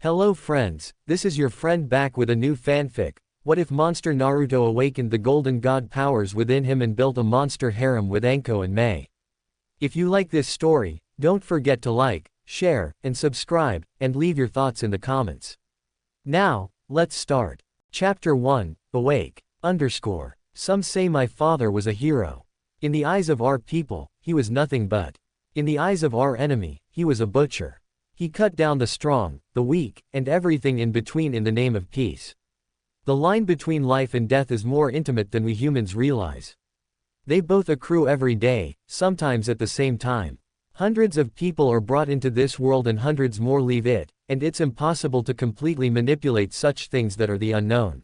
Hello friends, this is your friend back with a new fanfic. What if Monster Naruto awakened the golden god powers within him and built a monster harem with Anko and Mei? If you like this story, don't forget to like, share, and subscribe, and leave your thoughts in the comments. Now, let's start. Chapter 1, Awake. Some say my father was a hero. In the eyes of our people, he was nothing but. In the eyes of our enemy, he was a butcher. He cut down the strong, the weak, and everything in between in the name of peace. The line between life and death is more intimate than we humans realize. They both accrue every day, sometimes at the same time. Hundreds of people are brought into this world and hundreds more leave it, and it's impossible to completely manipulate such things that are the unknown.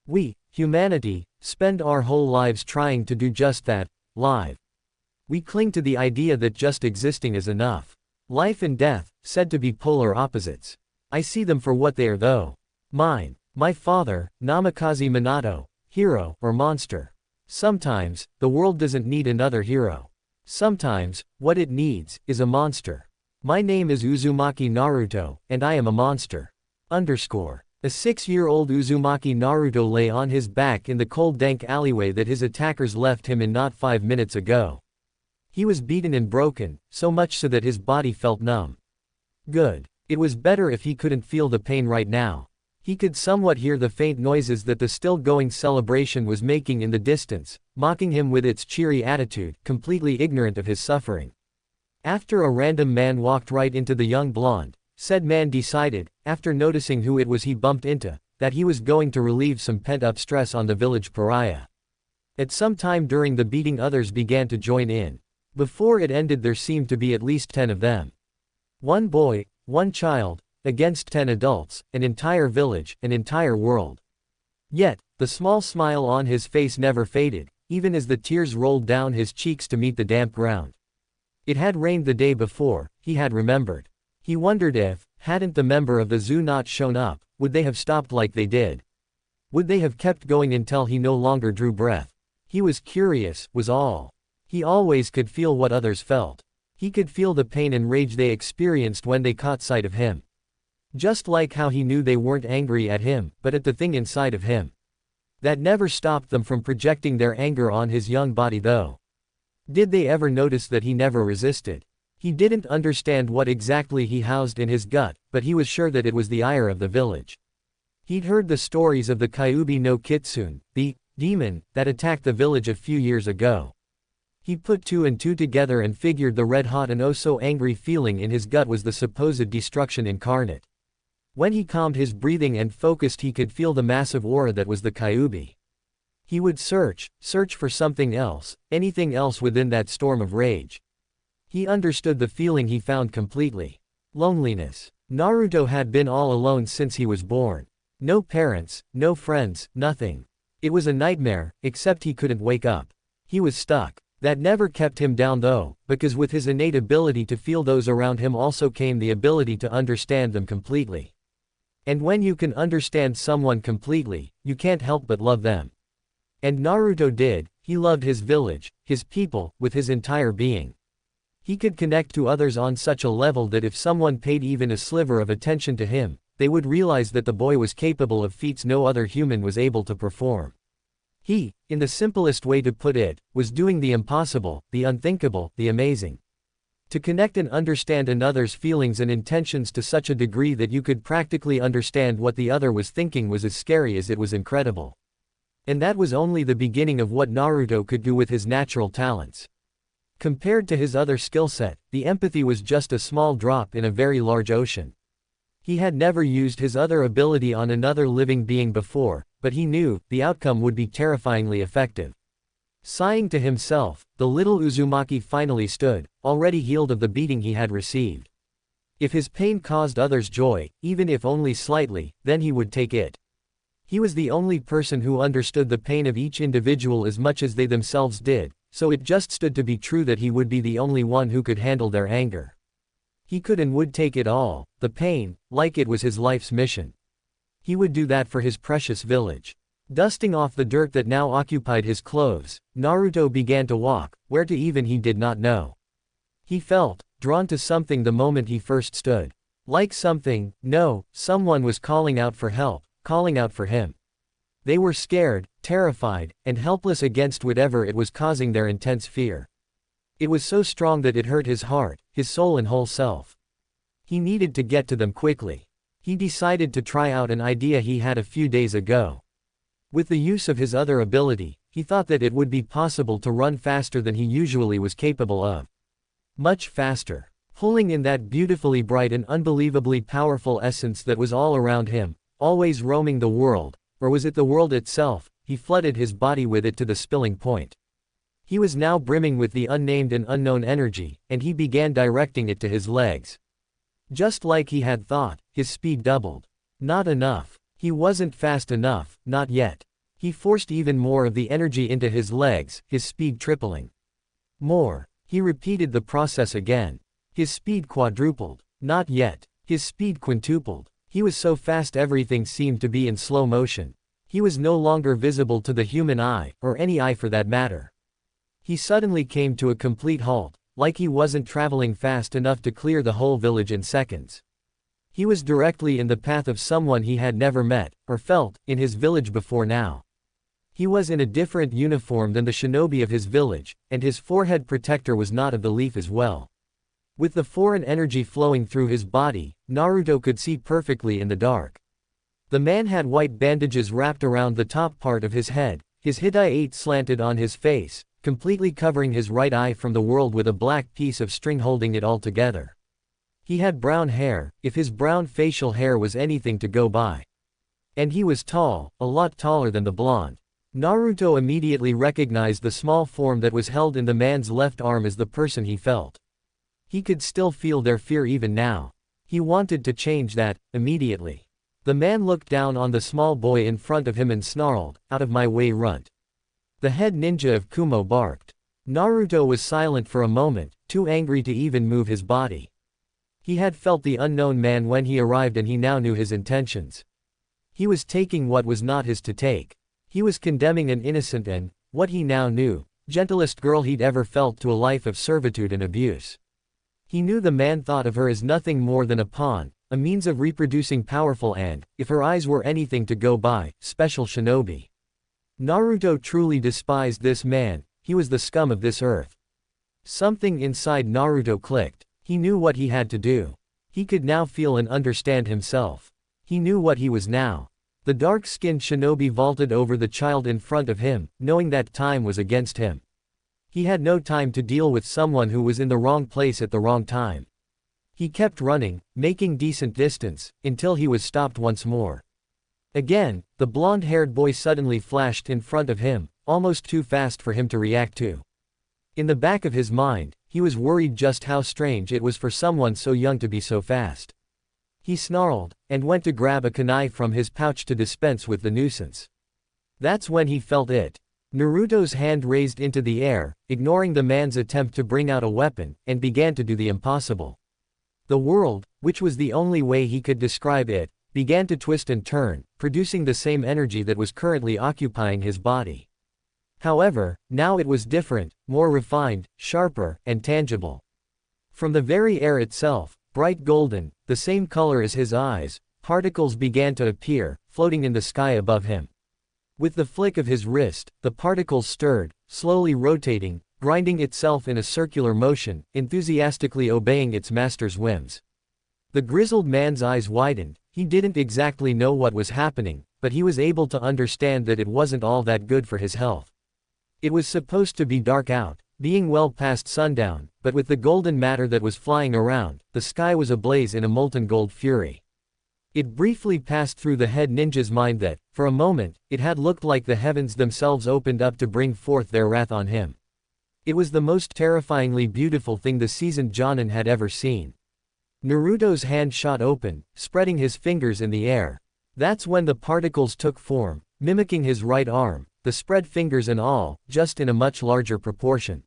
We, humanity, spend our whole lives trying to do just that, live. We cling to the idea that just existing is enough. Life and death, said to be polar opposites. I see them for what they are though. My father, Namikaze Minato, hero or monster. Sometimes, the world doesn't need another hero. Sometimes, what it needs, is a monster. My name is Uzumaki Naruto, and I am a monster. A 6-year-old Uzumaki Naruto lay on his back in the cold dank alleyway that his attackers left him in not 5 minutes ago. He was beaten and broken, so much so that his body felt numb. Good. It was better if he couldn't feel the pain right now. He could somewhat hear the faint noises that the still-going celebration was making in the distance, mocking him with its cheery attitude, completely ignorant of his suffering. After a random man walked right into the young blonde, said man decided, after noticing who it was he bumped into, that he was going to relieve some pent-up stress on the village pariah. At some time during the beating others began to join in. Before it ended there seemed to be at least 10 of them. One boy, one child, against 10 adults, an entire village, an entire world. Yet, the small smile on his face never faded, even as the tears rolled down his cheeks to meet the damp ground. It had rained the day before, he had remembered. He wondered if, hadn't the member of the zoo not shown up, would they have stopped like they did? Would they have kept going until he no longer drew breath? He was curious, was all. He always could feel what others felt. He could feel the pain and rage they experienced when they caught sight of him. Just like how he knew they weren't angry at him, but at the thing inside of him. That never stopped them from projecting their anger on his young body though. Did they ever notice that he never resisted? He didn't understand what exactly he housed in his gut, but he was sure that it was the ire of the village. He'd heard the stories of the Kyuubi no Kitsune, the demon, that attacked the village a few years ago. He put 2 and 2 together and figured the red-hot and oh-so-angry feeling in his gut was the supposed destruction incarnate. When he calmed his breathing and focused he could feel the massive aura that was the Kyuubi. He would search for something else, anything else within that storm of rage. He understood the feeling he found completely. Loneliness. Naruto had been all alone since he was born. No parents, no friends, nothing. It was a nightmare, except he couldn't wake up. He was stuck. That never kept him down though, because with his innate ability to feel those around him also came the ability to understand them completely. And when you can understand someone completely, you can't help but love them. And Naruto did. He loved his village, his people, with his entire being. He could connect to others on such a level that if someone paid even a sliver of attention to him, they would realize that the boy was capable of feats no other human was able to perform. He, in the simplest way to put it, was doing the impossible, the unthinkable, the amazing. To connect and understand another's feelings and intentions to such a degree that you could practically understand what the other was thinking was as scary as it was incredible. And that was only the beginning of what Naruto could do with his natural talents. Compared to his other skill set, the empathy was just a small drop in a very large ocean. He had never used his other ability on another living being before, but he knew the outcome would be terrifyingly effective. Sighing to himself, the little Uzumaki finally stood, already healed of the beating he had received. If his pain caused others joy, even if only slightly, then he would take it. He was the only person who understood the pain of each individual as much as they themselves did, so it just stood to be true that he would be the only one who could handle their anger. He could and would take it all, the pain, like it was his life's mission. He would do that for his precious village. Dusting off the dirt that now occupied his clothes, Naruto began to walk, where to even he did not know. He felt drawn to something the moment he first stood. Like something, no, someone was calling out for help, calling out for him. They were scared, terrified, and helpless against whatever it was causing their intense fear. It was so strong that it hurt his heart, his soul and whole self. He needed to get to them quickly. He decided to try out an idea he had a few days ago. With the use of his other ability, he thought that it would be possible to run faster than he usually was capable of. Much faster. Pulling in that beautifully bright and unbelievably powerful essence that was all around him, always roaming the world, or was it the world itself, he flooded his body with it to the spilling point. He was now brimming with the unnamed and unknown energy, and he began directing it to his legs. Just like he had thought, his speed doubled. Not enough. He wasn't fast enough, not yet. He forced even more of the energy into his legs, his speed tripling. More. He repeated the process again. His speed quadrupled. Not yet. His speed quintupled. He was so fast everything seemed to be in slow motion. He was no longer visible to the human eye, or any eye for that matter. He suddenly came to a complete halt, like he wasn't traveling fast enough to clear the whole village in seconds. He was directly in the path of someone he had never met, or felt, in his village before now. He was in a different uniform than the shinobi of his village, and his forehead protector was not of the leaf as well. With the foreign energy flowing through his body, Naruto could see perfectly in the dark. The man had white bandages wrapped around the top part of his head, his hitai slanted on his face, completely covering his right eye from the world with a black piece of string holding it all together. He had brown hair, if his brown facial hair was anything to go by. And he was tall, a lot taller than the blonde. Naruto immediately recognized the small form that was held in the man's left arm as the person he felt. He could still feel their fear even now. He wanted to change that, immediately. The man looked down on the small boy in front of him and snarled, "Out of my way, runt." The head ninja of Kumo barked. Naruto was silent for a moment, too angry to even move his body. He had felt the unknown man when he arrived and he now knew his intentions. He was taking what was not his to take. He was condemning an innocent and, what he now knew, gentlest girl he'd ever felt to a life of servitude and abuse. He knew the man thought of her as nothing more than a pawn, a means of reproducing powerful and, if her eyes were anything to go by, special shinobi. Naruto truly despised this man, he was the scum of this earth. Something inside Naruto clicked. He knew what he had to do. He could now feel and understand himself. He knew what he was now. The dark-skinned shinobi vaulted over the child in front of him, knowing that time was against him. He had no time to deal with someone who was in the wrong place at the wrong time. He kept running, making decent distance, until he was stopped once more. Again, the blonde-haired boy suddenly flashed in front of him, almost too fast for him to react to. In the back of his mind, he was worried just how strange it was for someone so young to be so fast. He snarled, and went to grab a kunai from his pouch to dispense with the nuisance. That's when he felt it. Naruto's hand raised into the air, ignoring the man's attempt to bring out a weapon, and began to do the impossible. The world, which was the only way he could describe it, began to twist and turn, producing the same energy that was currently occupying his body. However, now it was different, more refined, sharper, and tangible. From the very air itself, bright golden, the same color as his eyes, particles began to appear, floating in the sky above him. With the flick of his wrist, the particles stirred, slowly rotating, grinding itself in a circular motion, enthusiastically obeying its master's whims. The grizzled man's eyes widened. He didn't exactly know what was happening, but he was able to understand that it wasn't all that good for his health. It was supposed to be dark out, being well past sundown, but with the golden matter that was flying around, the sky was ablaze in a molten gold fury. It briefly passed through the head ninja's mind that, for a moment, it had looked like the heavens themselves opened up to bring forth their wrath on him. It was the most terrifyingly beautiful thing the seasoned Jonin had ever seen. Naruto's hand shot open, spreading his fingers in the air. That's when the particles took form, mimicking his right arm, the spread fingers and all, just in a much larger proportion.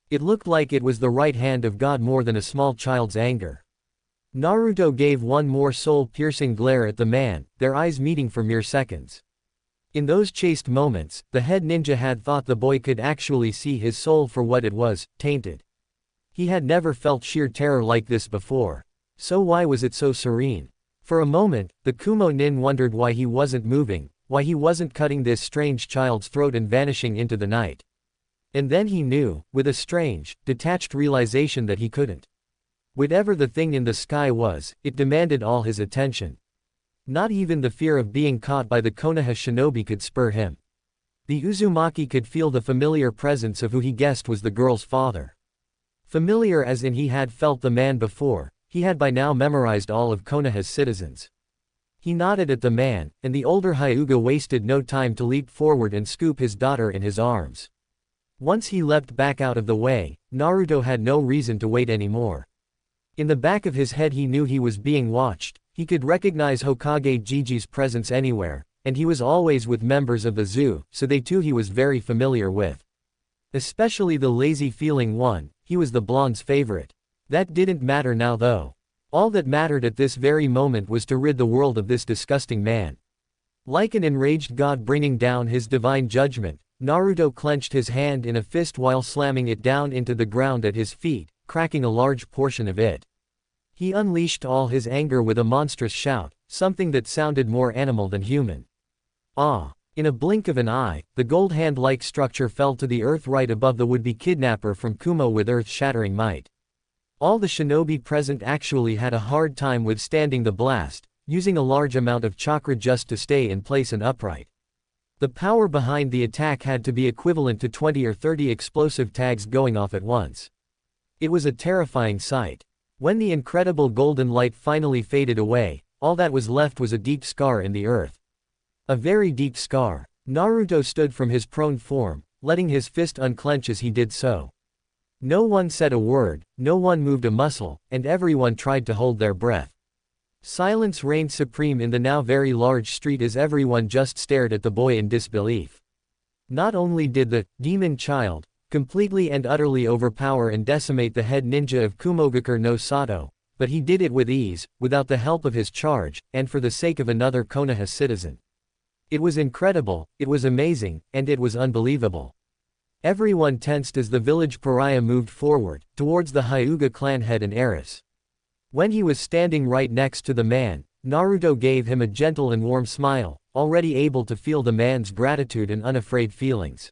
It looked like it was the right hand of God more than a small child's anger. Naruto gave one more soul-piercing glare at the man, their eyes meeting for mere seconds. In those chaste moments, the head ninja had thought the boy could actually see his soul for what it was, tainted. He had never felt sheer terror like this before. So why was it so serene? For a moment, the Kumo nin wondered why he wasn't moving, why he wasn't cutting this strange child's throat and vanishing into the night. And then he knew, with a strange, detached realization that he couldn't. Whatever the thing in the sky was, it demanded all his attention. Not even the fear of being caught by the Konoha shinobi could spur him. The Uzumaki could feel the familiar presence of who he guessed was the girl's father. Familiar as in he had felt the man before, he had by now memorized all of Konoha's citizens. He nodded at the man, and the older Hyuga wasted no time to leap forward and scoop his daughter in his arms. Once he leapt back out of the way, Naruto had no reason to wait anymore. In the back of his head he knew he was being watched, he could recognize Hokage Jiji's presence anywhere, and he was always with members of the zoo, so they too he was very familiar with. Especially the lazy-feeling one, he was the blonde's favorite. That didn't matter now though. All that mattered at this very moment was to rid the world of this disgusting man. Like an enraged god bringing down his divine judgment, Naruto clenched his hand in a fist while slamming it down into the ground at his feet, cracking a large portion of it. He unleashed all his anger with a monstrous shout, something that sounded more animal than human. Ah! In a blink of an eye, the gold hand-like structure fell to the earth right above the would-be kidnapper from Kumo with earth-shattering might. All the shinobi present actually had a hard time withstanding the blast, using a large amount of chakra just to stay in place and upright. The power behind the attack had to be equivalent to 20 or 30 explosive tags going off at once. It was a terrifying sight. When the incredible golden light finally faded away, all that was left was a deep scar in the earth. A very deep scar. Naruto stood from his prone form, letting his fist unclench as he did so. No one said a word, no one moved a muscle, and everyone tried to hold their breath. Silence reigned supreme in the now very large street as everyone just stared at the boy in disbelief. Not only did the demon child completely and utterly overpower and decimate the head ninja of Kumogakure no Sato, but he did it with ease, without the help of his charge, and for the sake of another Konoha citizen. It was incredible, it was amazing, and it was unbelievable. Everyone tensed as the village pariah moved forward, towards the Hyuga clan head and heiress. When he was standing right next to the man, Naruto gave him a gentle and warm smile, already able to feel the man's gratitude and unafraid feelings.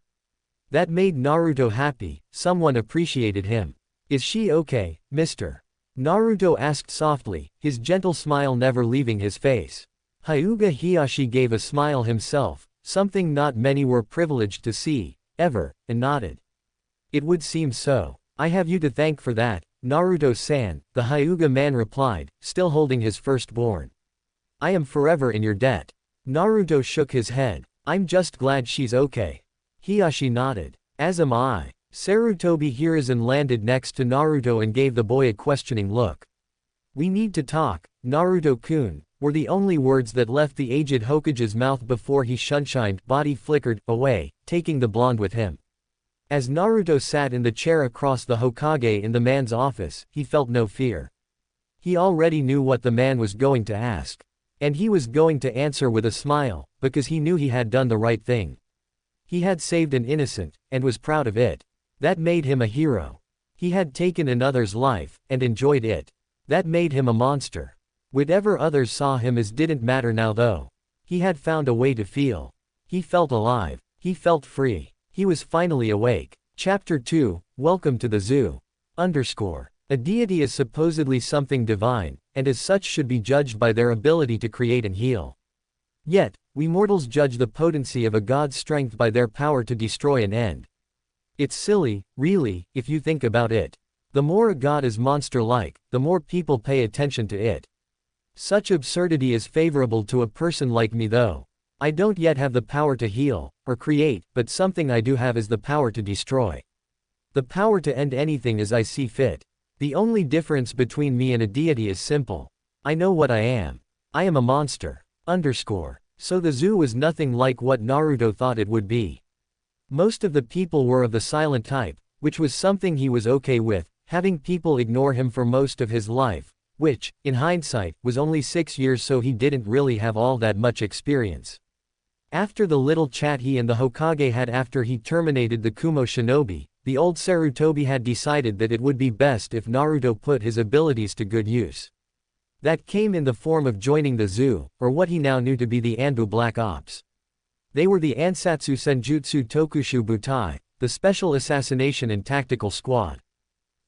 That made Naruto happy, someone appreciated him. "Is she okay, mister?" Naruto asked softly, his gentle smile never leaving his face. Hyuga Hiyashi gave a smile himself, something not many were privileged to see, ever, and nodded. "It would seem so. I have you to thank for that, Naruto-san," the Hyuga man replied, still holding his firstborn. "I am forever in your debt." Naruto shook his head. "I'm just glad she's okay." Hiyashi nodded. "As am I." Sarutobi Hiruzen landed next to Naruto and gave the boy a questioning look. "We need to talk, Naruto-kun," were the only words that left the aged Hokage's mouth before his sunshined body flickered away, taking the blonde with him. As Naruto sat in the chair across the Hokage in the man's office, he felt no fear. He already knew what the man was going to ask. And he was going to answer with a smile, because he knew he had done the right thing. He had saved an innocent, and was proud of it. That made him a hero. He had taken another's life, and enjoyed it. That made him a monster. Whatever others saw him as didn't matter now though. He had found a way to feel. He felt alive. He felt free. He was finally awake. Chapter 2, Welcome to the Zoo. A deity is supposedly something divine, and as such should be judged by their ability to create and heal. Yet, we mortals judge the potency of a god's strength by their power to destroy and end. It's silly, really, if you think about it. The more a god is monster-like, the more people pay attention to it. Such absurdity is favorable to a person like me though. I don't yet have the power to heal, or create, but something I do have is the power to destroy. The power to end anything as I see fit. The only difference between me and a deity is simple. I know what I am. I am a monster. So the zoo was nothing like what Naruto thought it would be. Most of the people were of the silent type, which was something he was okay with, having people ignore him for most of his life, which, in hindsight, was only 6 years, so he didn't really have all that much experience. After the little chat he and the Hokage had after he terminated the Kumo shinobi, the old Sarutobi had decided that it would be best if Naruto put his abilities to good use. That came in the form of joining the zoo, or what he now knew to be the Anbu Black Ops. They were the Ansatsu Senjutsu Tokushu Butai, the Special Assassination and Tactical Squad.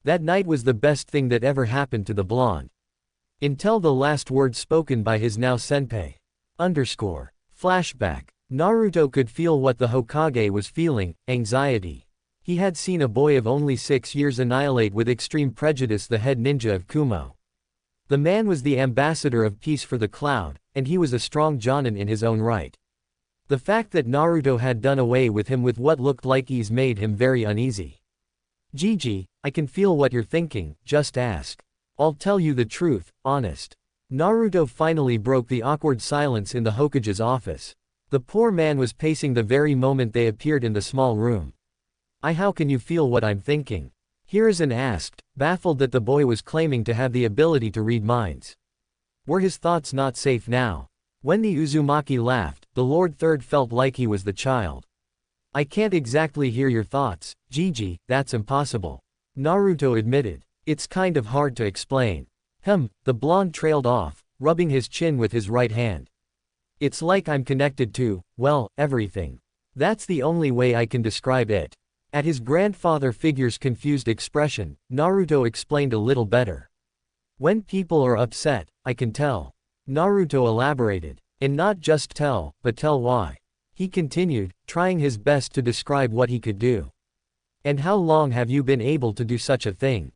That night was the best thing that ever happened to the blonde. Until the last words spoken by his now senpai. Flashback. Naruto could feel what the Hokage was feeling, anxiety. He had seen a boy of only 6 years annihilate with extreme prejudice the head ninja of Kumo. The man was the ambassador of peace for the cloud, and he was a strong jonin in his own right. The fact that Naruto had done away with him with what looked like ease made him very uneasy. Gigi, I can feel what you're thinking, just ask. I'll tell you the truth, honest. Naruto finally broke the awkward silence in the Hokage's office. The poor man was pacing the very moment they appeared in the small room. How can you feel what I'm thinking? Hiruzen asked, baffled that the boy was claiming to have the ability to read minds. Were his thoughts not safe now? When the Uzumaki laughed, the Lord Third felt like he was the child. I can't exactly hear your thoughts, Gigi, that's impossible. Naruto admitted. It's kind of hard to explain. The blonde trailed off, rubbing his chin with his right hand. It's like I'm connected to, well, everything. That's the only way I can describe it. At his grandfather figure's confused expression, Naruto explained a little better. When people are upset, I can tell. Naruto elaborated. And not just tell, but tell why. He continued, trying his best to describe what he could do. And how long have you been able to do such a thing?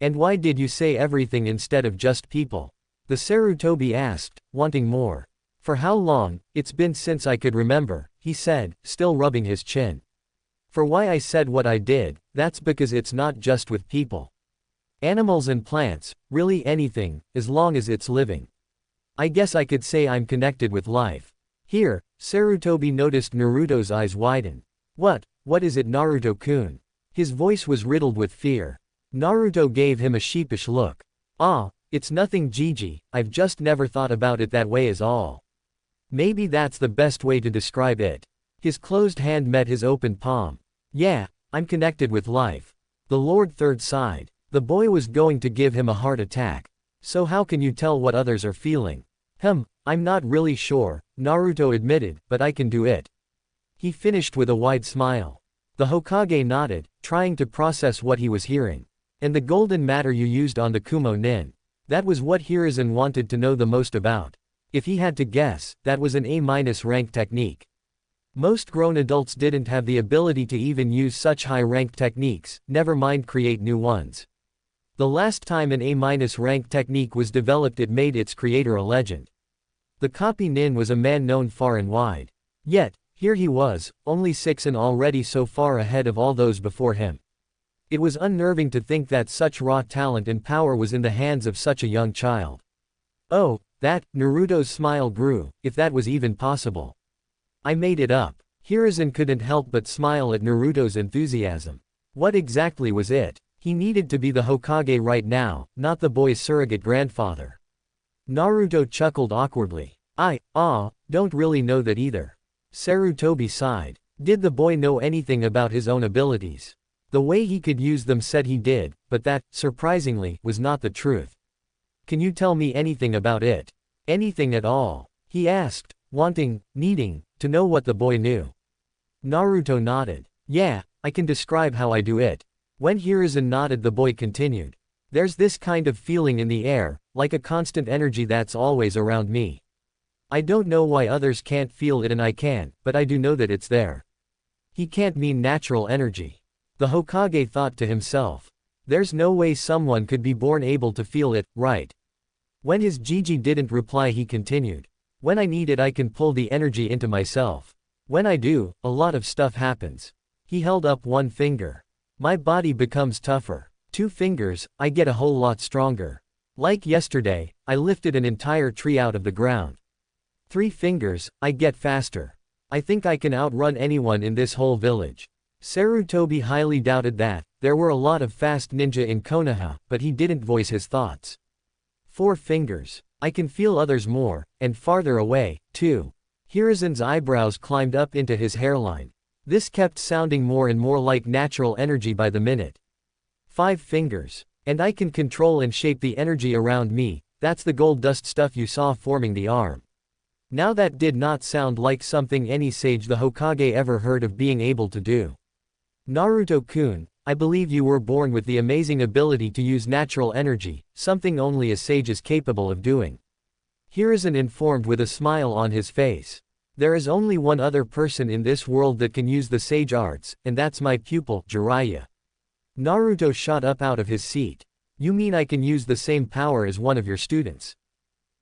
And why did you say everything instead of just people? The Sarutobi asked, wanting more. For how long? It's been since I could remember, he said, still rubbing his chin. For why I said what I did, that's because it's not just with people. Animals and plants, really anything, as long as it's living. I guess I could say I'm connected with life. Here, Sarutobi noticed Naruto's eyes widen. What is it, Naruto-kun? His voice was riddled with fear. Naruto gave him a sheepish look. It's nothing, Gigi, I've just never thought about it that way is all. Maybe that's the best way to describe it. His closed hand met his open palm. Yeah, I'm connected with life. The Lord Third sighed. The boy was going to give him a heart attack. So how can you tell what others are feeling? I'm not really sure, Naruto admitted, but I can do it. He finished with a wide smile. The Hokage nodded, trying to process what he was hearing. And the golden matter you used on the Kumo Nin. That was what Hiruzen wanted to know the most about. If he had to guess, that was an A- rank technique. Most grown adults didn't have the ability to even use such high-ranked techniques, never mind create new ones. The last time an A-rank technique was developed, it made its creator a legend. The copy Nin was a man known far and wide. Yet, here he was, only 6 and already so far ahead of all those before him. It was unnerving to think that such raw talent and power was in the hands of such a young child. Naruto's smile grew, if that was even possible. I made it up. Hiruzen couldn't help but smile at Naruto's enthusiasm. What exactly was it? He needed to be the Hokage right now, not the boy's surrogate grandfather. Naruto chuckled awkwardly. Don't really know that either. Sarutobi sighed. Did the boy know anything about his own abilities? The way he could use them said he did, but that, surprisingly, was not the truth. Can you tell me anything about it? Anything at all? He asked, needing to know what the boy knew. Naruto nodded. Yeah, I can describe how I do it. When Hiruzen nodded, the boy continued. There's this kind of feeling in the air, like a constant energy that's always around me. I don't know why others can't feel it and I can, but I do know that it's there. He can't mean natural energy. The Hokage thought to himself. There's no way someone could be born able to feel it, right? When his Gigi didn't reply, he continued. When I need it, I can pull the energy into myself. When I do, a lot of stuff happens. He held up one finger. My body becomes tougher. 2 fingers, I get a whole lot stronger. Like yesterday, I lifted an entire tree out of the ground. 3 fingers, I get faster. I think I can outrun anyone in this whole village. Sarutobi highly doubted that. There were a lot of fast ninja in Konoha, but he didn't voice his thoughts. 4 fingers. I can feel others more, and farther away, too. Hiruzen's eyebrows climbed up into his hairline. This kept sounding more and more like natural energy by the minute. 5 fingers. And I can control and shape the energy around me, that's the gold dust stuff you saw forming the arm. Now that did not sound like something any sage the Hokage ever heard of being able to do. Naruto-kun, I believe you were born with the amazing ability to use natural energy, something only a sage is capable of doing. Hiruzen informed with a smile on his face. There is only one other person in this world that can use the sage arts, and that's my pupil, Jiraiya. Naruto shot up out of his seat. You mean I can use the same power as one of your students?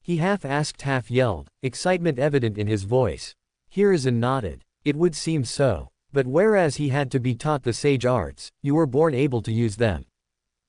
He half asked, half yelled, excitement evident in his voice. Hiruzen nodded. It would seem so. But whereas he had to be taught the sage arts, you were born able to use them.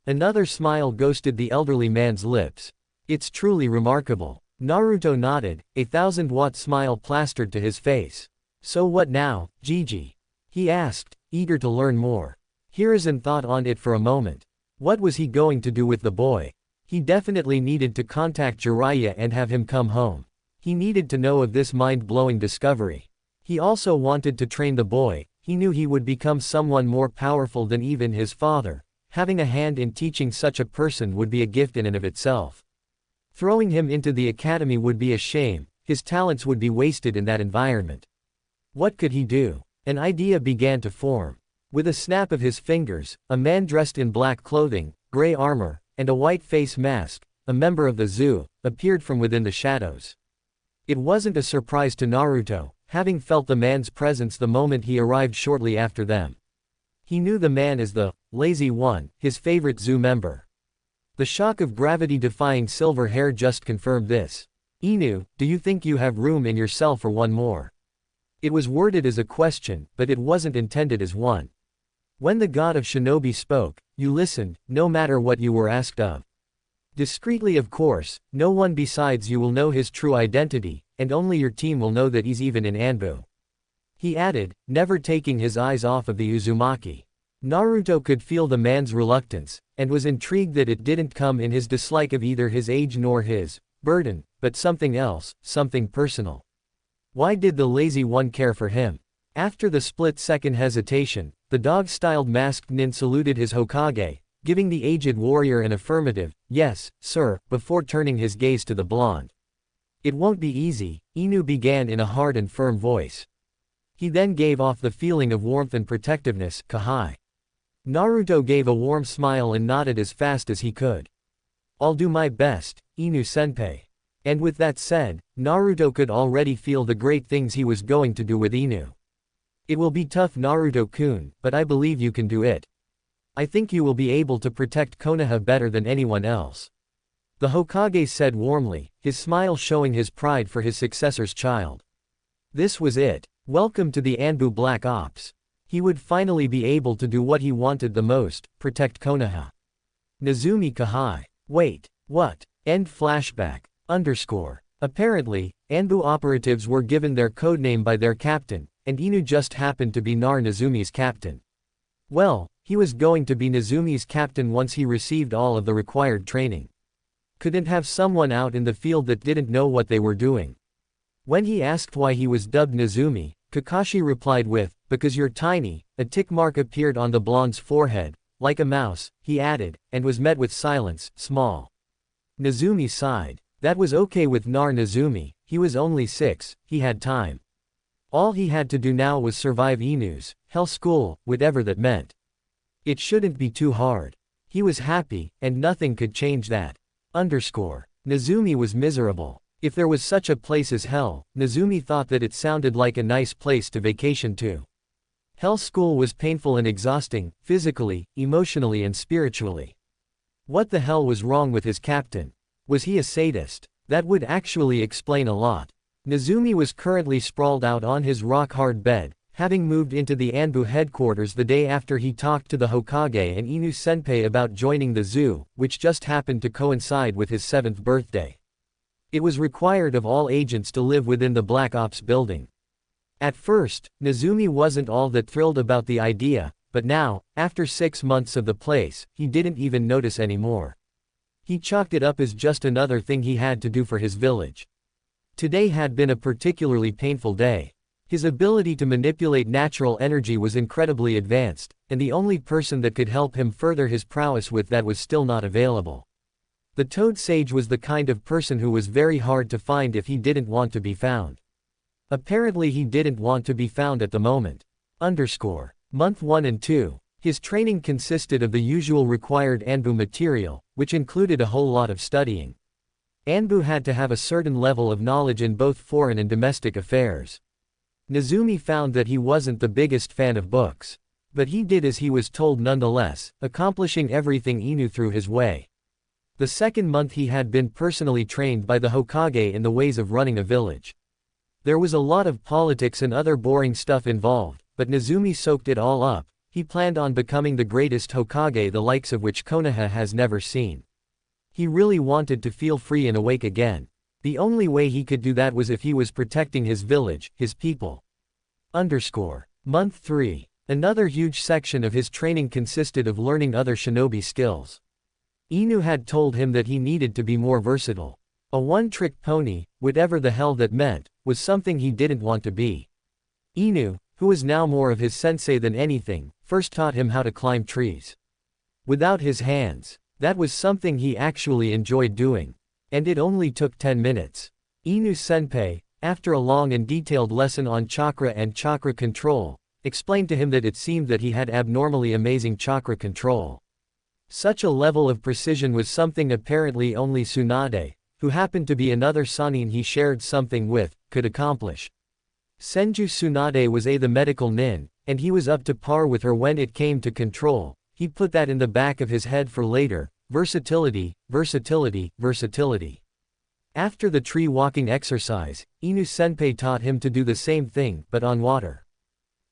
Another smile ghosted the elderly man's lips. It's truly remarkable. Naruto nodded, a 1000-watt smile plastered to his face. So what now, Gigi? He asked, eager to learn more. Hiruzen thought on it for a moment. What was he going to do with the boy? He definitely needed to contact Jiraiya and have him come home. He needed to know of this mind-blowing discovery. He also wanted to train the boy. He knew he would become someone more powerful than even his father. Having a hand in teaching such a person would be a gift in and of itself. Throwing him into the academy would be a shame, his talents would be wasted in that environment. What could he do? An idea began to form. With a snap of his fingers, a man dressed in black clothing, gray armor, and a white face mask, a member of the zoo, appeared from within the shadows. It wasn't a surprise to Naruto, having felt the man's presence the moment he arrived shortly after them. He knew the man as the Lazy One, his favorite zoo member. The shock of gravity-defying silver hair just confirmed this. Inu, do you think you have room in your cell for one more? It was worded as a question, but it wasn't intended as one. When the god of shinobi spoke, you listened, no matter what you were asked of. Discreetly, of course, no one besides you will know his true identity, and only your team will know that he's even in Anbu. He added, never taking his eyes off of the Uzumaki. Naruto could feel the man's reluctance, and was intrigued that it didn't come in his dislike of either his age nor his burden, but something else, something personal. Why did the Lazy One care for him? After the split-second hesitation, the dog-styled masked nin saluted his Hokage, giving the aged warrior an affirmative, yes, sir, before turning his gaze to the blonde. It won't be easy, Inu began in a hard and firm voice. He then gave off the feeling of warmth and protectiveness, Kahai. Naruto gave a warm smile and nodded as fast as he could. I'll do my best, Inu-senpai. And with that said, Naruto could already feel the great things he was going to do with Inu. It will be tough, Naruto-kun, but I believe you can do it. I think you will be able to protect Konoha better than anyone else. The Hokage said warmly, his smile showing his pride for his successor's child. This was it. Welcome to the Anbu Black Ops. He would finally be able to do what he wanted the most, protect Konoha. Nezumi Kahai. Wait, what? End flashback. Apparently, Anbu operatives were given their codename by their captain, and Inu just happened to be Nezumi's captain. Well, he was going to be Nezumi's captain once he received all of the required training. Couldn't have someone out in the field that didn't know what they were doing. When he asked why he was dubbed Nezumi, Kakashi replied with, because you're tiny. A tick mark appeared on the blonde's forehead, like a mouse, he added, and was met with silence, small. Nezumi sighed. That was okay with Nezumi, he was only 6, he had time. All he had to do now was survive Inu's hell school, whatever that meant. It shouldn't be too hard. He was happy, and nothing could change that. Nezumi was miserable. If there was such a place as hell, Nezumi thought that it sounded like a nice place to vacation to. Hell school was painful and exhausting, physically, emotionally and spiritually. What the hell was wrong with his captain? Was he a sadist? That would actually explain a lot. Nezumi was currently sprawled out on his rock-hard bed, having moved into the Anbu headquarters the day after he talked to the Hokage and Inu-senpai about joining the zoo, which just happened to coincide with his 7th birthday. It was required of all agents to live within the Black Ops building. At first, Nezumi wasn't all that thrilled about the idea, but now, after 6 months of the place, he didn't even notice anymore. He chalked it up as just another thing he had to do for his village. Today had been a particularly painful day. His ability to manipulate natural energy was incredibly advanced, and the only person that could help him further his prowess with that was still not available. The Toad Sage was the kind of person who was very hard to find if he didn't want to be found. Apparently he didn't want to be found at the moment. Month 1 and 2. His training consisted of the usual required Anbu material, which included a whole lot of studying. Anbu had to have a certain level of knowledge in both foreign and domestic affairs. Nezumi found that he wasn't the biggest fan of books. But he did as he was told nonetheless, accomplishing everything Inu threw his way. The second month he had been personally trained by the Hokage in the ways of running a village. There was a lot of politics and other boring stuff involved, but Nezumi soaked it all up. He planned on becoming the greatest Hokage, the likes of which Konoha has never seen. He really wanted to feel free and awake again. The only way he could do that was if he was protecting his village, his people. Month 3. Another huge section of his training consisted of learning other shinobi skills. Inu had told him that he needed to be more versatile. A one-trick pony, whatever the hell that meant, was something he didn't want to be. Inu, who was now more of his sensei than anything, first taught him how to climb trees. Without his hands. That was something he actually enjoyed doing. And it only took 10 minutes. Inu Senpai, after a long and detailed lesson on chakra and chakra control, explained to him that it seemed that he had abnormally amazing chakra control. Such a level of precision was something apparently only Tsunade, who happened to be another Sanin he shared something with, could accomplish. Senju Tsunade was the medical nin, and he was up to par with her when it came to control. He put that in the back of his head for later. Versatility, versatility, versatility. After the tree walking exercise, Inu Senpai taught him to do the same thing, but on water.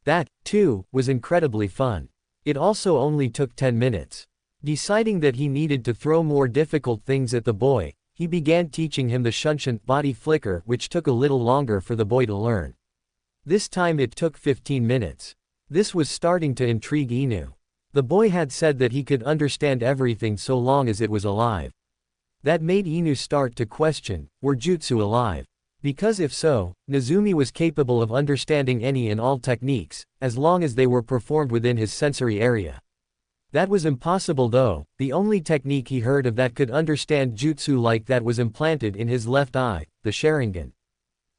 That, too, was incredibly fun. It also only took 10 minutes. Deciding that he needed to throw more difficult things at the boy, he began teaching him the Shunshin body flicker, which took a little longer for the boy to learn. This time it took 15 minutes. This was starting to intrigue Inu. The boy had said that he could understand everything so long as it was alive. That made Inu start to question, were jutsu alive? Because if so, Nezumi was capable of understanding any and all techniques, as long as they were performed within his sensory area. That was impossible though. The only technique he heard of that could understand jutsu like that was implanted in his left eye, the Sharingan.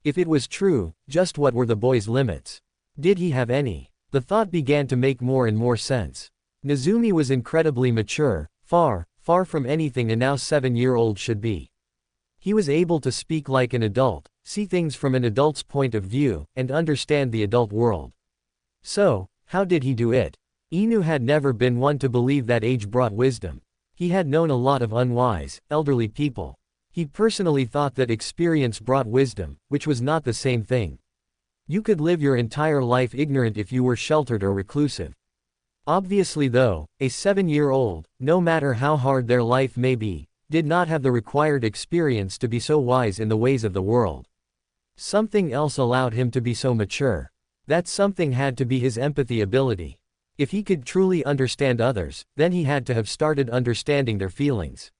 If it was true, just what were the boy's limits? Did he have any? The thought began to make more and more sense. Nezumi was incredibly mature, far from anything a now 7-year-old should be. He was able to speak like an adult, see things from an adult's point of view, and understand the adult world. So, how did he do it? Inu had never been one to believe that age brought wisdom. He had known a lot of unwise, elderly people. He personally thought that experience brought wisdom, which was not the same thing. You could live your entire life ignorant if you were sheltered or reclusive. Obviously though, a 7-year-old, no matter how hard their life may be, did not have the required experience to be so wise in the ways of the world. Something else allowed him to be so mature. That something had to be his empathy ability. If he could truly understand others, then he had to have started understanding their feelings.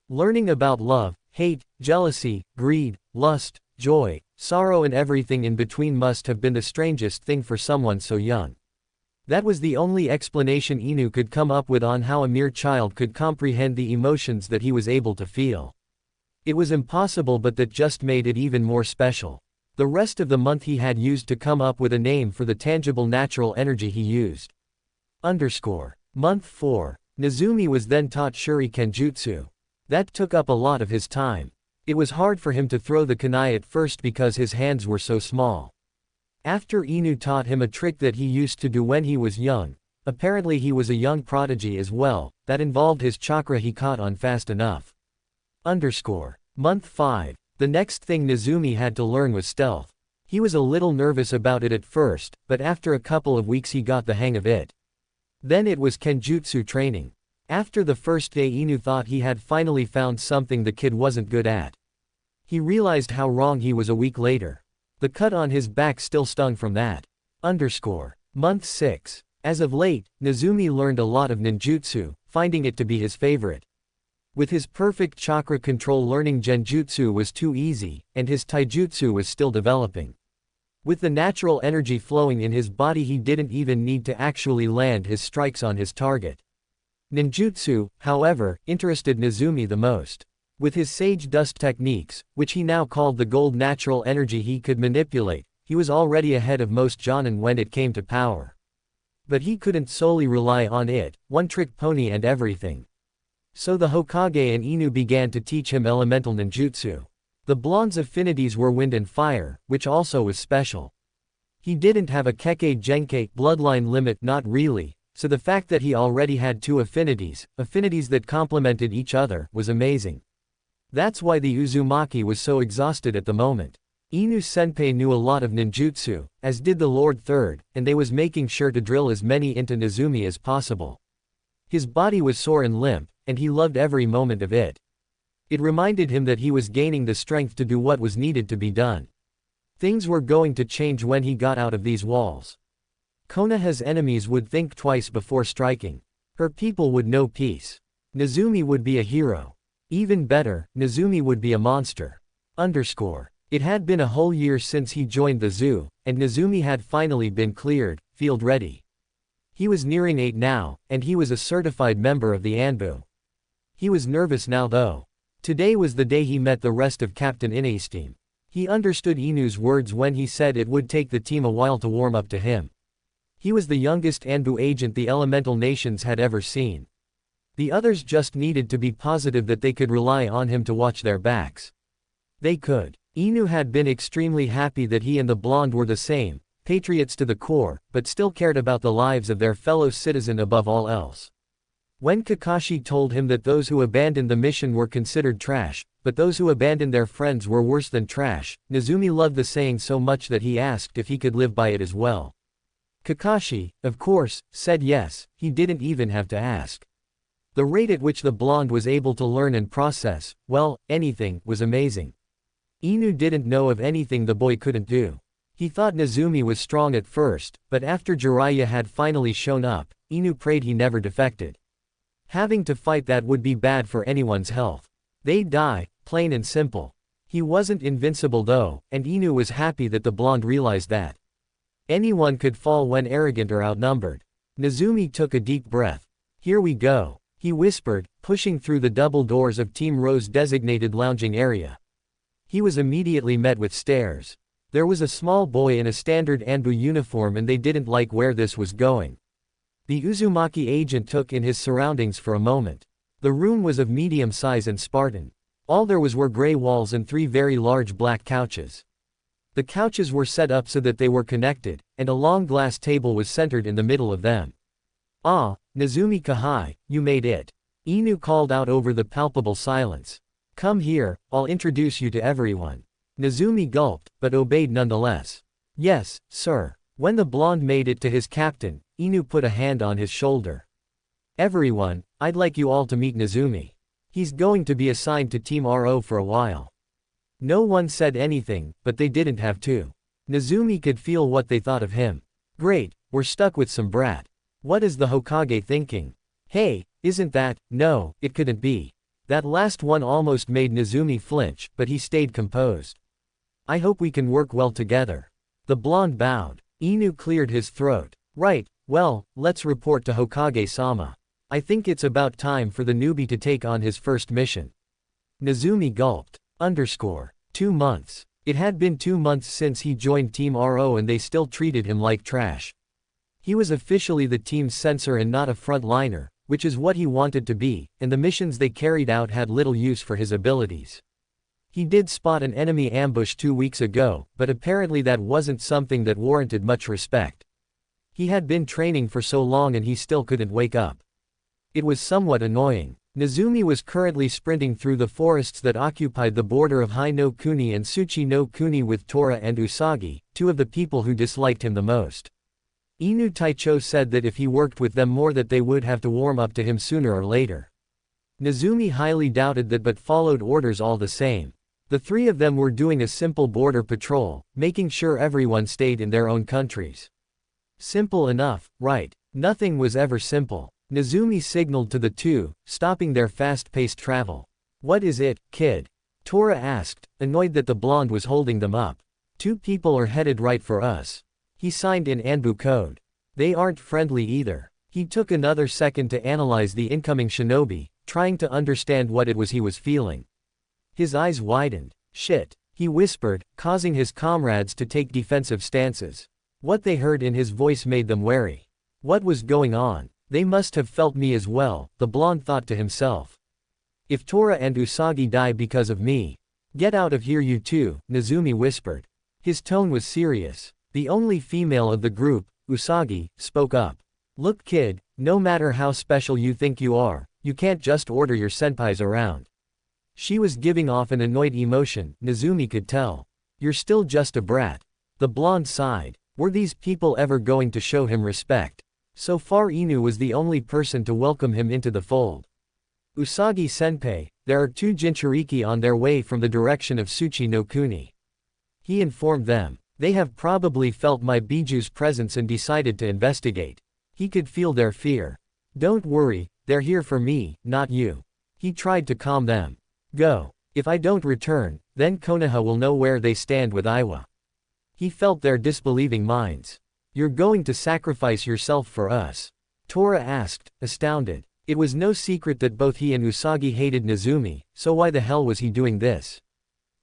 Learning about love, hate, jealousy, greed, lust, joy, sorrow and everything in between must have been the strangest thing for someone so young. That was the only explanation Inu could come up with on how a mere child could comprehend the emotions that he was able to feel. It was impossible, but that just made it even more special. The rest of the month he had used to come up with a name for the tangible natural energy he used. Month 4. Nezumi was then taught Shuriken Jutsu. That took up a lot of his time. It was hard for him to throw the kunai at first because his hands were so small. After Inu taught him a trick that he used to do when he was young, apparently he was a young prodigy as well, that involved his chakra he caught on fast enough. Month 5. The next thing Nezumi had to learn was stealth. He was a little nervous about it at first, but after a couple of weeks he got the hang of it. Then it was Kenjutsu training. After the first day Inu thought he had finally found something the kid wasn't good at. He realized how wrong he was a week later. The cut on his back still stung from that. Month 6. As of late, Nezumi learned a lot of ninjutsu, finding it to be his favorite. With his perfect chakra control, learning genjutsu was too easy, and his taijutsu was still developing. With the natural energy flowing in his body, he didn't even need to actually land his strikes on his target. Ninjutsu, however, interested Nezumi the most. With his sage dust techniques, which he now called the gold natural energy he could manipulate, he was already ahead of most jonin when it came to power. But he couldn't solely rely on it, one-trick pony and everything. So the Hokage and Inu began to teach him elemental ninjutsu. The blonde's affinities were wind and fire, which also was special. He didn't have a Kekkei Genkai bloodline limit, not really, so the fact that he already had two affinities that complemented each other, was amazing. That's why the Uzumaki was so exhausted at the moment. Inu Senpai knew a lot of ninjutsu, as did the Lord Third, and they was making sure to drill as many into Nezumi as possible. His body was sore and limp, and he loved every moment of it. It reminded him that he was gaining the strength to do what was needed to be done. Things were going to change when he got out of these walls. Konoha's enemies would think twice before striking. Her people would know peace. Nezumi would be a hero. Even better, Nezumi would be a monster. It had been a whole year since he joined the zoo, and Nezumi had finally been cleared, field ready. He was nearing 8 now, and he was a certified member of the Anbu. He was nervous now though. Today was the day he met the rest of Captain Ine's team. He understood Inu's words when he said it would take the team a while to warm up to him. He was the youngest Anbu agent the elemental nations had ever seen. The others just needed to be positive that they could rely on him to watch their backs. They could. Inu had been extremely happy that he and the blonde were the same, patriots to the core, but still cared about the lives of their fellow citizen above all else. When Kakashi told him that those who abandoned the mission were considered trash, but those who abandoned their friends were worse than trash, Nezumi loved the saying so much that he asked if he could live by it as well. Kakashi, of course, said yes. He didn't even have to ask. The rate at which the blonde was able to learn and process, well, anything, was amazing. Inu didn't know of anything the boy couldn't do. He thought Nezumi was strong at first, but after Jiraiya had finally shown up, Inu prayed he never defected. Having to fight that would be bad for anyone's health. They'd die, plain and simple. He wasn't invincible though, and Inu was happy that the blonde realized that. Anyone could fall when arrogant or outnumbered. Nezumi took a deep breath. Here we go, he whispered, pushing through the double doors of Team Ro's designated lounging area. He was immediately met with stares. There was a small boy in a standard Anbu uniform and they didn't like where this was going. The Uzumaki agent took in his surroundings for a moment. The room was of medium size and Spartan. All there were gray walls and 3 very large black couches. The couches were set up so that they were connected, and a long glass table was centered in the middle of them. Ah, Nezumi Kahai, you made it. Inu called out over the palpable silence. Come here, I'll introduce you to everyone. Nezumi gulped, but obeyed nonetheless. Yes, sir. When the blonde made it to his captain, Inu put a hand on his shoulder. Everyone, I'd like you all to meet Nezumi. He's going to be assigned to Team RO for a while. No one said anything, but they didn't have to. Nezumi could feel what they thought of him. Great, we're stuck with some brat. What is the Hokage thinking? Hey, isn't that? No, it couldn't be. That last one almost made Nezumi flinch, but he stayed composed. I hope we can work well together. The blonde bowed. Inu cleared his throat. Right, well, let's report to Hokage-sama. I think it's about time for the newbie to take on his first mission. Nezumi gulped. 2 months. It had been 2 months since he joined Team RO and they still treated him like trash. He was officially the team's censor and not a frontliner, which is what he wanted to be, and the missions they carried out had little use for his abilities. He did spot an enemy ambush 2 weeks ago, but apparently that wasn't something that warranted much respect. He had been training for so long and he still couldn't wake up. It was somewhat annoying. Nezumi was currently sprinting through the forests that occupied the border of Hai no Kuni and Tsuchi no Kuni with Tora and Usagi, 2 of the people who disliked him the most. Inu Taicho said that if he worked with them more that they would have to warm up to him sooner or later. Nezumi highly doubted that but followed orders all the same. The 3 of them were doing a simple border patrol, making sure everyone stayed in their own countries. Simple enough, right? Nothing was ever simple. Nezumi signaled to the 2, stopping their fast-paced travel. What is it, kid? Tora asked, annoyed that the blonde was holding them up. 2 people are headed right for us. He signed in Anbu code. They aren't friendly either. He took another second to analyze the incoming shinobi, trying to understand what it was he was feeling. His eyes widened. Shit, he whispered, causing his comrades to take defensive stances. What they heard in his voice made them wary. What was going on? They must have felt me as well, the blonde thought to himself. If Tora and Usagi die because of me. Get out of here you two, Nezumi whispered. His tone was serious. The only female of the group, Usagi, spoke up. Look kid, no matter how special you think you are, you can't just order your senpais around. She was giving off an annoyed emotion, Nezumi could tell. You're still just a brat. The blonde sighed. Were these people ever going to show him respect? So far Inu was the only person to welcome him into the fold. Usagi senpai, there are 2 Jinchuriki on their way from the direction of Tsuchi no Kuni. He informed them. They have probably felt my Biju's presence and decided to investigate. He could feel their fear. Don't worry, they're here for me, not you. He tried to calm them. Go. If I don't return, then Konoha will know where they stand with Iwa. He felt their disbelieving minds. You're going to sacrifice yourself for us? Tora asked, astounded. It was no secret that both he and Usagi hated Nezumi, so why the hell was he doing this?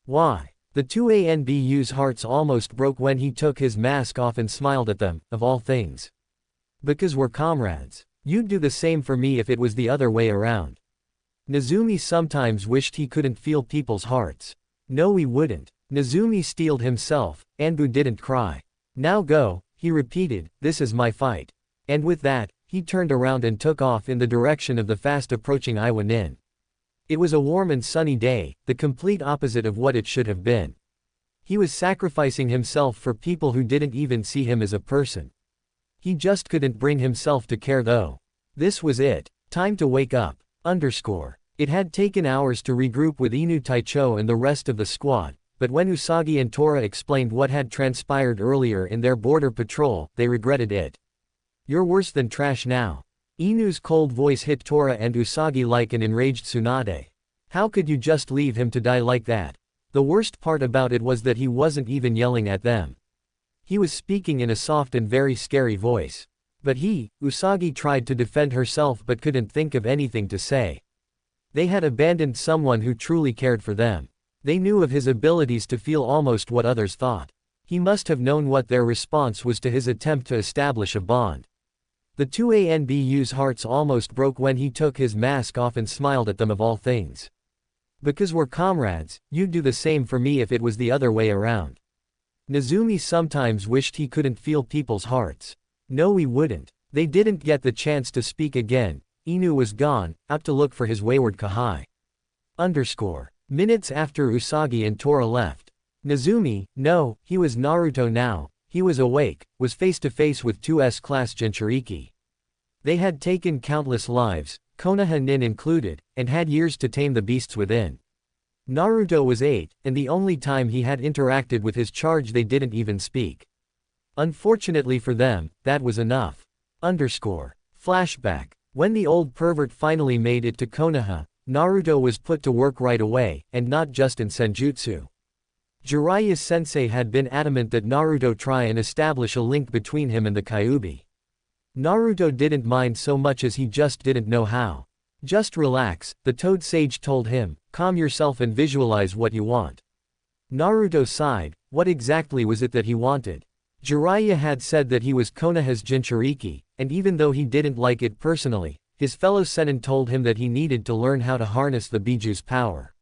Why? The 2 ANBU's hearts almost broke when he took his mask off and smiled at them, of all things. Because we're comrades. You'd do the same for me if it was the other way around. Nezumi sometimes wished he couldn't feel people's hearts. No he wouldn't. Nezumi steeled himself. Anbu didn't cry. Now go, he repeated, this is my fight. And with that, he turned around and took off in the direction of the fast approaching Iwa Nin. It was a warm and sunny day, the complete opposite of what it should have been. He was sacrificing himself for people who didn't even see him as a person. He just couldn't bring himself to care though. This was it. Time to wake up. It had taken hours to regroup with Inu Taicho and the rest of the squad, but when Usagi and Tora explained what had transpired earlier in their border patrol, they regretted it. You're worse than trash now. Inu's cold voice hit Tora and Usagi like an enraged Tsunade. How could you just leave him to die like that? The worst part about it was that he wasn't even yelling at them. He was speaking in a soft and very scary voice. But Usagi tried to defend herself but couldn't think of anything to say. They had abandoned someone who truly cared for them. They knew of his abilities to feel almost what others thought. He must have known what their response was to his attempt to establish a bond. The 2 ANBU's hearts almost broke when he took his mask off and smiled at them of all things. Because we're comrades, you'd do the same for me if it was the other way around. Nezumi sometimes wished he couldn't feel people's hearts. No he wouldn't. They didn't get the chance to speak again. Inu was gone, out to look for his wayward Kahai. Minutes after Usagi and Tora left. Nezumi, no, he was Naruto now. He was awake, was face to face with 2 S-class Jinchuriki. They had taken countless lives, Konoha Nin included, and had years to tame the beasts within. Naruto was 8, and the only time he had interacted with his charge they didn't even speak. Unfortunately for them, that was enough. Flashback. When the old pervert finally made it to Konoha, Naruto was put to work right away, and not just in senjutsu. Jiraiya sensei had been adamant that Naruto try and establish a link between him and the Kyuubi. Naruto didn't mind so much as he just didn't know how. Just relax, the Toad Sage told him, calm yourself and visualize what you want. Naruto sighed, what exactly was it that he wanted? Jiraiya had said that he was Konoha's Jinchuriki, and even though he didn't like it personally, his fellow Sennin told him that he needed to learn how to harness the Biju's power.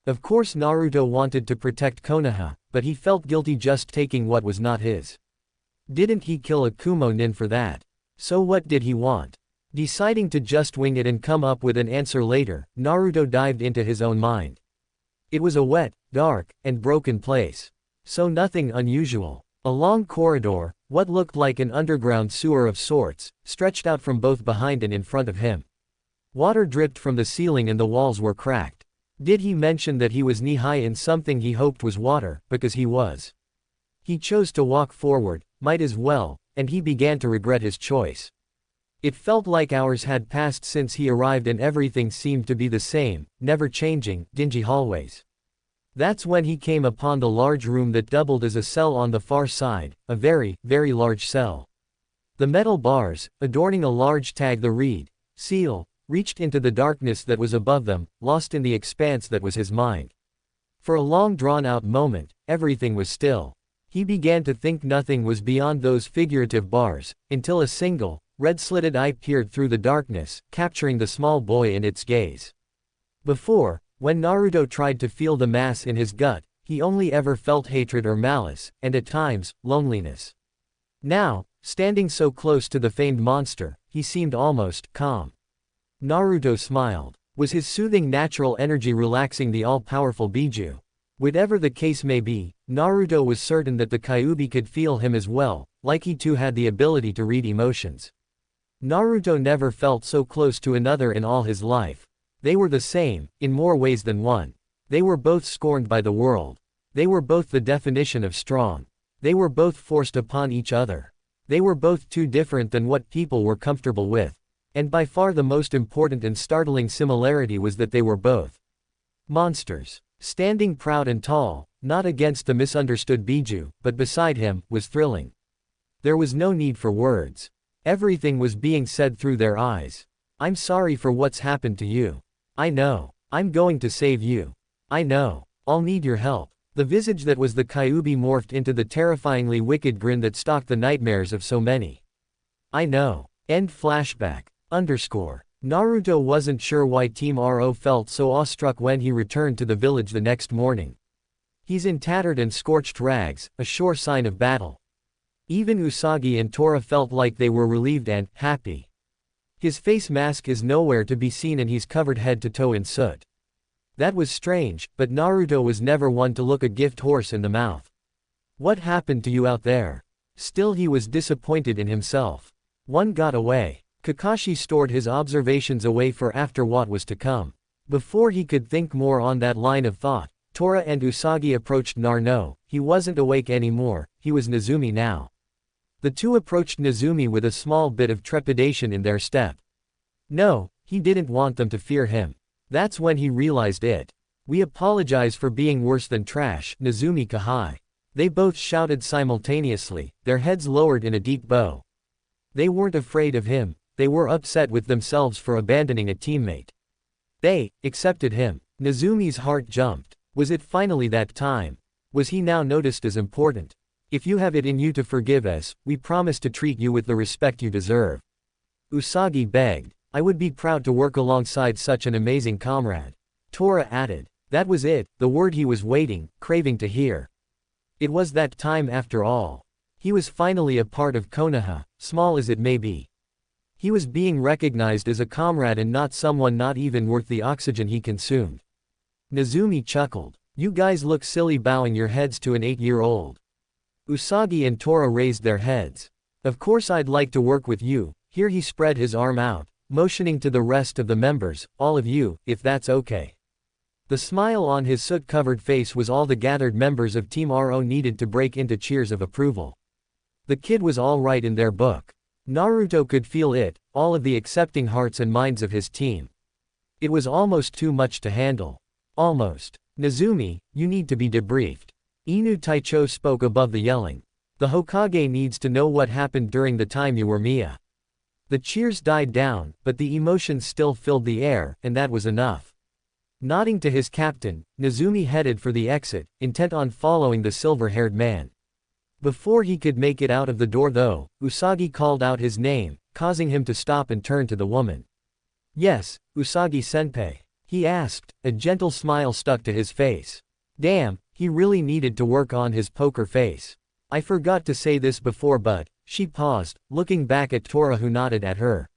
Of course Naruto wanted to protect Konoha, but he felt guilty just taking what was not his. Didn't he kill a Kumo Nin for that? So what did he want? Deciding to just wing it and come up with an answer later, Naruto dived into his own mind. It was a wet, dark, and broken place. So nothing unusual. A long corridor, what looked like an underground sewer of sorts, stretched out from both behind and in front of him. Water dripped from the ceiling and the walls were cracked. Did he mention that he was knee-high in something he hoped was water, because he was? He chose to walk forward, might as well, and he began to regret his choice. It felt like hours had passed since he arrived and everything seemed to be the same, never changing, dingy hallways. That's when he came upon the large room that doubled as a cell on the far side, a very, very large cell. The metal bars, adorning a large tag the reed, seal, reached into the darkness that was above them, lost in the expanse that was his mind. For a long drawn-out moment, everything was still. He began to think nothing was beyond those figurative bars, until a single, red-slitted eye peered through the darkness, capturing the small boy in its gaze. Before, when Naruto tried to feel the mass in his gut, he only ever felt hatred or malice, and at times, loneliness. Now, standing so close to the famed monster, he seemed almost calm. Naruto smiled. Was his soothing natural energy relaxing the all-powerful Biju? Whatever the case may be, Naruto was certain that the Kyuubi could feel him as well, like he too had the ability to read emotions. Naruto never felt so close to another in all his life. They were the same, in more ways than one. They were both scorned by the world. They were both the definition of strong. They were both forced upon each other. They were both too different than what people were comfortable with. And by far the most important and startling similarity was that they were both monsters. Standing proud and tall, not against the misunderstood Biju, but beside him, was thrilling. There was no need for words. Everything was being said through their eyes. I'm sorry for what's happened to you. I know. I'm going to save you. I know. I'll need your help. The visage that was the Kyuubi morphed into the terrifyingly wicked grin that stalked the nightmares of so many. I know. End flashback. Naruto wasn't sure why Team Ro felt so awestruck when he returned to the village the next morning. He's in tattered and scorched rags, a sure sign of battle. Even Usagi and Tora felt like they were relieved and happy. His face mask is nowhere to be seen and he's covered head to toe in soot. That was strange, but Naruto was never one to look a gift horse in the mouth. What happened to you out there? Still he was disappointed in himself. One got away. Kakashi stored his observations away for after what was to come. Before he could think more on that line of thought, Tora and Usagi approached Naruto. He wasn't awake anymore, he was Nezumi now. The two approached Nezumi with a small bit of trepidation in their step. No, he didn't want them to fear him. That's when he realized it. We apologize for being worse than trash, Nezumi Kahai. They both shouted simultaneously, their heads lowered in a deep bow. They weren't afraid of him. They were upset with themselves for abandoning a teammate. They accepted him. Nezumi's heart jumped. Was it finally that time? Was he now noticed as important? If you have it in you to forgive us, we promise to treat you with the respect you deserve. Usagi begged. I would be proud to work alongside such an amazing comrade. Tora added. That was it, the word he was waiting, craving to hear. It was that time after all. He was finally a part of Konoha, small as it may be. He was being recognized as a comrade and not someone not even worth the oxygen he consumed. Nezumi chuckled. You guys look silly bowing your heads to an 8-year-old. Usagi and Tora raised their heads. Of course I'd like to work with you. Here he spread his arm out, motioning to the rest of the members, all of you, if that's okay. The smile on his soot-covered face was all the gathered members of Team Ro needed to break into cheers of approval. The kid was all right in their book. Naruto could feel it, all of the accepting hearts and minds of his team. It was almost too much to handle. Almost. Nezumi, you need to be debriefed. Inu Taicho spoke above the yelling. The Hokage needs to know what happened during the time you were Mia. The cheers died down, but the emotions still filled the air, and that was enough. Nodding to his captain, Nezumi headed for the exit, intent on following the silver-haired man. Before he could make it out of the door though, Usagi called out his name, causing him to stop and turn to the woman. Yes, Usagi-senpai. He asked, a gentle smile stuck to his face. Damn, he really needed to work on his poker face. I forgot to say this before but, she paused, looking back at Tora who nodded at her.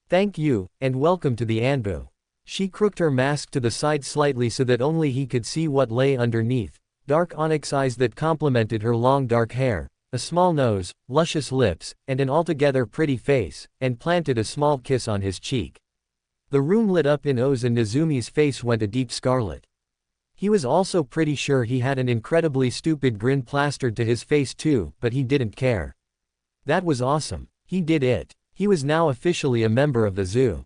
Thank you, and welcome to the Anbu. She crooked her mask to the side slightly so that only he could see what lay underneath. Dark onyx eyes that complemented her long dark hair, a small nose, luscious lips, and an altogether pretty face, and planted a small kiss on his cheek. The room lit up in O's and Nezumi's face went a deep scarlet. He was also pretty sure he had an incredibly stupid grin plastered to his face too, but he didn't care. That was awesome. He did it. He was now officially a member of the zoo.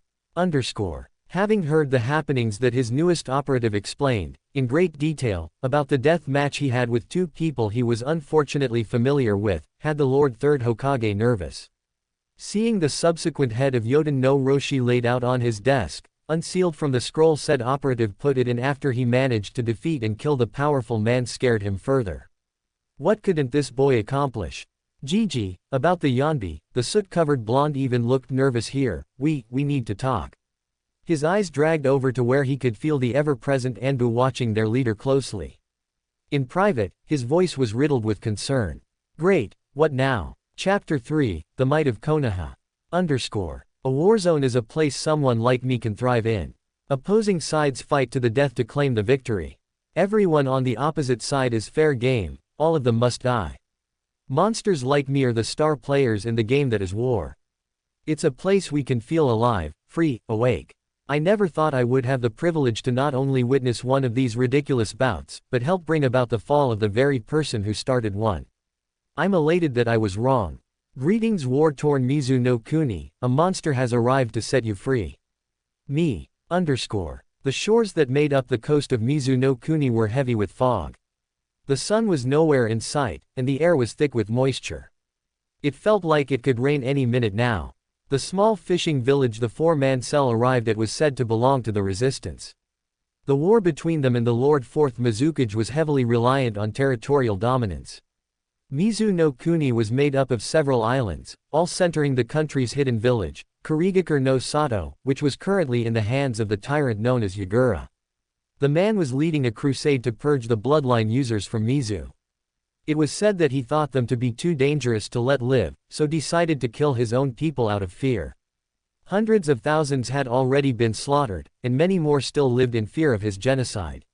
Having heard the happenings that his newest operative explained, in great detail, about the death match he had with two people he was unfortunately familiar with, had the Lord Third Hokage nervous. Seeing the subsequent head of Yoden no Roshi laid out on his desk, unsealed from the scroll, said operative put it in after he managed to defeat and kill the powerful man scared him further. What couldn't this boy accomplish? Gigi, about the Yonbi, the soot-covered blonde even looked nervous here. We need to talk. His eyes dragged over to where he could feel the ever-present Anbu watching their leader closely. In private, his voice was riddled with concern. Great, what now? Chapter 3, The Might of Konoha. A war zone is a place someone like me can thrive in. Opposing sides fight to the death to claim the victory. Everyone on the opposite side is fair game, all of them must die. Monsters like me are the star players in the game that is war. It's a place we can feel alive, free, awake. I never thought I would have the privilege to not only witness one of these ridiculous bouts, but help bring about the fall of the very person who started one. I'm elated that I was wrong. Greetings, war-torn Mizu no Kuni, a monster has arrived to set you free. Me. The shores that made up the coast of Mizu no Kuni were heavy with fog. The sun was nowhere in sight, and the air was thick with moisture. It felt like it could rain any minute now. The small fishing village the four-man cell arrived at was said to belong to the resistance. The war between them and the Lord Fourth Mizukage was heavily reliant on territorial dominance. Mizu no Kuni was made up of several islands, all centering the country's hidden village, Kurigakure no Sato, which was currently in the hands of the tyrant known as Yagura. The man was leading a crusade to purge the bloodline users from Mizu. It was said that he thought them to be too dangerous to let live, so decided to kill his own people out of fear. Hundreds of thousands had already been slaughtered, and many more still lived in fear of his genocide.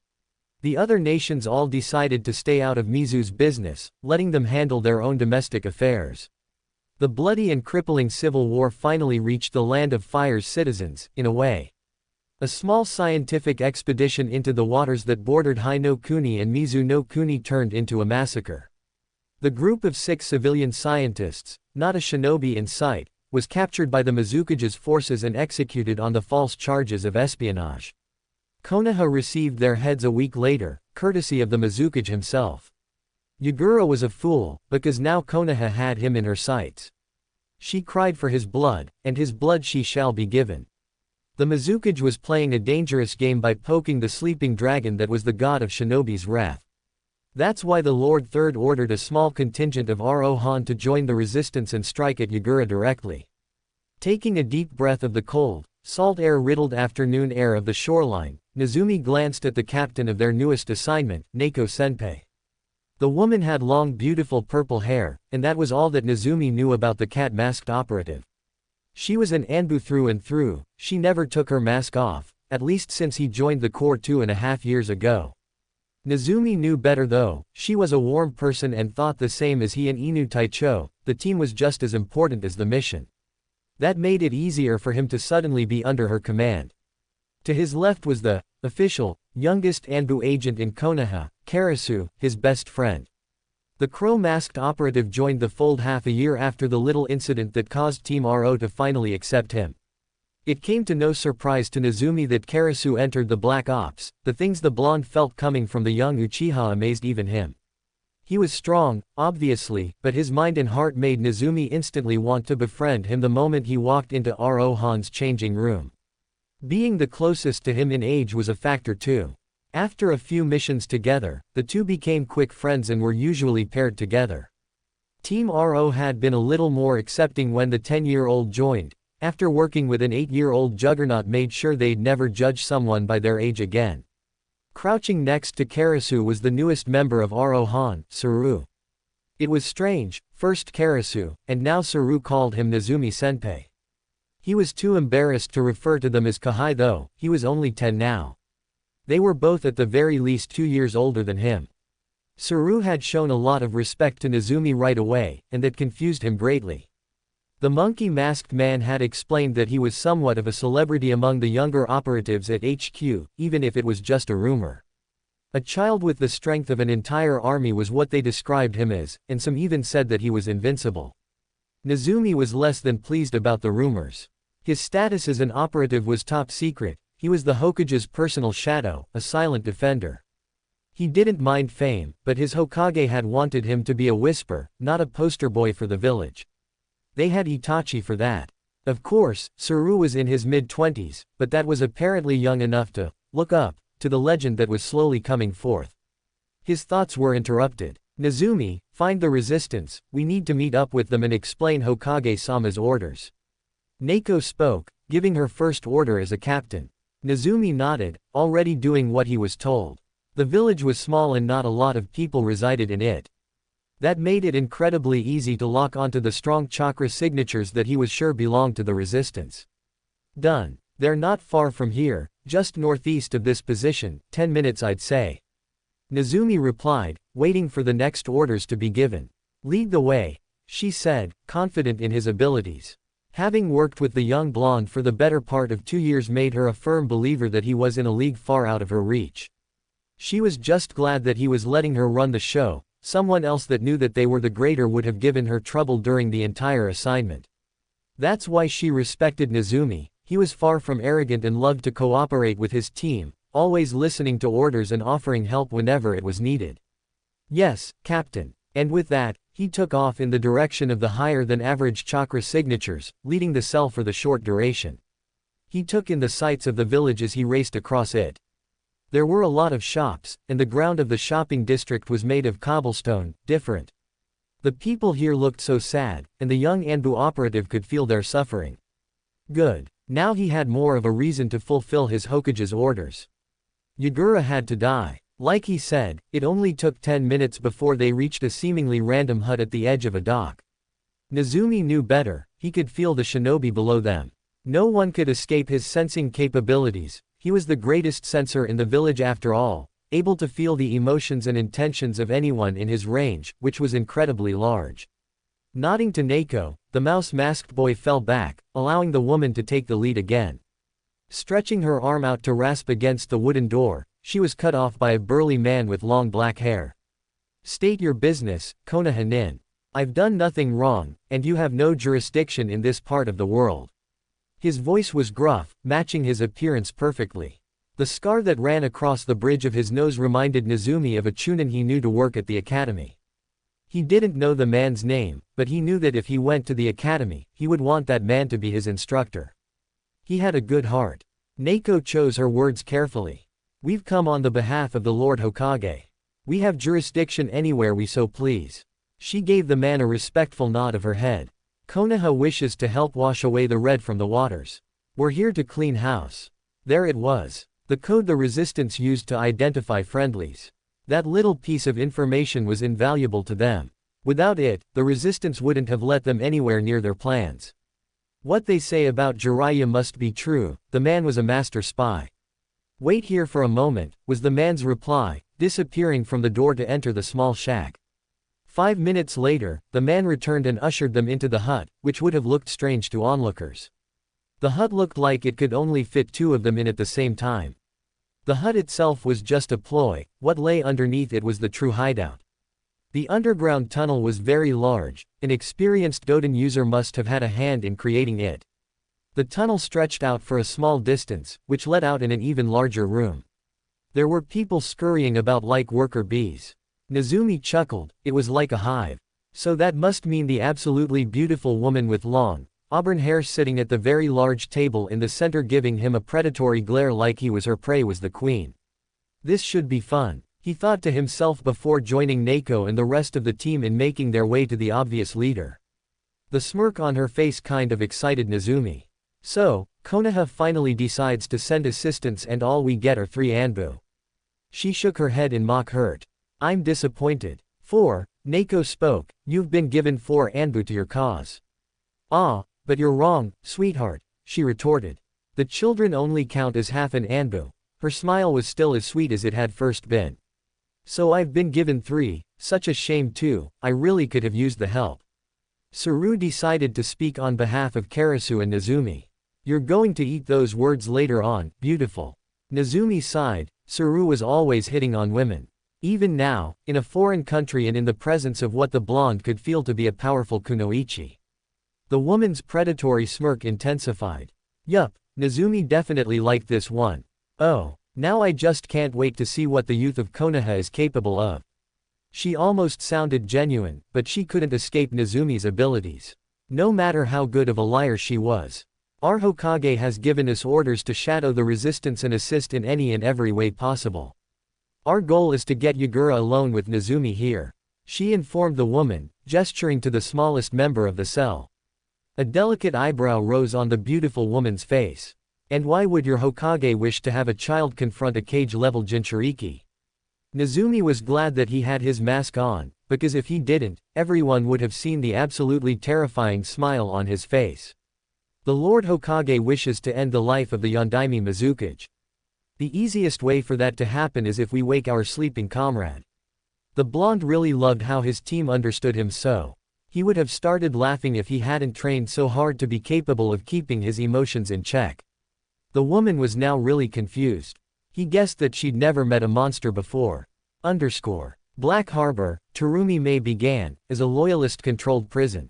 The other nations all decided to stay out of Mizu's business, letting them handle their own domestic affairs. The bloody and crippling civil war finally reached the Land of Fire's citizens, in a way. A small scientific expedition into the waters that bordered Hai no Kuni and Mizu no Kuni turned into a massacre. The group of 6 civilian scientists, not a shinobi in sight, was captured by the Mizukage's forces and executed on the false charges of espionage. Konoha received their heads a week later, courtesy of the Mizukage himself. Yagura was a fool, because now Konoha had him in her sights. She cried for his blood, and his blood she shall be given. The Mizukage was playing a dangerous game by poking the sleeping dragon that was the god of shinobi's wrath. That's why the Lord Third ordered a small contingent of Rohan to join the resistance and strike at Yagura directly. Taking a deep breath of the cold, salt air-riddled afternoon air of the shoreline, Nezumi glanced at the captain of their newest assignment, Neko Senpai. The woman had long beautiful purple hair, and that was all that Nezumi knew about the cat-masked operative. She was an Anbu through and through, she never took her mask off, at least since he joined the Corps 2.5 years ago. Nezumi knew better though, she was a warm person and thought the same as he and Inu Taicho, the team was just as important as the mission. That made it easier for him to suddenly be under her command. To his left was the official, youngest Anbu agent in Konoha, Karasu, his best friend. The crow-masked operative joined the fold half a year after the little incident that caused Team RO to finally accept him. It came to no surprise to Nezumi that Karasu entered the Black Ops, the things the blonde felt coming from the young Uchiha amazed even him. He was strong, obviously, but his mind and heart made Nezumi instantly want to befriend him the moment he walked into Rohan's changing room. Being the closest to him in age was a factor too. After a few missions together, the two became quick friends and were usually paired together. Team RO had been a little more accepting when the 10-year-old joined, after working with an 8-year-old juggernaut made sure they'd never judge someone by their age again. Crouching next to Karasu was the newest member of Rohan, Saru. It was strange, first Karasu, and now Saru called him Nezumi Senpai. He was too embarrassed to refer to them as Kahai though, he was only 10 now. They were both at the very least 2 years older than him. Saru had shown a lot of respect to Nezumi right away, and that confused him greatly. The monkey-masked man had explained that he was somewhat of a celebrity among the younger operatives at HQ, even if it was just a rumor. A child with the strength of an entire army was what they described him as, and some even said that he was invincible. Nezumi was less than pleased about the rumors. His status as an operative was top secret. He was the Hokage's personal shadow, a silent defender. He didn't mind fame, but his Hokage had wanted him to be a whisper, not a poster boy for the village. They had Itachi for that. Of course, Saru was in his mid-20s, but that was apparently young enough to look up to the legend that was slowly coming forth. His thoughts were interrupted. Nezumi, find the resistance, we need to meet up with them and explain Hokage-sama's orders. Neko spoke, giving her first order as a captain. Nezumi nodded, already doing what he was told. The village was small and not a lot of people resided in it. That made it incredibly easy to lock onto the strong chakra signatures that he was sure belonged to the resistance. Done. They're not far from here, just northeast of this position, 10 minutes I'd say. Nezumi replied, waiting for the next orders to be given. Lead the way, she said, confident in his abilities. Having worked with the young blonde for the better part of 2 years made her a firm believer that he was in a league far out of her reach. She was just glad that he was letting her run the show. Someone else that knew that they were the greater would have given her trouble during the entire assignment. That's why she respected Nezumi. He was far from arrogant and loved to cooperate with his team, always listening to orders and offering help whenever it was needed. Yes, Captain. And with that, he took off in the direction of the higher-than-average chakra signatures, leading the cell for the short duration. He took in the sights of the village as he raced across it. There were a lot of shops, and the ground of the shopping district was made of cobblestone, different. The people here looked so sad, and the young Anbu operative could feel their suffering. Good. Now he had more of a reason to fulfill his Hokage's orders. Yagura had to die. Like he said, it only took 10 minutes before they reached a seemingly random hut at the edge of a dock. Nezumi knew better, he could feel the shinobi below them. No one could escape his sensing capabilities. He was the greatest sensor in the village after all, able to feel the emotions and intentions of anyone in his range, which was incredibly large. Nodding to Neko, the mouse-masked boy fell back, allowing the woman to take the lead again. Stretching her arm out to rasp against the wooden door, she was cut off by a burly man with long black hair. State your business, Konoha Nin. I've done nothing wrong, and you have no jurisdiction in this part of the world. His voice was gruff, matching his appearance perfectly. The scar that ran across the bridge of his nose reminded Nezumi of a chunin he knew to work at the academy. He didn't know the man's name, but he knew that if he went to the academy, he would want that man to be his instructor. He had a good heart. Neko chose her words carefully. We've come on the behalf of the Lord Hokage. We have jurisdiction anywhere we so please. She gave the man a respectful nod of her head. Konoha wishes to help wash away the red from the waters. We're here to clean house. There it was. The code the resistance used to identify friendlies. That little piece of information was invaluable to them. Without it, the resistance wouldn't have let them anywhere near their plans. What they say about Jiraiya must be true, the man was a master spy. Wait here for a moment, was the man's reply, disappearing from the door to enter the small shack. 5 minutes later, the man returned and ushered them into the hut, which would have looked strange to onlookers. The hut looked like it could only fit 2 of them in at the same time. The hut itself was just a ploy, what lay underneath it was the true hideout. The underground tunnel was very large, an experienced Doden user must have had a hand in creating it. The tunnel stretched out for a small distance, which led out in an even larger room. There were people scurrying about like worker bees. Nezumi chuckled, it was like a hive. So that must mean the absolutely beautiful woman with long, auburn hair sitting at the very large table in the center giving him a predatory glare like he was her prey was the queen. This should be fun, he thought to himself before joining Neko and the rest of the team in making their way to the obvious leader. The smirk on her face kind of excited Nezumi. So, Konoha finally decides to send assistance and all we get are 3 Anbu. She shook her head in mock hurt. I'm disappointed. 4, Neko spoke, you've been given 4 Anbu to your cause. Ah, but you're wrong, sweetheart, she retorted. The children only count as half an Anbu. Her smile was still as sweet as it had first been. So I've been given 3, such a shame too, I really could have used the help. Saru decided to speak on behalf of Karasu and Nezumi. You're going to eat those words later on, beautiful. Nezumi sighed, Saru was always hitting on women. Even now, in a foreign country and in the presence of what the blonde could feel to be a powerful kunoichi. The woman's predatory smirk intensified. Yup, Nezumi definitely liked this one. Oh, now I just can't wait to see what the youth of Konoha is capable of. She almost sounded genuine, but she couldn't escape Nezumi's abilities. No matter how good of a liar she was. Our Hokage has given us orders to shadow the resistance and assist in any and every way possible. Our goal is to get Yagura alone with Nezumi here. She informed the woman, gesturing to the smallest member of the cell. A delicate eyebrow rose on the beautiful woman's face. And why would your Hokage wish to have a child confront a cage-level Jinchuriki? Nezumi was glad that he had his mask on, because if he didn't, everyone would have seen the absolutely terrifying smile on his face. The Lord Hokage wishes to end the life of the Yondaime Mizukage. The easiest way for that to happen is if we wake our sleeping comrade. The blonde really loved how his team understood him so. He would have started laughing if he hadn't trained so hard to be capable of keeping his emotions in check. The woman was now really confused. He guessed that she'd never met a monster before. Black Harbor, Terumi Mei began, is a loyalist-controlled prison.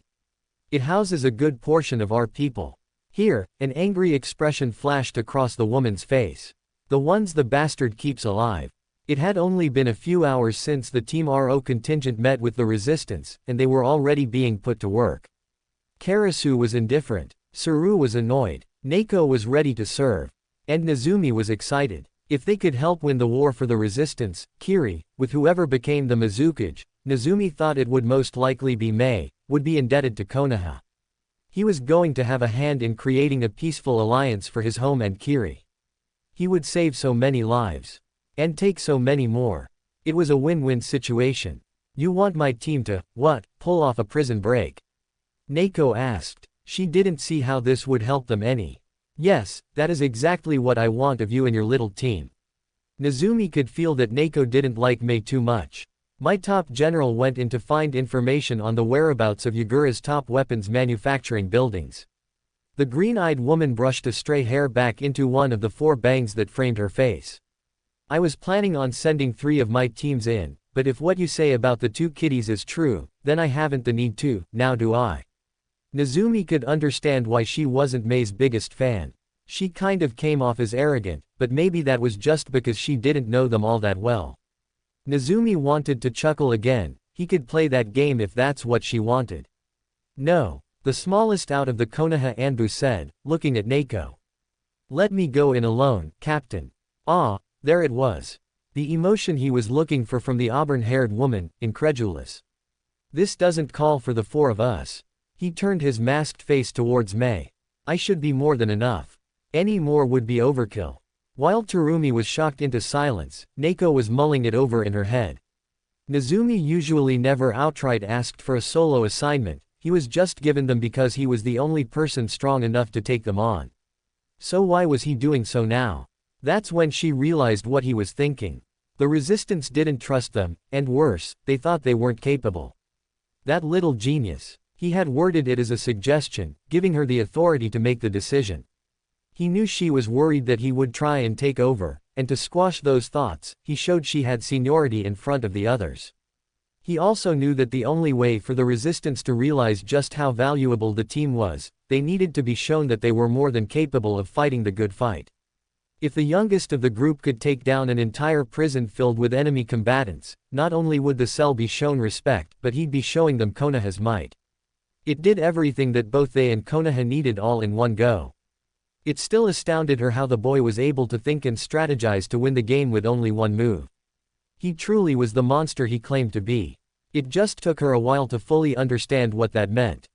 It houses a good portion of our people. Here, an angry expression flashed across the woman's face. The ones the bastard keeps alive. It had only been a few hours since the Team RO contingent met with the resistance, and they were already being put to work. Karasu was indifferent. Saru was annoyed. Neko was ready to serve. And Nezumi was excited. If they could help win the war for the resistance, Kiri, with whoever became the Mizukage, Nezumi thought it would most likely be Mei, would be indebted to Konoha. He was going to have a hand in creating a peaceful alliance for his home and Kiri. He would save so many lives. And take so many more. It was a win-win situation. You want my team to, what, pull off a prison break? Neko asked. She didn't see how this would help them any. Yes, that is exactly what I want of you and your little team. Nezumi could feel that Neko didn't like Mei too much. My top general went in to find information on the whereabouts of Yagura's top weapons manufacturing buildings. The green-eyed woman brushed a stray hair back into one of the 4 bangs that framed her face. I was planning on sending 3 of my teams in, but if what you say about the 2 kiddies is true, then I haven't the need to, now do I. Nezumi could understand why she wasn't Mei's biggest fan. She kind of came off as arrogant, but maybe that was just because she didn't know them all that well. Nezumi wanted to chuckle again. He could play that game if that's what she wanted. No. The smallest out of the Konoha Anbu said, looking at Neko. Let me go in alone, Captain. Ah, there it was. The emotion he was looking for from the auburn-haired woman, incredulous. This doesn't call for the 4 of us. He turned his masked face towards Mei. I should be more than enough. Any more would be overkill. While Terumi was shocked into silence, Neko was mulling it over in her head. Nezumi usually never outright asked for a solo assignment, he was just given them because he was the only person strong enough to take them on. So why was he doing so now? That's when she realized what he was thinking. The resistance didn't trust them, and worse, they thought they weren't capable. That little genius. He had worded it as a suggestion, giving her the authority to make the decision. He knew she was worried that he would try and take over, and to squash those thoughts, he showed she had seniority in front of the others. He also knew that the only way for the resistance to realize just how valuable the team was, they needed to be shown that they were more than capable of fighting the good fight. If the youngest of the group could take down an entire prison filled with enemy combatants, not only would the cell be shown respect, but he'd be showing them Konoha's might. It did everything that both they and Konoha needed all in one go. It still astounded her how the boy was able to think and strategize to win the game with only one move. He truly was the monster he claimed to be. It just took her a while to fully understand what that meant.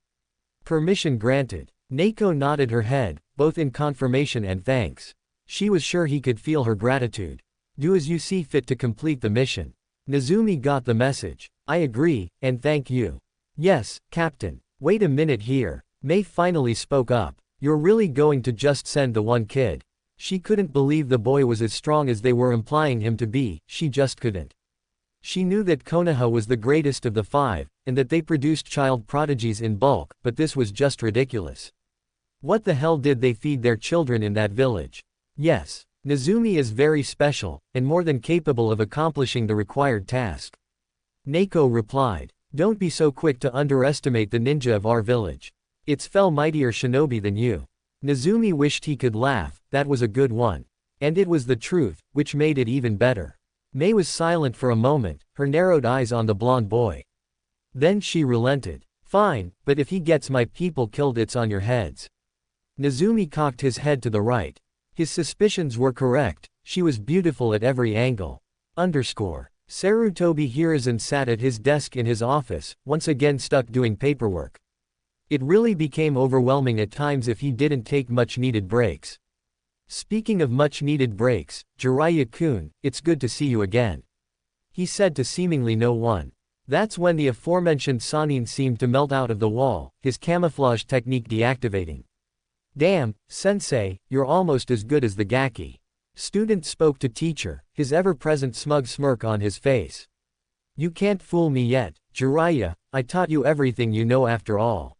Permission granted. Neko nodded her head, both in confirmation and thanks. She was sure he could feel her gratitude. Do as you see fit to complete the mission. Nezumi got the message. I agree, and thank you. Yes, Captain. Wait a minute here. Mei finally spoke up. You're really going to just send the one kid? She couldn't believe the boy was as strong as they were implying him to be, she just couldn't. She knew that Konoha was the greatest of the 5, and that they produced child prodigies in bulk, but this was just ridiculous. What the hell did they feed their children in that village? Yes, Nezumi is very special, and more than capable of accomplishing the required task. Neko replied. Don't be so quick to underestimate the ninja of our village. It's fell mightier shinobi than you. Nezumi wished he could laugh, that was a good one. And it was the truth, which made it even better. Mei was silent for a moment, her narrowed eyes on the blonde boy. Then she relented. Fine, but if he gets my people killed it's on your heads. Nezumi cocked his head to the right. His suspicions were correct, she was beautiful at every angle. Sarutobi Hiruzen sat at his desk in his office, once again stuck doing paperwork. It really became overwhelming at times if he didn't take much needed breaks. Speaking of much needed breaks, Jiraiya-kun, it's good to see you again. He said to seemingly no one. That's when the aforementioned Sanin seemed to melt out of the wall, his camouflage technique deactivating. Damn, sensei, you're almost as good as the Gaki. Student spoke to teacher, his ever-present smug smirk on his face. You can't fool me yet, Jiraiya, I taught you everything you know after all.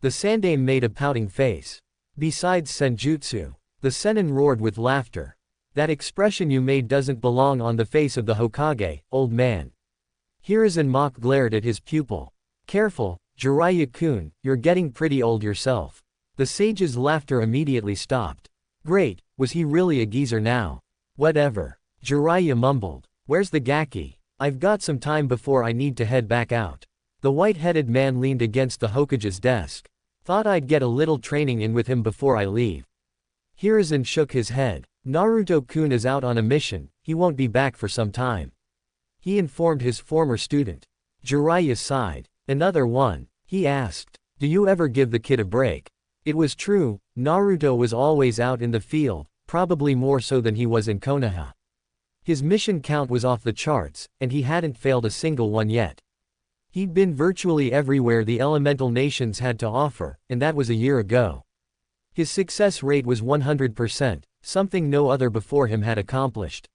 The Sandaime made a pouting face. Besides senjutsu. The Sennin roared with laughter. That expression you made doesn't belong on the face of the Hokage, old man. Hiruzen mock glared at his pupil. Careful, Jiraiya-kun, you're getting pretty old yourself. The sage's laughter immediately stopped. Great, was he really a geezer now? Whatever. Jiraiya mumbled. Where's the Gaki? I've got some time before I need to head back out. The white-headed man leaned against the Hokage's desk. Thought I'd get a little training in with him before I leave. Hiruzen shook his head. Naruto-kun is out on a mission, he won't be back for some time. He informed his former student. Jiraiya sighed. Another one? He asked. Do you ever give the kid a break? It was true, Naruto was always out in the field, probably more so than he was in Konoha. His mission count was off the charts, and he hadn't failed a single one yet. He'd been virtually everywhere the elemental nations had to offer, and that was a year ago. His success rate was 100%, something no other before him had accomplished.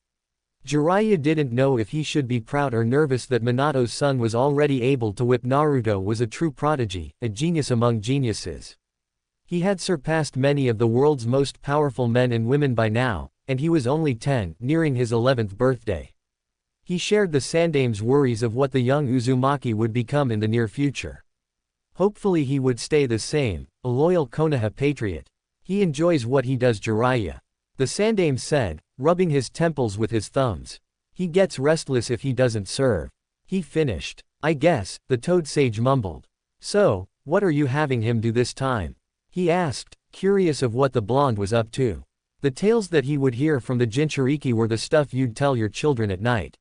Jiraiya didn't know if he should be proud or nervous that Minato's son was already able to whip Naruto was a true prodigy, a genius among geniuses. He had surpassed many of the world's most powerful men and women by now, and he was only 10, nearing his 11th birthday. He shared the Sandaime's worries of what the young Uzumaki would become in the near future. Hopefully he would stay the same, a loyal Konoha patriot. He enjoys what he does, Jiraiya. The Sandaime said, rubbing his temples with his thumbs. He gets restless if he doesn't serve. He finished. I guess, the Toad Sage mumbled. So, what are you having him do this time? He asked, curious of what the blonde was up to. The tales that he would hear from the Jinchuriki were the stuff you'd tell your children at night.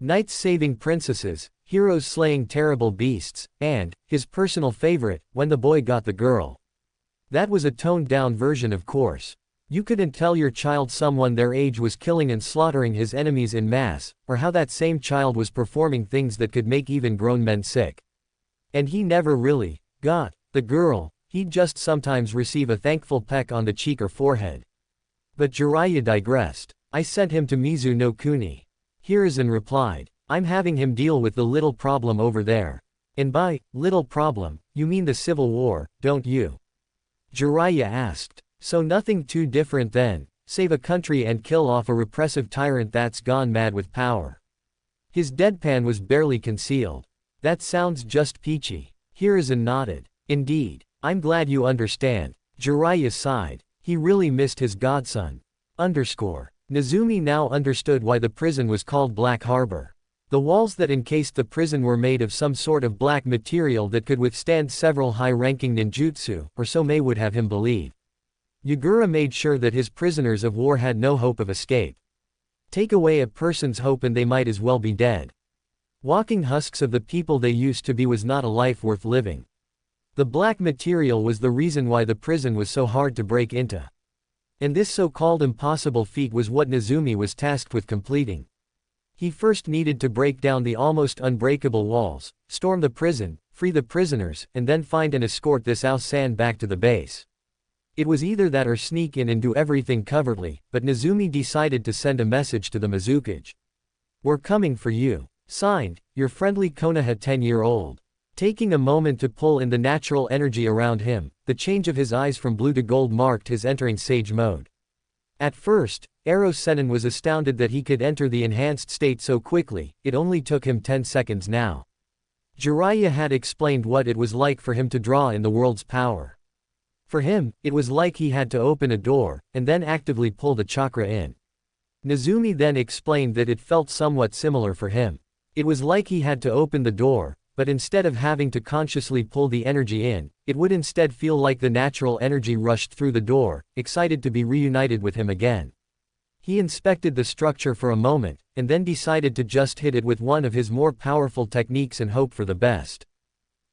Knights saving princesses, heroes slaying terrible beasts, and, his personal favorite, when the boy got the girl. That was a toned-down version, of course. You couldn't tell your child someone their age was killing and slaughtering his enemies in mass, or how that same child was performing things that could make even grown men sick. And he never really got the girl. He'd just sometimes receive a thankful peck on the cheek or forehead. But Jiraiya digressed. I sent him to Mizu no Kuni. Hiruzen replied. I'm having him deal with the little problem over there. And by little problem, you mean the civil war, don't you? Jiraiya asked. So nothing too different then, save a country and kill off a repressive tyrant that's gone mad with power. His deadpan was barely concealed. That sounds just peachy. Hiruzen nodded. Indeed. I'm glad you understand. Jiraiya sighed. He really missed his godson. Nezumi now understood why the prison was called Black Harbor. The walls that encased the prison were made of some sort of black material that could withstand several high-ranking ninjutsu, or so Mei would have him believe. Yagura made sure that his prisoners of war had no hope of escape. Take away a person's hope and they might as well be dead. Walking husks of the people they used to be was not a life worth living. The black material was the reason why the prison was so hard to break into. And this so-called impossible feat was what Nezumi was tasked with completing. He first needed to break down the almost unbreakable walls, storm the prison, free the prisoners, and then find and escort this Ao-san back to the base. It was either that or sneak in and do everything covertly, but Nezumi decided to send a message to the Mizukage. We're coming for you. Signed, your friendly Konoha 10-year-old. Taking a moment to pull in the natural energy around him, the change of his eyes from blue to gold marked his entering sage mode. At first, Ero Sennin was astounded that he could enter the enhanced state so quickly, it only took him 10 seconds now. Jiraiya had explained what it was like for him to draw in the world's power. For him, it was like he had to open a door, and then actively pull the chakra in. Nezumi then explained that it felt somewhat similar for him. It was like he had to open the door, but instead of having to consciously pull the energy in, it would instead feel like the natural energy rushed through the door, excited to be reunited with him again. He inspected the structure for a moment, and then decided to just hit it with one of his more powerful techniques and hope for the best.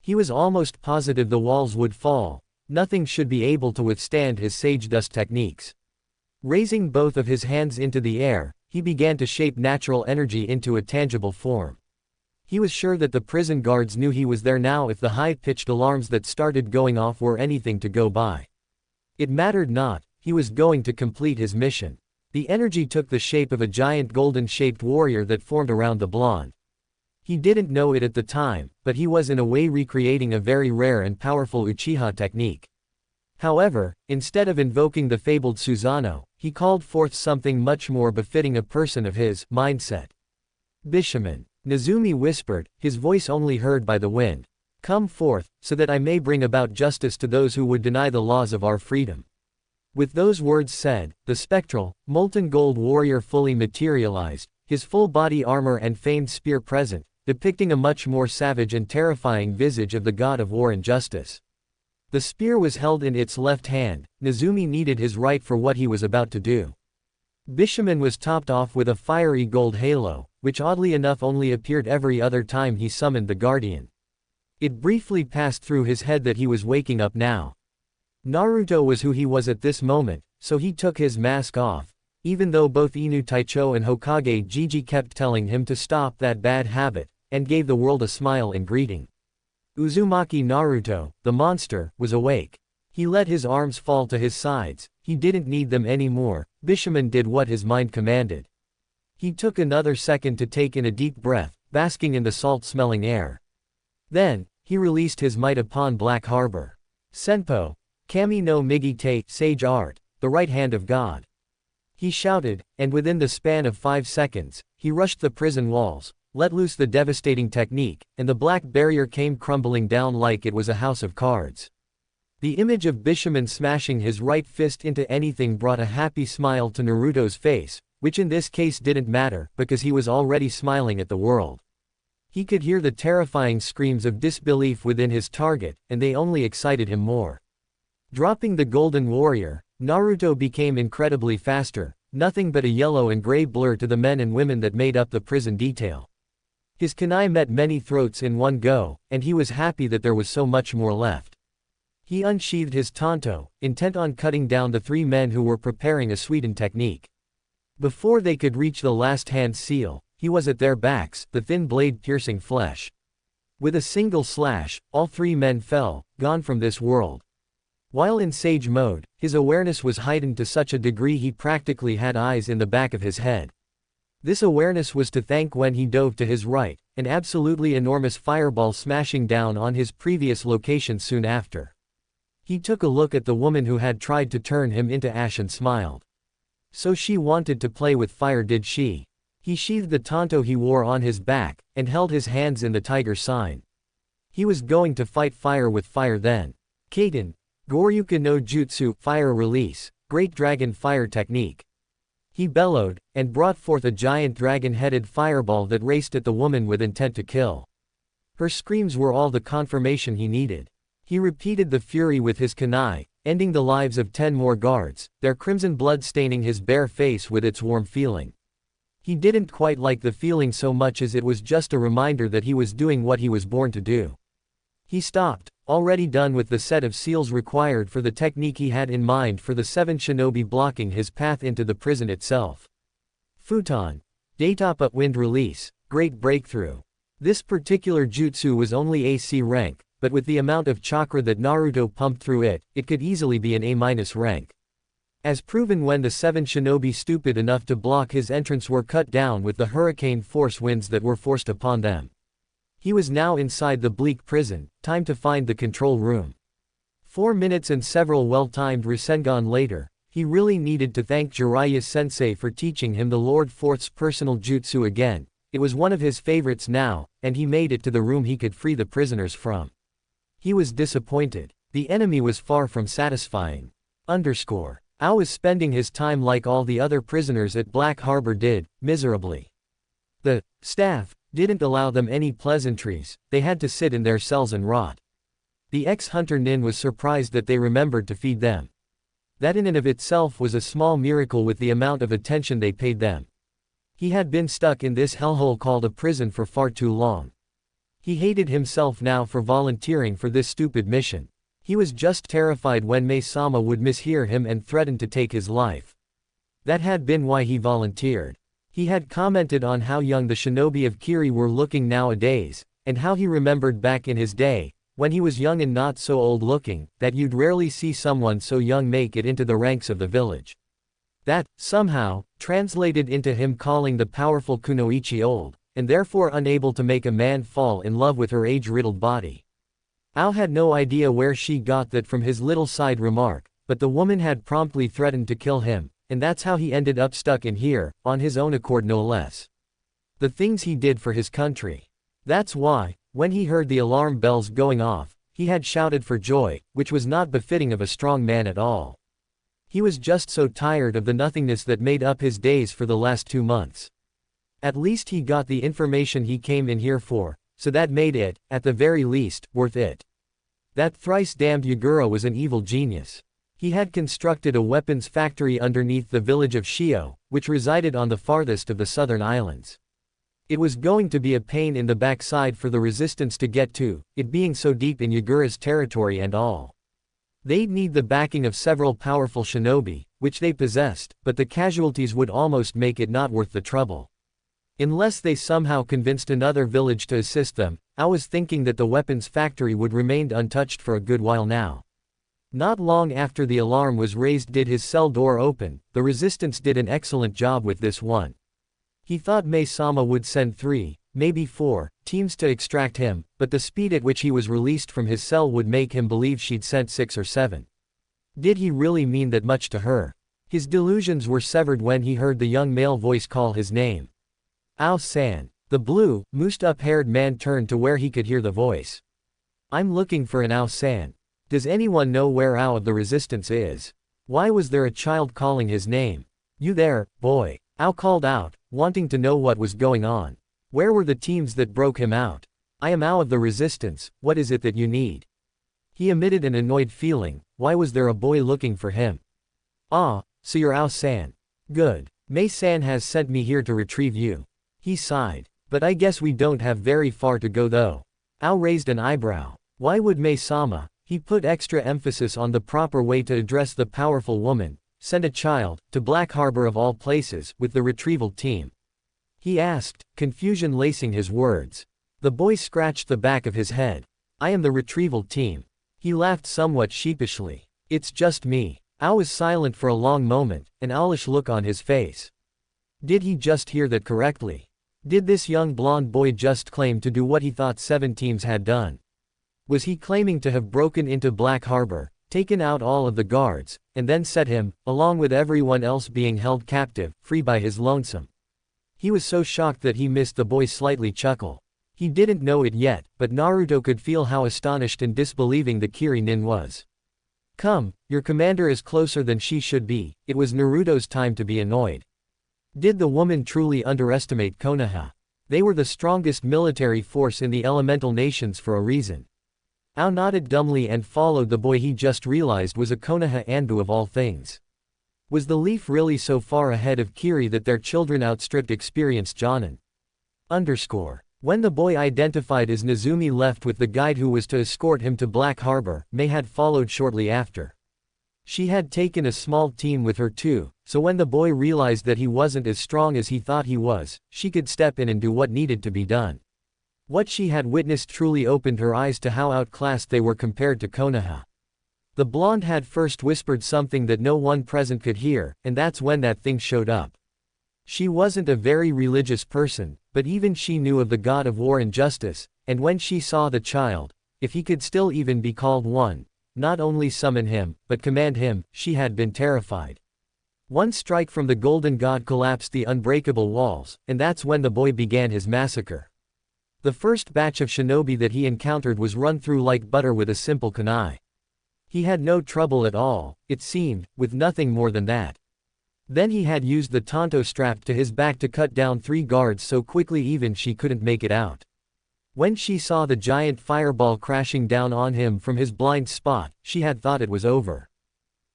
He was almost positive the walls would fall. Nothing should be able to withstand his sage dust techniques. Raising both of his hands into the air, he began to shape natural energy into a tangible form. He was sure that the prison guards knew he was there now if the high-pitched alarms that started going off were anything to go by. It mattered not, he was going to complete his mission. The energy took the shape of a giant golden-shaped warrior that formed around the blonde. He didn't know it at the time, but he was in a way recreating a very rare and powerful Uchiha technique. However, instead of invoking the fabled Susanoo, he called forth something much more befitting a person of his mindset. Bishamon. Nezumi whispered, his voice only heard by the wind. Come forth, so that I may bring about justice to those who would deny the laws of our freedom. With those words said, the spectral, molten gold warrior fully materialized, his full body armor and famed spear present, depicting a much more savage and terrifying visage of the god of war and justice. The spear was held in its left hand. Nezumi needed his right for what he was about to do. Bishamon was topped off with a fiery gold halo, which oddly enough only appeared every other time he summoned the guardian. It briefly passed through his head that he was waking up now. Naruto was who he was at this moment, so he took his mask off, even though both Inu Taicho and Hokage Jiji kept telling him to stop that bad habit, and gave the world a smile in greeting. Uzumaki Naruto, the monster, was awake. He let his arms fall to his sides. He didn't need them anymore. Bishamon did what his mind commanded. He took another second to take in a deep breath, basking in the salt-smelling air. Then, he released his might upon Black Harbor. Senpo, Kami no Migi-te, Sage Art, the right hand of God. He shouted, and within the span of 5 seconds, he rushed the prison walls, let loose the devastating technique, and the black barrier came crumbling down like it was a house of cards. The image of Bishamon smashing his right fist into anything brought a happy smile to Naruto's face, which in this case didn't matter, because he was already smiling at the world. He could hear the terrifying screams of disbelief within his target, and they only excited him more. Dropping the golden warrior, Naruto became incredibly faster, nothing but a yellow and gray blur to the men and women that made up the prison detail. His kunai met many throats in one go, and he was happy that there was so much more left. He unsheathed his tanto, intent on cutting down the 3 men who were preparing a sweetened technique. Before they could reach the last hand seal, he was at their backs, the thin blade piercing flesh. With a single slash, all 3 men fell, gone from this world. While in sage mode, his awareness was heightened to such a degree he practically had eyes in the back of his head. This awareness was to thank when he dove to his right, an absolutely enormous fireball smashing down on his previous location soon after. He took a look at the woman who had tried to turn him into ash and smiled. So she wanted to play with fire, did she? He sheathed the tanto he wore on his back, and held his hands in the tiger sign. He was going to fight fire with fire then. Kaiten, Goryuka no Jutsu, fire release, Great Dragon Fire Technique. He bellowed, and brought forth a giant dragon-headed fireball that raced at the woman with intent to kill. Her screams were all the confirmation he needed. He repeated the fury with his kunai, ending the lives of 10 more guards, their crimson blood staining his bare face with its warm feeling. He didn't quite like the feeling so much as it was just a reminder that he was doing what he was born to do. He stopped, already done with the set of seals required for the technique he had in mind for the 7 shinobi blocking his path into the prison itself. Futon. Daitapa Wind Release, Great Breakthrough. This particular jutsu was only AC rank, but with the amount of chakra that Naruto pumped through it, it could easily be an A- rank. As proven when the 7 shinobi stupid enough to block his entrance were cut down with the hurricane force winds that were forced upon them. He was now inside the bleak prison, time to find the control room. 4 minutes and several well-timed Rasengan later, he really needed to thank Jiraiya-sensei for teaching him the Lord Fourth's personal jutsu again. It was one of his favorites now, and he made it to the room he could free the prisoners from. He was disappointed. The enemy was far from satisfying. Ao was spending his time like all the other prisoners at Black Harbor did, miserably. The staff, didn't allow them any pleasantries, they had to sit in their cells and rot. The ex-hunter Nin was surprised that they remembered to feed them. That in and of itself was a small miracle with the amount of attention they paid them. He had been stuck in this hellhole called a prison for far too long. He hated himself now for volunteering for this stupid mission. He was just terrified when Mei-sama would mishear him and threaten to take his life. That had been why he volunteered. He had commented on how young the shinobi of Kiri were looking nowadays, and how he remembered back in his day, when he was young and not so old looking, that you'd rarely see someone so young make it into the ranks of the village. That, somehow, translated into him calling the powerful Kunoichi old, and therefore unable to make a man fall in love with her age-riddled body. Ao had no idea where she got that from his little side remark, but the woman had promptly threatened to kill him, and that's how he ended up stuck in here, on his own accord no less. The things he did for his country. That's why, when he heard the alarm bells going off, he had shouted for joy, which was not befitting of a strong man at all. He was just so tired of the nothingness that made up his days for the last 2 months. At least he got the information he came in here for, so that made it, at the very least, worth it. That thrice-damned Yagura was an evil genius. He had constructed a weapons factory underneath the village of Shio, which resided on the farthest of the southern islands. It was going to be a pain in the backside for the resistance to get to, it being so deep in Yagura's territory and all. They'd need the backing of several powerful shinobi, which they possessed, but the casualties would almost make it not worth the trouble. Unless they somehow convinced another village to assist them, I was thinking that the weapons factory would remain untouched for a good while now. Not long after the alarm was raised did his cell door open. The resistance did an excellent job with this one. He thought Mei-sama would send 3, maybe 4, teams to extract him, but the speed at which he was released from his cell would make him believe she'd sent 6 or 7. Did he really mean that much to her? His delusions were severed when he heard the young male voice call his name. Ao-san. The blue, moosed-up-haired man turned to where he could hear the voice. I'm looking for an Ao-san. Does anyone know where Ao of the resistance is? Why was there a child calling his name? You there, boy? Ao called out, wanting to know what was going on. Where were the teams that broke him out? I am Ao of the resistance, what is it that you need? He emitted an annoyed feeling. Why was there a boy looking for him? Ah, so you're Ao-san. Good. Mei-san has sent me here to retrieve you. He sighed. But I guess we don't have very far to go though. Ao raised an eyebrow. Why would Mei-sama? He put extra emphasis on the proper way to address the powerful woman. Send a child, to Black Harbor of all places, with the retrieval team. He asked, confusion lacing his words. The boy scratched the back of his head. I am the retrieval team. He laughed somewhat sheepishly. It's just me. Ao was silent for a long moment, an owlish look on his face. Did he just hear that correctly? Did this young blonde boy just claim to do what he thought 7 teams had done? Was he claiming to have broken into Black Harbor, taken out all of the guards, and then set him, along with everyone else being held captive, free by his lonesome? He was so shocked that he missed the boy's slightly chuckle. He didn't know it yet, but Naruto could feel how astonished and disbelieving the Kiri nin was. Come, your commander is closer than she should be. It was Naruto's time to be annoyed. Did the woman truly underestimate Konoha? They were the strongest military force in the elemental nations for a reason. Ao nodded dumbly and followed the boy he just realized was a Konoha Anbu of all things. Was the leaf really so far ahead of Kiri that their children outstripped experienced Jonin? When the boy identified as Nezumi left with the guide who was to escort him to Black Harbor, Mei had followed shortly after. She had taken a small team with her too, so when the boy realized that he wasn't as strong as he thought he was, she could step in and do what needed to be done. What she had witnessed truly opened her eyes to how outclassed they were compared to Konoha. The blonde had first whispered something that no one present could hear, and that's when that thing showed up. She wasn't a very religious person, but even she knew of the god of war and justice, and when she saw the child, if he could still even be called one, not only summon him, but command him, she had been terrified. One strike from the golden god collapsed the unbreakable walls, and that's when the boy began his massacre. The first batch of shinobi that he encountered was run through like butter with a simple kunai. He had no trouble at all, it seemed, with nothing more than that. Then he had used the tanto strapped to his back to cut down 3 guards so quickly even she couldn't make it out. When she saw the giant fireball crashing down on him from his blind spot, she had thought it was over.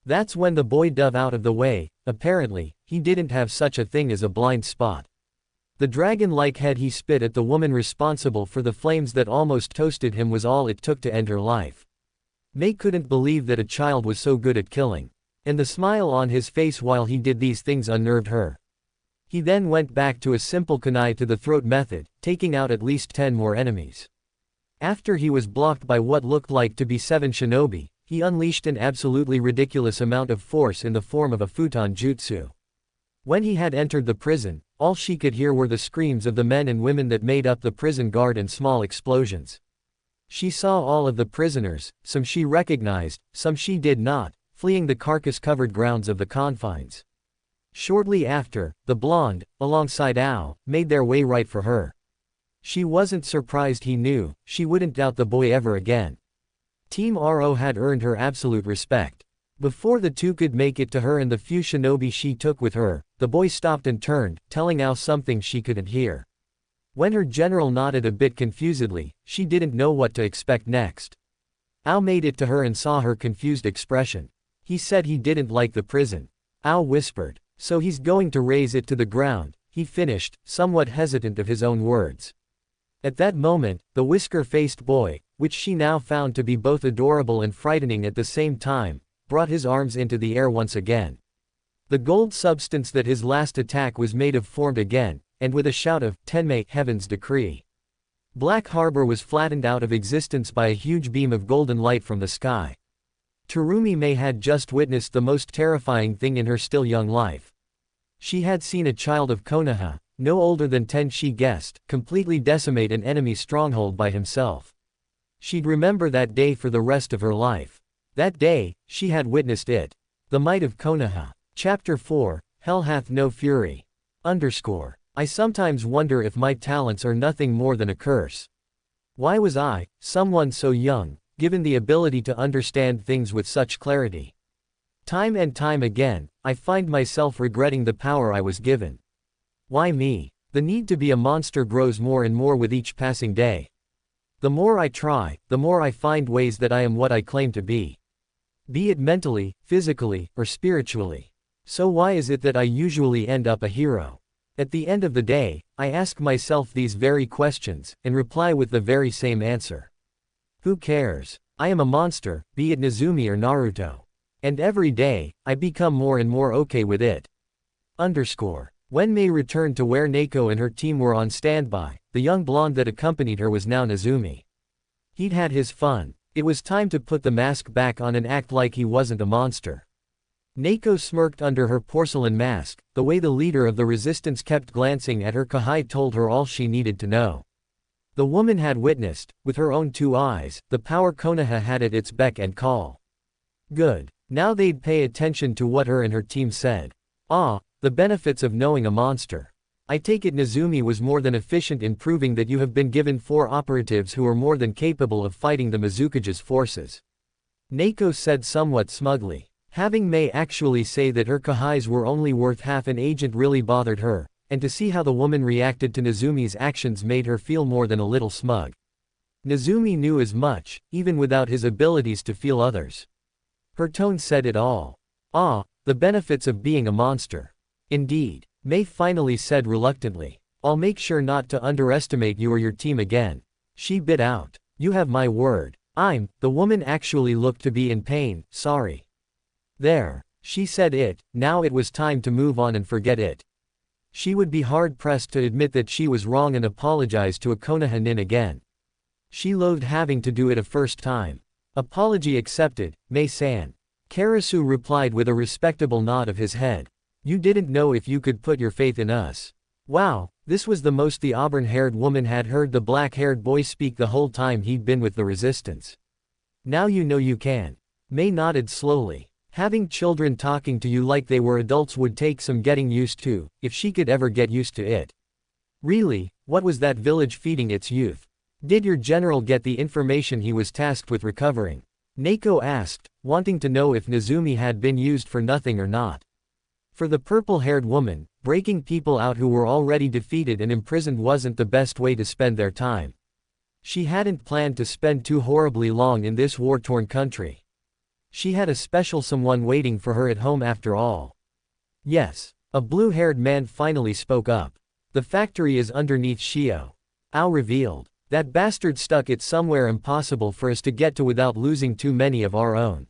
That's when the boy dove out of the way. Apparently, he didn't have such a thing as a blind spot. The dragon-like head he spit at the woman responsible for the flames that almost toasted him was all it took to end her life. Mei couldn't believe that a child was so good at killing. And the smile on his face while he did these things unnerved her. He then went back to a simple kunai to the throat method, taking out at least 10 more enemies. After he was blocked by what looked like to be 7 shinobi, he unleashed an absolutely ridiculous amount of force in the form of a futon jutsu. When he had entered the prison, all she could hear were the screams of the men and women that made up the prison guard and small explosions. She saw all of the prisoners, some she recognized, some she did not, fleeing the carcass-covered grounds of the confines. Shortly after, the blonde, alongside Ao, made their way right for her. She wasn't surprised. He knew she wouldn't doubt the boy ever again. Team RO had earned her absolute respect. Before the two could make it to her and the few shinobi she took with her, the boy stopped and turned, telling Ao something she couldn't hear. When her general nodded a bit confusedly, she didn't know what to expect next. Ao made it to her and saw her confused expression. He said he didn't like the prison. Ao whispered, "So he's going to raze it to the ground," he finished, somewhat hesitant of his own words. At that moment, the whisker-faced boy, which she now found to be both adorable and frightening at the same time, brought his arms into the air once again. The gold substance that his last attack was made of formed again, and with a shout of "Tenmei, Heaven's Decree," Black Harbor was flattened out of existence by a huge beam of golden light from the sky. Terumi Mei had just witnessed the most terrifying thing in her still young life. She had seen a child of Konoha, no older than 10 she guessed, completely decimate an enemy stronghold by himself. She'd remember that day for the rest of her life. That day, she had witnessed it. The Might of Konoha. Chapter 4, Hell Hath No Fury. I sometimes wonder if my talents are nothing more than a curse. Why was I, someone so young, given the ability to understand things with such clarity? Time and time again, I find myself regretting the power I was given. Why me? The need to be a monster grows more and more with each passing day. The more I try, the more I find ways that I am what I claim to be. Be it mentally, physically, or spiritually. So why is it that I usually end up a hero? At the end of the day, I ask myself these very questions, and reply with the very same answer. Who cares? I am a monster, be it Nezumi or Naruto. And every day, I become more and more okay with it. When Mei returned to where Neko and her team were on standby, the young blonde that accompanied her was now Nezumi. He'd had his fun. It was time to put the mask back on and act like he wasn't a monster. Neko smirked under her porcelain mask. The way the leader of the resistance kept glancing at her Kahai told her all she needed to know. The woman had witnessed, with her own 2 eyes, the power Konoha had at its beck and call. Good. Now they'd pay attention to what her and her team said. The benefits of knowing a monster. I take it Nezumi was more than efficient in proving that you have been given 4 operatives who are more than capable of fighting the Mizukage's forces. Neko said somewhat smugly. Having Mei actually say that her Kahais were only worth half an agent really bothered her, and to see how the woman reacted to Nezumi's actions made her feel more than a little smug. Nezumi knew as much, even without his abilities to feel others. Her tone said it all. The benefits of being a monster. Indeed, Mei finally said reluctantly. I'll make sure not to underestimate you or your team again. She bit out. You have my word. The woman actually looked to be in pain, sorry. There. She said it, now it was time to move on and forget it. She would be hard-pressed to admit that she was wrong and apologize to a Konoha nin again. She loathed having to do it a first time. Apology accepted, Mei-san. Karasu replied with a respectable nod of his head. You didn't know if you could put your faith in us. Wow, this was the most the auburn-haired woman had heard the black-haired boy speak the whole time he'd been with the resistance. Now you know you can. Mei nodded slowly. Having children talking to you like they were adults would take some getting used to, if she could ever get used to it. Really, what was that village feeding its youth? Did your general get the information he was tasked with recovering? Neko asked, wanting to know if Nezumi had been used for nothing or not. For the purple-haired woman, breaking people out who were already defeated and imprisoned wasn't the best way to spend their time. She hadn't planned to spend too horribly long in this war-torn country. She had a special someone waiting for her at home after all. Yes. A blue-haired man finally spoke up. The factory is underneath Shio. Ao revealed. That bastard stuck it somewhere impossible for us to get to without losing too many of our own.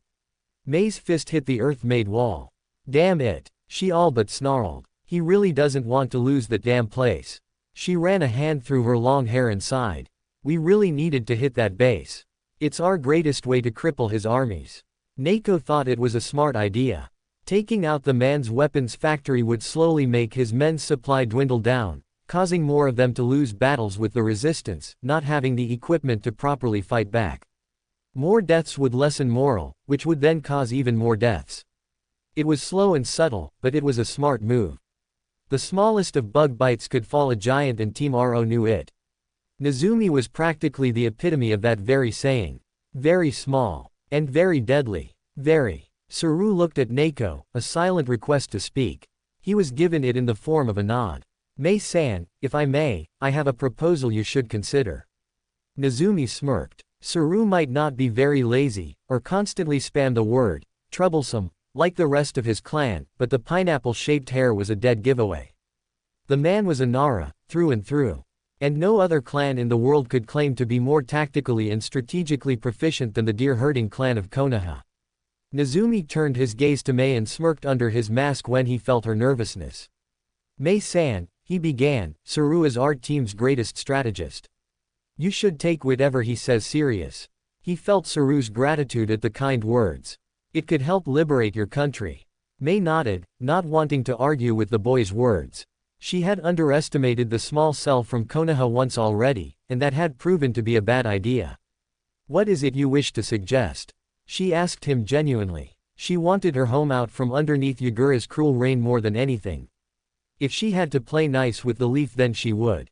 Mei's fist hit the earth-made wall. Damn it. She all but snarled. He really doesn't want to lose that damn place. She ran a hand through her long hair and sighed. We really needed to hit that base. It's our greatest way to cripple his armies. Naoko thought it was a smart idea. Taking out the man's weapons factory would slowly make his men's supply dwindle down, causing more of them to lose battles with the resistance, not having the equipment to properly fight back. More deaths would lessen morale, which would then cause even more deaths. It was slow and subtle, but it was a smart move. The smallest of bug bites could fall a giant, and Team RO knew it. Nezumi was practically the epitome of that very saying. Very small. And very deadly. Very. Saru looked at Naoko, a silent request to speak. He was given it in the form of a nod. Mei-san, if I may, I have a proposal you should consider. Nezumi smirked. Saru might not be very lazy, or constantly spam the word, troublesome, like the rest of his clan, but the pineapple-shaped hair was a dead giveaway. The man was a Nara, through and through. And no other clan in the world could claim to be more tactically and strategically proficient than the deer-herding clan of Konoha. Nezumi turned his gaze to Mei and smirked under his mask when he felt her nervousness. Mei-san, he began, Saru is our team's greatest strategist. You should take whatever he says serious. He felt Saru's gratitude at the kind words. It could help liberate your country. Mei nodded, not wanting to argue with the boy's words. She had underestimated the small cell from Konoha once already, and that had proven to be a bad idea. What is it you wish to suggest? She asked him genuinely. She wanted her home out from underneath Yagura's cruel reign more than anything. If she had to play nice with the leaf, then she would.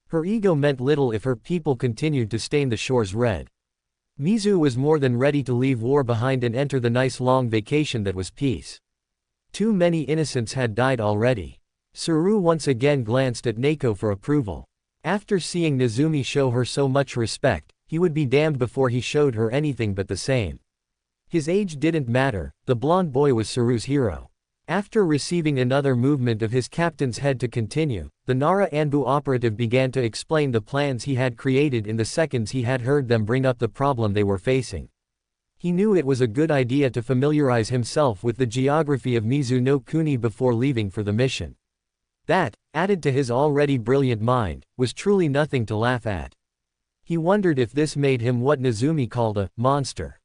Her ego meant little if her people continued to stain the shores red. Mizu was more than ready to leave war behind and enter the nice long vacation that was peace. Too many innocents had died already. Saru once again glanced at Naoko for approval. After seeing Nezumi show her so much respect, he would be damned before he showed her anything but the same. His age didn't matter, the blonde boy was Saru's hero. After receiving another movement of his captain's head to continue, the Nara Anbu operative began to explain the plans he had created in the seconds he had heard them bring up the problem they were facing. He knew it was a good idea to familiarize himself with the geography of Mizu no Kuni before leaving for the mission. That, added to his already brilliant mind, was truly nothing to laugh at. He wondered if this made him what Nezumi called a monster.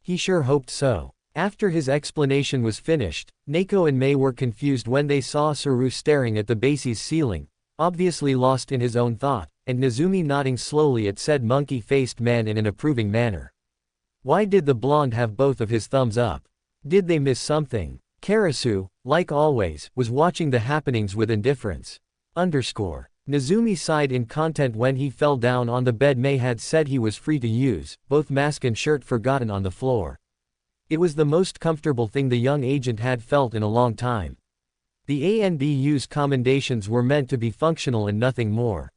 He sure hoped so. After his explanation was finished, Naoko and Mei were confused when they saw Saru staring at the base's ceiling, obviously lost in his own thought, and Nezumi nodding slowly at said monkey-faced man in an approving manner. Why did the blonde have both of his thumbs up? Did they miss something? Karasu, like always, was watching the happenings with indifference. Nezumi sighed in content when he fell down on the bed Mei had said he was free to use, both mask and shirt forgotten on the floor. It was the most comfortable thing the young agent had felt in a long time. The ANBU's commendations were meant to be functional and nothing more.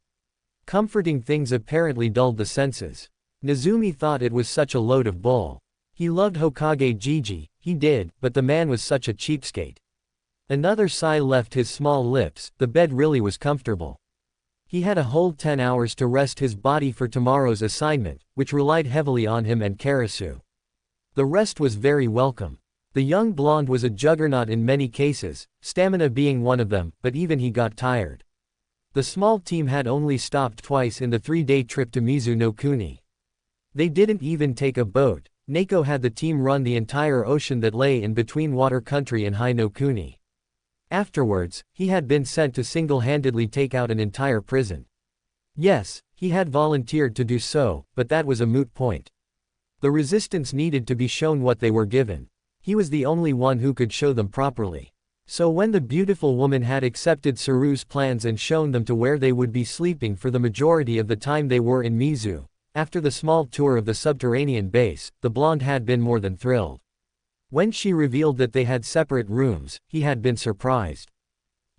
Comforting things apparently dulled the senses. Nezumi thought it was such a load of bull. He loved Hokage Gigi, he did, but the man was such a cheapskate. Another sigh left his small lips, the bed really was comfortable. He had a whole 10 hours to rest his body for tomorrow's assignment, which relied heavily on him and Karasu. The rest was very welcome. The young blonde was a juggernaut in many cases, stamina being one of them, but even he got tired. The small team had only stopped twice in the 3-day trip to Mizu no Kuni. They didn't even take a boat. Naoko had the team run the entire ocean that lay in between Water Country and Hai no Kuni. Afterwards, he had been sent to single-handedly take out an entire prison. Yes, he had volunteered to do so, but that was a moot point. The resistance needed to be shown what they were given. He was the only one who could show them properly. So when the beautiful woman had accepted Saru's plans and shown them to where they would be sleeping for the majority of the time they were in Mizu, after the small tour of the subterranean base, the blonde had been more than thrilled. When she revealed that they had separate rooms, he had been surprised.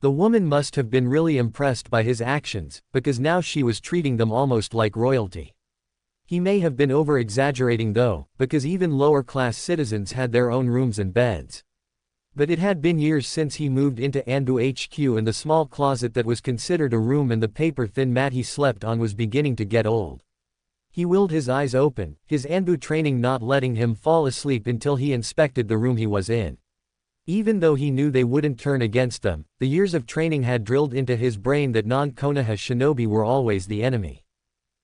The woman must have been really impressed by his actions, because now she was treating them almost like royalty. He may have been over-exaggerating though, because even lower-class citizens had their own rooms and beds. But it had been years since he moved into Anbu HQ, and the small closet that was considered a room and the paper-thin mat he slept on was beginning to get old. He willed his eyes open, his Anbu training not letting him fall asleep until he inspected the room he was in. Even though he knew they wouldn't turn against them, the years of training had drilled into his brain that non-Konoha shinobi were always the enemy.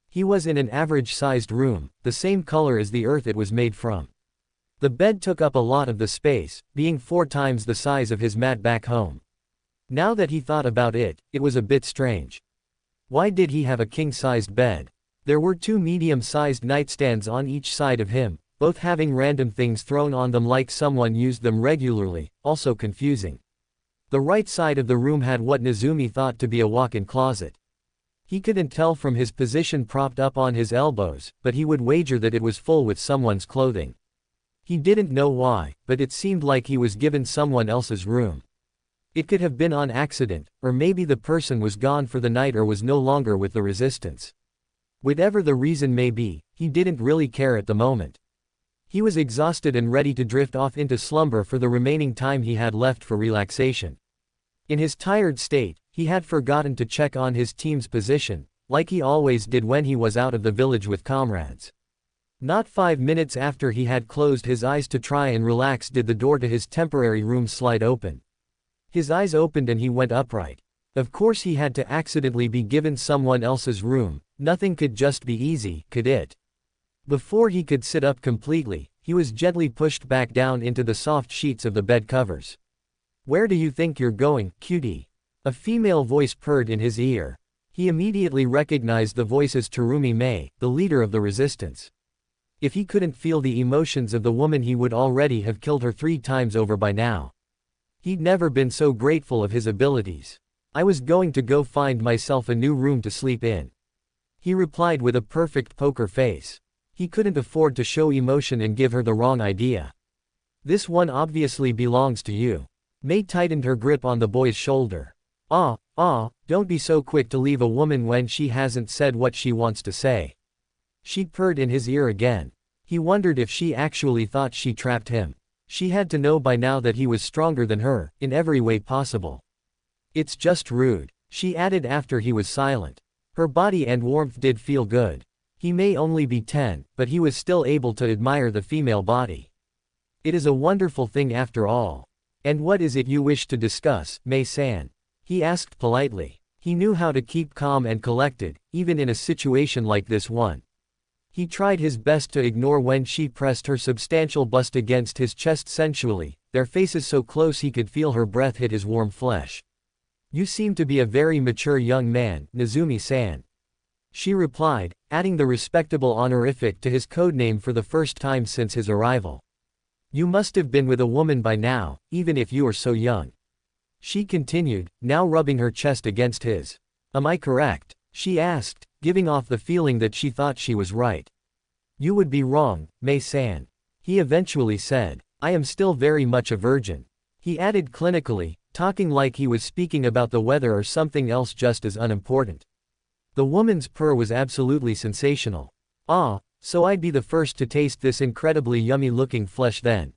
He was in an average-sized room, the same color as the earth it was made from. The bed took up a lot of the space, being 4 times the size of his mat back home. Now that he thought about it, it was a bit strange. Why did he have a king-sized bed? There were 2 medium-sized nightstands on each side of him, both having random things thrown on them like someone used them regularly, also confusing. The right side of the room had what Nezumi thought to be a walk-in closet. He couldn't tell from his position propped up on his elbows, but he would wager that it was full with someone's clothing. He didn't know why, but it seemed like he was given someone else's room. It could have been on accident, or maybe the person was gone for the night or was no longer with the resistance. Whatever the reason may be, he didn't really care at the moment. He was exhausted and ready to drift off into slumber for the remaining time he had left for relaxation. In his tired state, he had forgotten to check on his team's position, like he always did when he was out of the village with comrades. Not 5 minutes after he had closed his eyes to try and relax did the door to his temporary room slide open. His eyes opened and he went upright. Of course he had to accidentally be given someone else's room, nothing could just be easy, could it? Before he could sit up completely, he was gently pushed back down into the soft sheets of the bed covers. "Where do you think you're going, cutie?" A female voice purred in his ear. He immediately recognized the voice as Terumi Mei, the leader of the resistance. If he couldn't feel the emotions of the woman, he would already have killed her 3 times over by now. He'd never been so grateful of his abilities. "I was going to go find myself a new room to sleep in," he replied with a perfect poker face. He couldn't afford to show emotion and give her the wrong idea. "This one obviously belongs to you." Mei tightened her grip on the boy's shoulder. Don't be so quick to leave a woman when she hasn't said what she wants to say." She purred in his ear again. He wondered if she actually thought she trapped him. She had to know by now that he was stronger than her, in every way possible. "It's just rude," she added after he was silent. Her body and warmth did feel good. He may only be 10, but he was still able to admire the female body. "It is a wonderful thing after all. And what is it you wish to discuss, Mei-san?" he asked politely. He knew how to keep calm and collected, even in a situation like this one. He tried his best to ignore when she pressed her substantial bust against his chest sensually, their faces so close he could feel her breath hit his warm flesh. "You seem to be a very mature young man, Nezumi-san," she replied, adding the respectable honorific to his codename for the first time since his arrival. "You must have been with a woman by now, even if you are so young," she continued, now rubbing her chest against his. "Am I correct?" she asked, giving off the feeling that she thought she was right. "You would be wrong, Mei-san," he eventually said. "I am still very much a virgin," he added clinically, talking like he was speaking about the weather or something else just as unimportant. The woman's purr was absolutely sensational. So I'd be the first to taste this incredibly yummy-looking flesh then."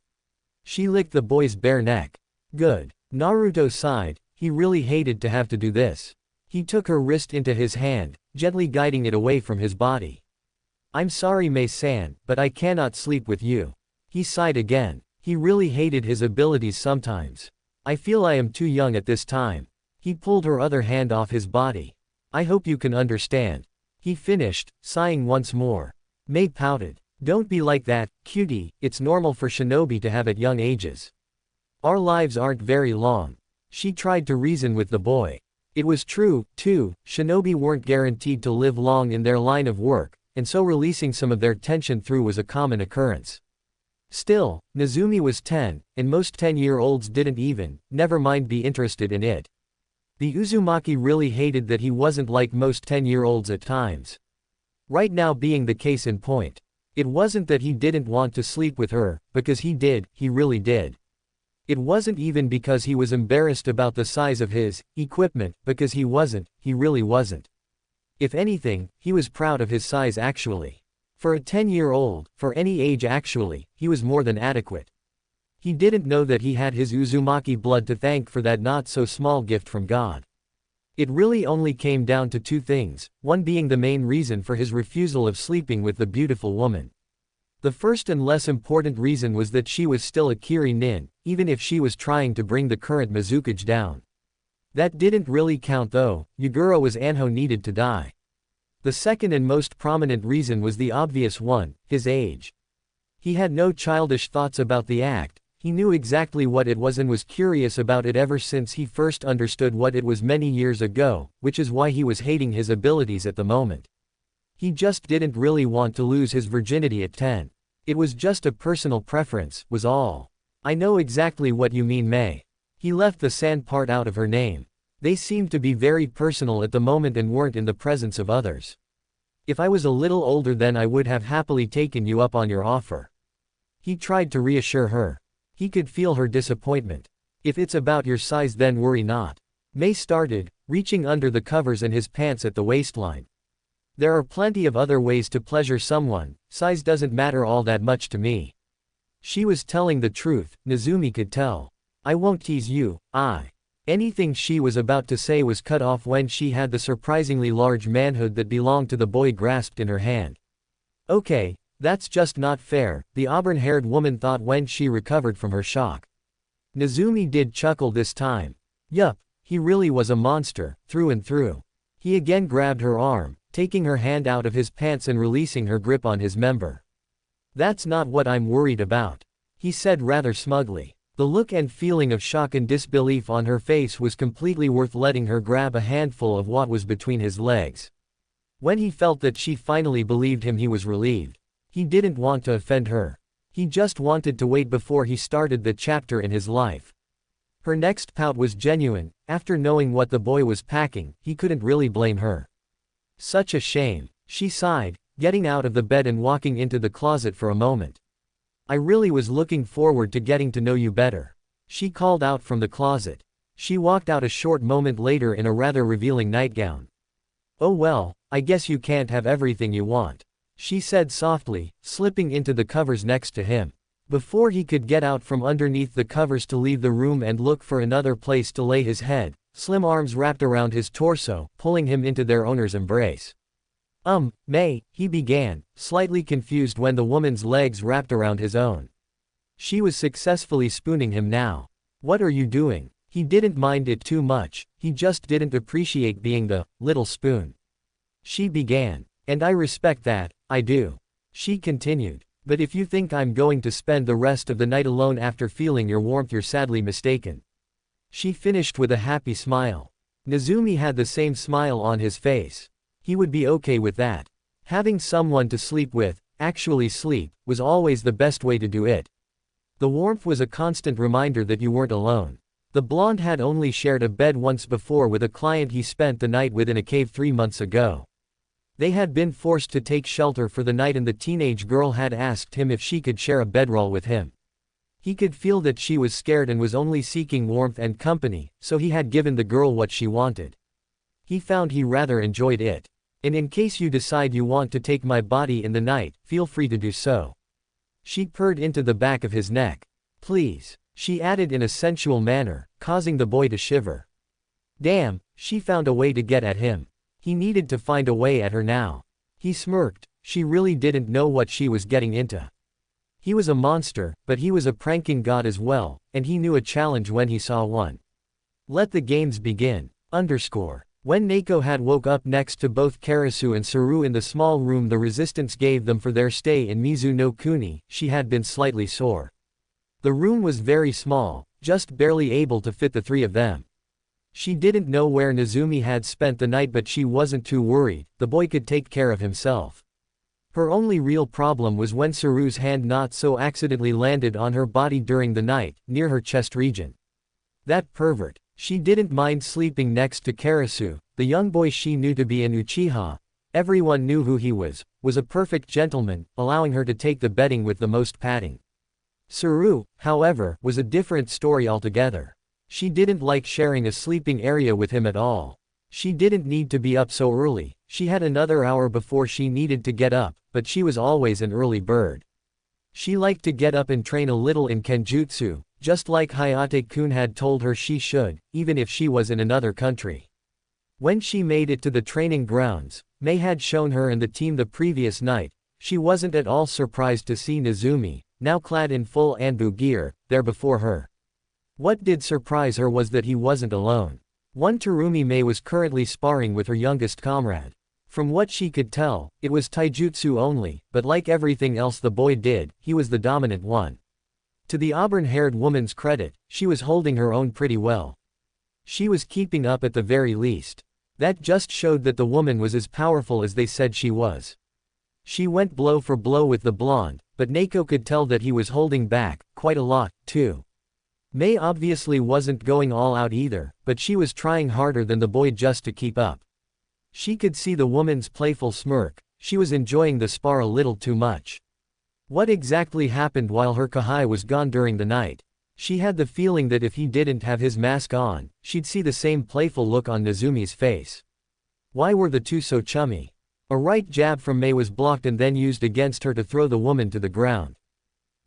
She licked the boy's bare neck. "Good." Naruto sighed, he really hated to have to do this. He took her wrist into his hand, gently guiding it away from his body. "I'm sorry Mei-san, but I cannot sleep with you." He sighed again. He really hated his abilities sometimes. "I feel I am too young at this time." He pulled her other hand off his body. "I hope you can understand," he finished, sighing once more. Mei pouted. "Don't be like that, cutie, it's normal for shinobi to have at young ages. Our lives aren't very long." She tried to reason with the boy. It was true, too, shinobi weren't guaranteed to live long in their line of work, and so releasing some of their tension through was a common occurrence. Still, Nezumi was 10, and most 10-year-olds didn't even, never mind be interested in it. The Uzumaki really hated that he wasn't like most 10-year-olds at times. Right now being the case in point. It wasn't that he didn't want to sleep with her, because he did, he really did. It wasn't even because he was embarrassed about the size of his equipment, because he wasn't, he really wasn't. If anything, he was proud of his size actually. For a 10-year-old, for any age actually, he was more than adequate. He didn't know that he had his Uzumaki blood to thank for that not-so-small gift from God. It really only came down to two things, one being the main reason for his refusal of sleeping with the beautiful woman. The first and less important reason was that she was still a Kiri nin, even if she was trying to bring the current Mizukage down. That didn't really count though, Yugura was Anho needed to die. The second and most prominent reason was the obvious one, his age. He had no childish thoughts about the act. He knew exactly what it was and was curious about it ever since he first understood what it was many years ago, which is why he was hating his abilities at the moment. He just didn't really want to lose his virginity at 10. It was just a personal preference, was all. I know exactly what you mean, Mei. He left the san part out of her name. They seemed to be very personal at the moment and weren't in the presence of others. If I was a little older then I would have happily taken you up on your offer. He tried to reassure her. He could feel her disappointment. If it's about your size then worry not. Mei started, reaching under the covers and his pants at the waistline. There are plenty of other ways to pleasure someone, size doesn't matter all that much to me. She was telling the truth, Nezumi could tell. I won't tease you, Anything she was about to say was cut off when she had the surprisingly large manhood that belonged to the boy grasped in her hand. Okay. That's just not fair, the auburn-haired woman thought when she recovered from her shock. Nezumi did chuckle this time. Yup, he really was a monster, through and through. He again grabbed her arm, taking her hand out of his pants and releasing her grip on his member. That's not what I'm worried about, he said rather smugly. The look and feeling of shock and disbelief on her face was completely worth letting her grab a handful of what was between his legs. When he felt that she finally believed him, he was relieved. He didn't want to offend her. He just wanted to wait before he started the chapter in his life. Her next pout was genuine. After knowing what the boy was packing, he couldn't really blame her. Such a shame, she sighed, getting out of the bed and walking into the closet for a moment. I really was looking forward to getting to know you better, she called out from the closet. She walked out a short moment later in a rather revealing nightgown. Oh well, I guess you can't have everything you want, she said softly, slipping into the covers next to him. Before he could get out from underneath the covers to leave the room and look for another place to lay his head, slim arms wrapped around his torso, pulling him into their owner's embrace. Mei, he began, slightly confused when the woman's legs wrapped around his own. She was successfully spooning him now. What are you doing? He didn't mind it too much, he just didn't appreciate being the little spoon. She began. And I respect that, I do. She continued. But if you think I'm going to spend the rest of the night alone after feeling your warmth, you're sadly mistaken. She finished with a happy smile. Nezumi had the same smile on his face. He would be okay with that. Having someone to sleep with, actually sleep, was always the best way to do it. The warmth was a constant reminder that you weren't alone. The blonde had only shared a bed once before with a client he spent the night with in a cave 3 months ago. They had been forced to take shelter for the night and the teenage girl had asked him if she could share a bedroll with him. He could feel that she was scared and was only seeking warmth and company, so he had given the girl what she wanted. He found he rather enjoyed it. And in case you decide you want to take my body in the night, feel free to do so. She purred into the back of his neck. Please, she added in a sensual manner, causing the boy to shiver. Damn, she found a way to get at him. He needed to find a way at her now. He smirked, she really didn't know what she was getting into. He was a monster, but he was a pranking god as well, and he knew a challenge when he saw one. Let the games begin. When Neko had woke up next to both Karasu and Saru in the small room the resistance gave them for their stay in Mizu no Kuni, she had been slightly sore. The room was very small, just barely able to fit the three of them. She didn't know where Nezumi had spent the night, but she wasn't too worried, the boy could take care of himself. Her only real problem was when Saru's hand not so accidentally landed on her body during the night, near her chest region. That pervert. She didn't mind sleeping next to Karasu, the young boy she knew to be an Uchiha, Everyone knew who he was a perfect gentleman, allowing her to take the bedding with the most padding. Saru, however, was a different story altogether. She didn't like sharing a sleeping area with him at all. She didn't need to be up so early, she had another hour before she needed to get up, but she was always an early bird. She liked to get up and train a little in Kenjutsu, just like Hayate-kun had told her she should, even if she was in another country. When she made it to the training grounds, Mei had shown her and the team the previous night. She wasn't at all surprised to see Nezumi, now clad in full Anbu gear, there before her. What did surprise her was that he wasn't alone. One Terumi Mei was currently sparring with her youngest comrade. From what she could tell, it was taijutsu only, but like everything else the boy did, he was the dominant one. To the auburn-haired woman's credit, she was holding her own pretty well. She was keeping up at the very least. That just showed that the woman was as powerful as they said she was. She went blow for blow with the blonde, but Neko could tell that he was holding back, quite a lot, too. Mei obviously wasn't going all out either, but she was trying harder than the boy just to keep up. She could see the woman's playful smirk, she was enjoying the spar a little too much. What exactly happened while her Kahai was gone during the night? She had the feeling that if he didn't have his mask on, she'd see the same playful look on Nezumi's face. Why were the two so chummy? A right jab from Mei was blocked and then used against her to throw the woman to the ground.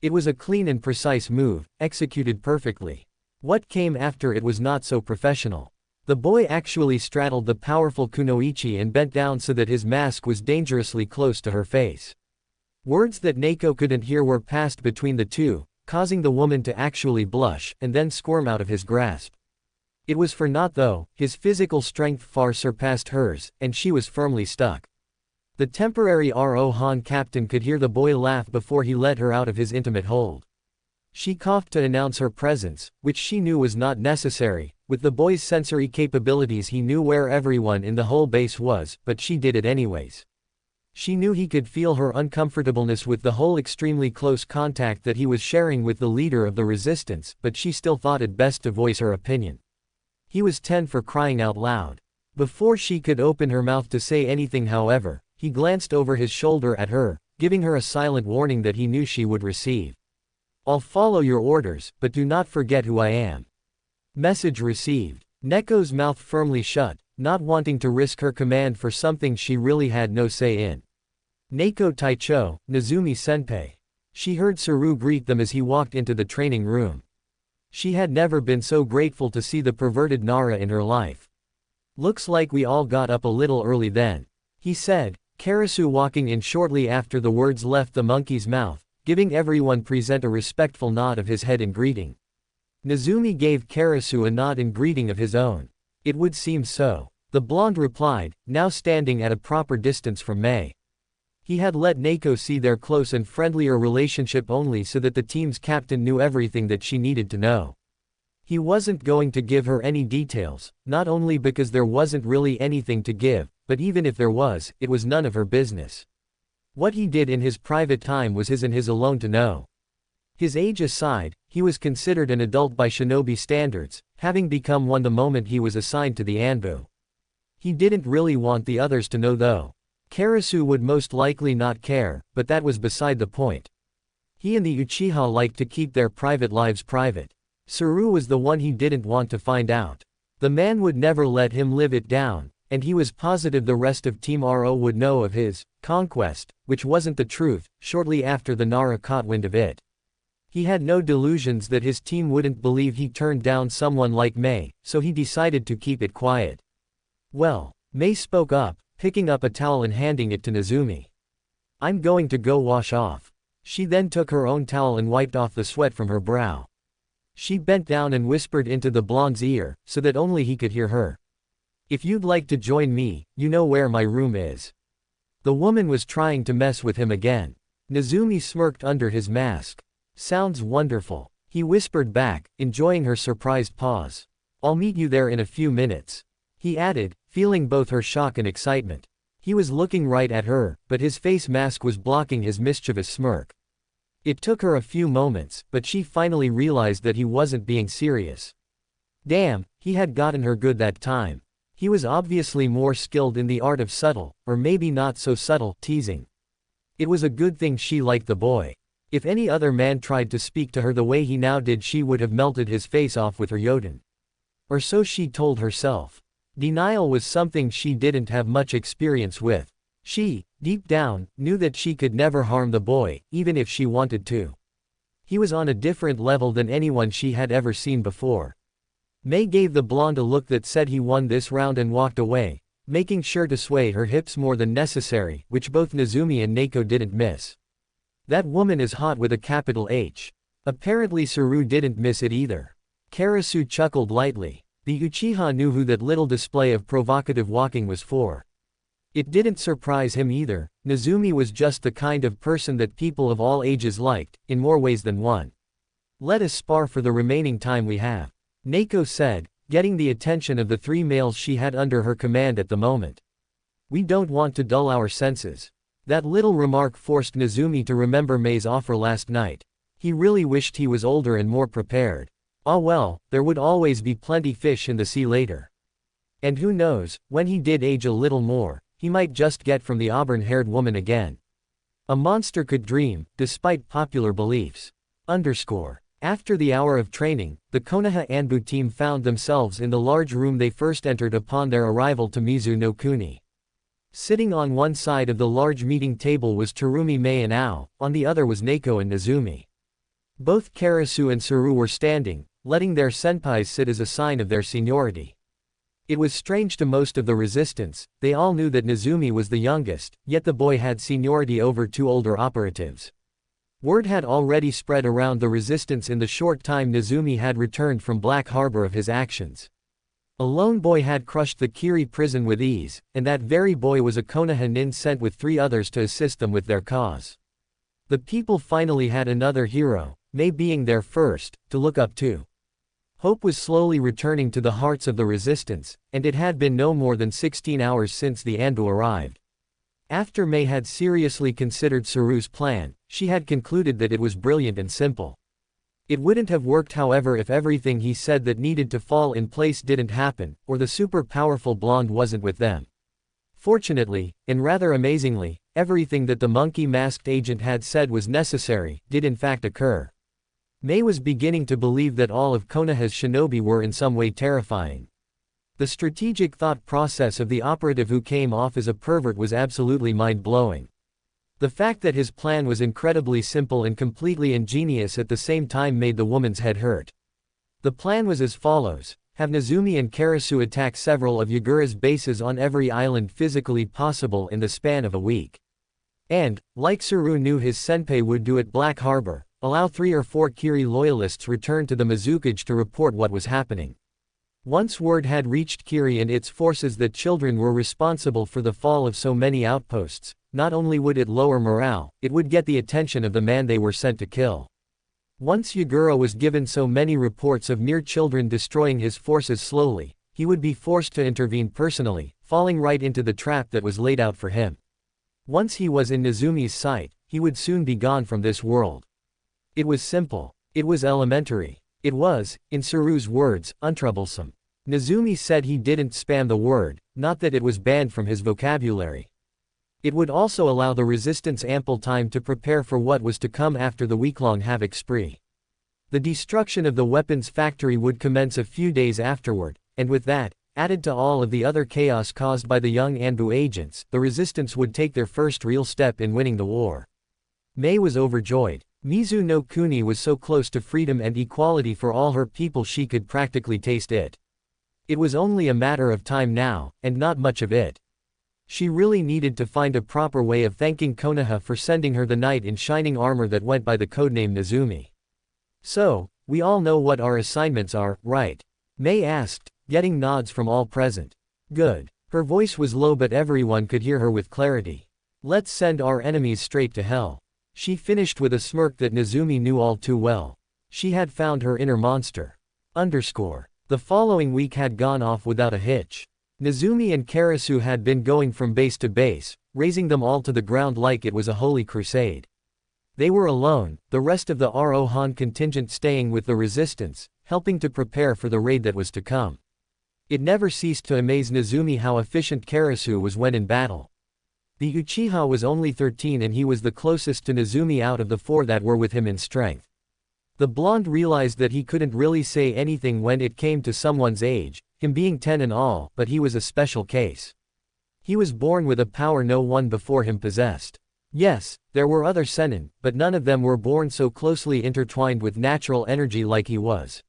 It was a clean and precise move, executed perfectly. What came after it was not so professional. The boy actually straddled the powerful kunoichi and bent down so that his mask was dangerously close to her face. Words that Neko couldn't hear were passed between the two, causing the woman to actually blush, and then squirm out of his grasp. It was for naught though, his physical strength far surpassed hers, and she was firmly stuck. The temporary Rohan captain could hear the boy laugh before he let her out of his intimate hold. She coughed to announce her presence, which she knew was not necessary. With the boy's sensory capabilities he knew where everyone in the whole base was, but she did it anyways. She knew he could feel her uncomfortableness with the whole extremely close contact that he was sharing with the leader of the resistance, but she still thought it best to voice her opinion. He was 10 for crying out loud. Before she could open her mouth to say anything however, he glanced over his shoulder at her, giving her a silent warning that he knew she would receive. I'll follow your orders, but do not forget who I am. Message received. Neko's mouth firmly shut, not wanting to risk her command for something she really had no say in. Neko Taicho, Nezumi senpai. She heard Saru greet them as he walked into the training room. She had never been so grateful to see the perverted Nara in her life. Looks like we all got up a little early then, he said, Karasu walking in shortly after the words left the monkey's mouth, giving everyone present a respectful nod of his head in greeting. Nezumi gave Karasu a nod in greeting of his own. It would seem so. The blonde replied, now standing at a proper distance from Mei. He had let Neko see their close and friendlier relationship only so that the team's captain knew everything that she needed to know. He wasn't going to give her any details, not only because there wasn't really anything to give, but even if there was, it was none of her business. What he did in his private time was his and his alone to know. His age aside, he was considered an adult by shinobi standards, having become one the moment he was assigned to the Anbu. He didn't really want the others to know though. Karasu would most likely not care, but that was beside the point. He and the Uchiha liked to keep their private lives private. Saru was the one he didn't want to find out. The man would never let him live it down, and he was positive the rest of Team RO would know of his conquest, which wasn't the truth, shortly after the Nara caught wind of it. He had no delusions that his team wouldn't believe he turned down someone like Mei, so he decided to keep it quiet. Well, Mei spoke up, picking up a towel and handing it to Nezumi. I'm going to go wash off. She then took her own towel and wiped off the sweat from her brow. She bent down and whispered into the blonde's ear, so that only he could hear her. If you'd like to join me, you know where my room is. The woman was trying to mess with him again. Nezumi smirked under his mask. Sounds wonderful, he whispered back, enjoying her surprised pause. I'll meet you there in a few minutes, he added, feeling both her shock and excitement. He was looking right at her, but his face mask was blocking his mischievous smirk. It took her a few moments, but she finally realized that he wasn't being serious. Damn, he had gotten her good that time. He was obviously more skilled in the art of subtle, or maybe not so subtle, teasing. It was a good thing she liked the boy. If any other man tried to speak to her the way he now did, she would have melted his face off with her yoden. Or so she told herself. Denial was something she didn't have much experience with. She, deep down, knew that she could never harm the boy, even if she wanted to. He was on a different level than anyone she had ever seen before. Mei gave the blonde a look that said he won this round and walked away, making sure to sway her hips more than necessary, which both Nezumi and Neko didn't miss. That woman is hot with a capital H. Apparently Saru didn't miss it either. Karasu chuckled lightly. The Uchiha knew who that little display of provocative walking was for. It didn't surprise him either. Nezumi was just the kind of person that people of all ages liked, in more ways than one. Let us spar for the remaining time we have, Neko said, getting the attention of the three males she had under her command at the moment. We don't want to dull our senses. That little remark forced Nezumi to remember Mei's offer last night. He really wished he was older and more prepared. Ah well, there would always be plenty fish in the sea later. And who knows, when he did age a little more, he might just get from the auburn-haired woman again. A monster could dream, despite popular beliefs. After the hour of training, the Konoha Anbu team found themselves in the large room they first entered upon their arrival to Mizu no Kuni. Sitting on one side of the large meeting table was Terumi Mei and Ao, on the other was Neko and Nezumi. Both Karasu and Saru were standing, letting their senpais sit as a sign of their seniority. It was strange to most of the resistance. They all knew that Nezumi was the youngest, yet the boy had seniority over two older operatives. Word had already spread around the resistance in the short time Nezumi had returned from Black Harbor of his actions. A lone boy had crushed the Kiri prison with ease, and that very boy was a Konoha nin sent with 3 others to assist them with their cause. The people finally had another hero, Mei being their first, to look up to. Hope was slowly returning to the hearts of the resistance, and it had been no more than 16 hours since the Anbu arrived. After Mei had seriously considered Saru's plan, she had concluded that it was brilliant and simple. It wouldn't have worked however if everything he said that needed to fall in place didn't happen, or the super powerful blonde wasn't with them. Fortunately, and rather amazingly, everything that the monkey-masked agent had said was necessary, did in fact occur. Mei was beginning to believe that all of Konoha's shinobi were in some way terrifying. The strategic thought process of the operative who came off as a pervert was absolutely mind-blowing. The fact that his plan was incredibly simple and completely ingenious at the same time made the woman's head hurt. The plan was as follows: have Nezumi and Karasu attack several of Yagura's bases on every island physically possible in the span of a week. And, like Saru knew his senpai would do at Black Harbor, allow 3 or 4 Kiri loyalists return to the Mizukage to report what was happening. Once word had reached Kiri and its forces that children were responsible for the fall of so many outposts, not only would it lower morale, it would get the attention of the man they were sent to kill. Once Yagura was given so many reports of mere children destroying his forces slowly, he would be forced to intervene personally, falling right into the trap that was laid out for him. Once he was in Nezumi's sight, he would soon be gone from this world. It was simple. It was elementary. It was, in Saru's words, untroublesome. Nezumi said he didn't spam the word, not that it was banned from his vocabulary. It would also allow the resistance ample time to prepare for what was to come after the week-long havoc spree. The destruction of the weapons factory would commence a few days afterward, and with that, added to all of the other chaos caused by the young Anbu agents, the resistance would take their first real step in winning the war. Mei was overjoyed. Mizu no Kuni was so close to freedom and equality for all her people she could practically taste it. It was only a matter of time now, and not much of it. She really needed to find a proper way of thanking Konoha for sending her the knight in shining armor that went by the codename Nezumi. So, we all know what our assignments are, right? Mei asked, getting nods from all present. Good. Her voice was low but everyone could hear her with clarity. Let's send our enemies straight to hell. She finished with a smirk that Nezumi knew all too well. She had found her inner monster. The following week had gone off without a hitch. Nezumi and Karasu had been going from base to base, raising them all to the ground like it was a holy crusade. They were alone, the rest of the Rohan contingent staying with the resistance, helping to prepare for the raid that was to come. It never ceased to amaze Nezumi how efficient Karasu was when in battle. The Uchiha was only 13 and he was the closest to Nezumi out of the 4 that were with him in strength. The blonde realized that he couldn't really say anything when it came to someone's age, him being 10 and all, but he was a special case. He was born with a power no one before him possessed. Yes, there were other Sennin, but none of them were born so closely intertwined with natural energy like he was.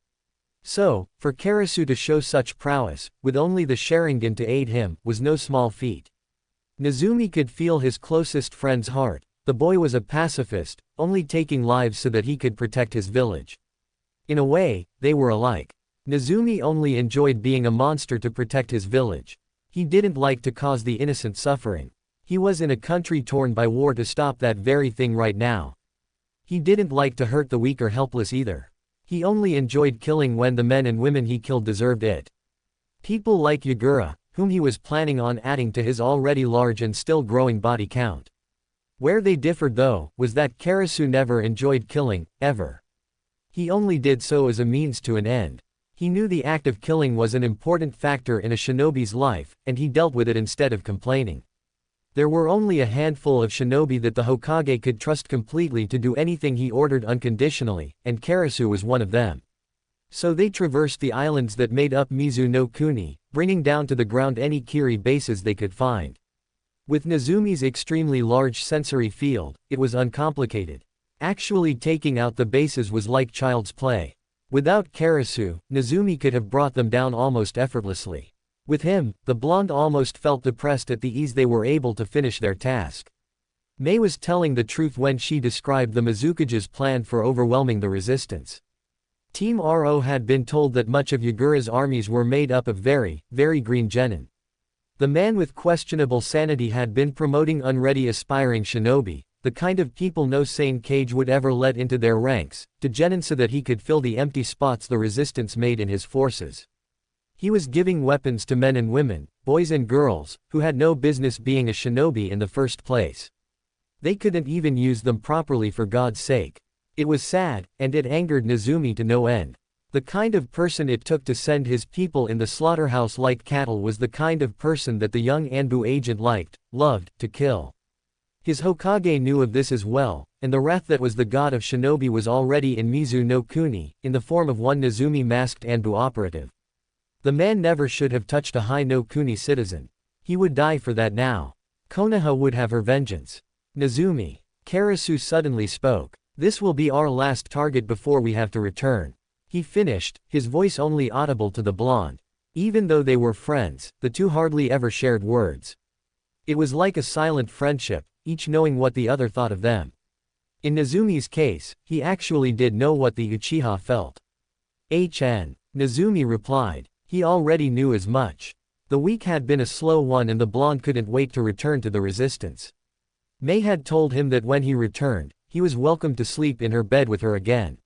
So, for Karasu to show such prowess, with only the Sharingan to aid him, was no small feat. Nezumi could feel his closest friend's heart. The boy was a pacifist, only taking lives so that he could protect his village. In a way, they were alike. Nezumi only enjoyed being a monster to protect his village. He didn't like to cause the innocent suffering. He was in a country torn by war to stop that very thing right now. He didn't like to hurt the weak or helpless either. He only enjoyed killing when the men and women he killed deserved it. People like Yagura, whom he was planning on adding to his already large and still growing body count. Where they differed though, was that Karasu never enjoyed killing, ever. He only did so as a means to an end. He knew the act of killing was an important factor in a shinobi's life, and he dealt with it instead of complaining. There were only a handful of shinobi that the Hokage could trust completely to do anything he ordered unconditionally, and Karasu was one of them. So they traversed the islands that made up Mizu no Kuni, bringing down to the ground any Kiri bases they could find. With Nezumi's extremely large sensory field, it was uncomplicated. Actually taking out the bases was like child's play. Without Karasu, Nezumi could have brought them down almost effortlessly. With him, the blonde almost felt depressed at the ease they were able to finish their task. Mei was telling the truth when she described the Mizukage's plan for overwhelming the resistance. Team RO had been told that much of Yagura's armies were made up of very green genin. The man with questionable sanity had been promoting unready aspiring shinobi, the kind of people no sane cage would ever let into their ranks, to genin so that he could fill the empty spots the resistance made in his forces. He was giving weapons to men and women, boys and girls, who had no business being a shinobi in the first place. They couldn't even use them properly for God's sake. It was sad, and it angered Nezumi to no end. The kind of person it took to send his people in the slaughterhouse like cattle was the kind of person that the young Anbu agent loved, to kill. His Hokage knew of this as well, and the wrath that was the god of shinobi was already in Mizu no Kuni, in the form of one Nezumi masked Anbu operative. The man never should have touched a High no Kuni citizen. He would die for that now. Konoha would have her vengeance. Nezumi. Karasu suddenly spoke. This will be our last target before we have to return. He finished, his voice only audible to the blonde. Even though they were friends, the two hardly ever shared words. It was like a silent friendship, each knowing what the other thought of them. In Nezumi's case, he actually did know what the Uchiha felt. Nezumi replied. He already knew as much. The week had been a slow one and the blonde couldn't wait to return to the resistance. Mei had told him that when he returned, he was welcome to sleep in her bed with her again.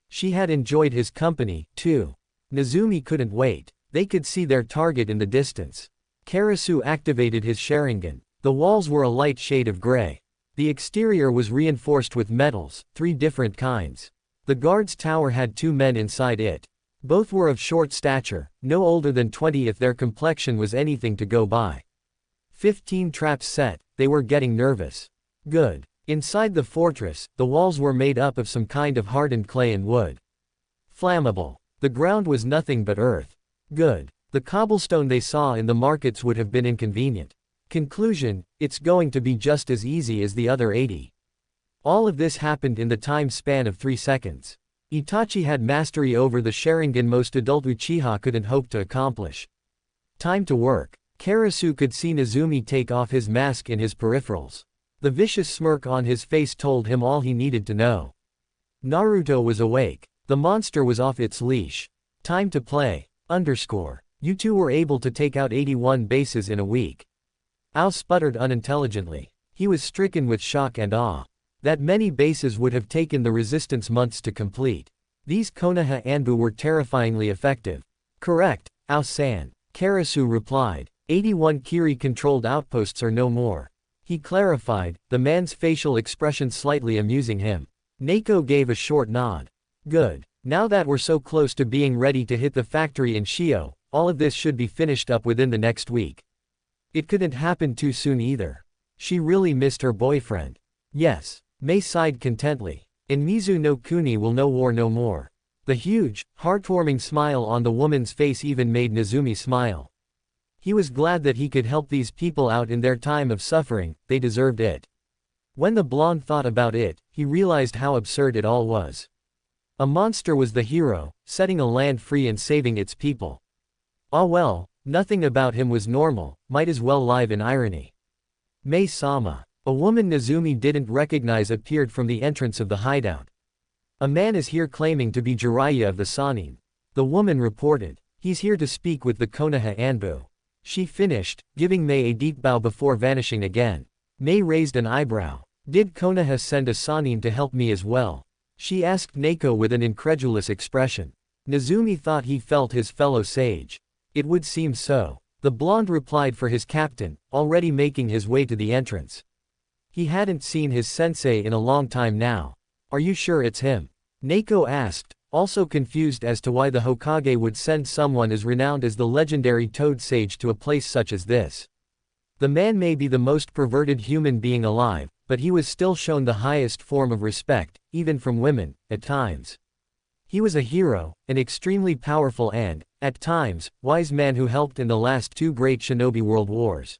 She had enjoyed his company, too. Nezumi couldn't wait. They could see their target in the distance. Karasu activated his Sharingan. The walls were a light shade of gray. The exterior was reinforced with metals, 3 different kinds. The guard's tower had 2 men inside it. Both were of short stature, no older than 20 if their complexion was anything to go by. 15 traps set, they were getting nervous. Good. Inside the fortress, the walls were made up of some kind of hardened clay and wood. Flammable. The ground was nothing but earth. Good. The cobblestone they saw in the markets would have been inconvenient. Conclusion, it's going to be just as easy as the other 80. All of this happened in the time span of 3 seconds. Itachi had mastery over the Sharingan most adult Uchiha couldn't hope to accomplish. Time to work. Karasu could see Nezumi take off his mask in his peripherals. The vicious smirk on his face told him all he needed to know. Naruto was awake. The monster was off its leash. Time to play. You two were able to take out 81 bases in a week. Ao sputtered unintelligently. He was stricken with shock and awe. That many bases would have taken the resistance months to complete. These Konoha Anbu were terrifyingly effective. Correct, Ao-san. Karasu replied. 81 Kiri-controlled outposts or no more. He clarified, the man's facial expression slightly amusing him. Neko gave a short nod. Good. Now that we're so close to being ready to hit the factory in Shio, all of this should be finished up within the next week. It couldn't happen too soon either. She really missed her boyfriend. Yes. Mei sighed contentedly. And Mizu no Kuni will know war no more. The huge, heartwarming smile on the woman's face even made Nezumi smile. He was glad that he could help these people out in their time of suffering, they deserved it. When the blonde thought about it, he realized how absurd it all was. A monster was the hero, setting a land free and saving its people. Ah well, nothing about him was normal, might as well live in irony. Mei-sama. A woman Nezumi didn't recognize appeared from the entrance of the hideout. A man is here claiming to be Jiraiya of the Sannin. The woman reported. He's here to speak with the Konoha Anbu. She finished, giving Mei a deep bow before vanishing again. Mei raised an eyebrow. Did Konoha send a Sannin to help me as well? She asked Neko with an incredulous expression. Nezumi thought he felt his fellow sage. It would seem so. The blonde replied for his captain, already making his way to the entrance. He hadn't seen his sensei in a long time now. Are you sure it's him? Neko asked, also confused as to why the Hokage would send someone as renowned as the legendary Toad Sage to a place such as this. The man may be the most perverted human being alive, but he was still shown the highest form of respect, even from women, at times. He was a hero, an extremely powerful and, at times, wise man who helped in the last two great shinobi world wars.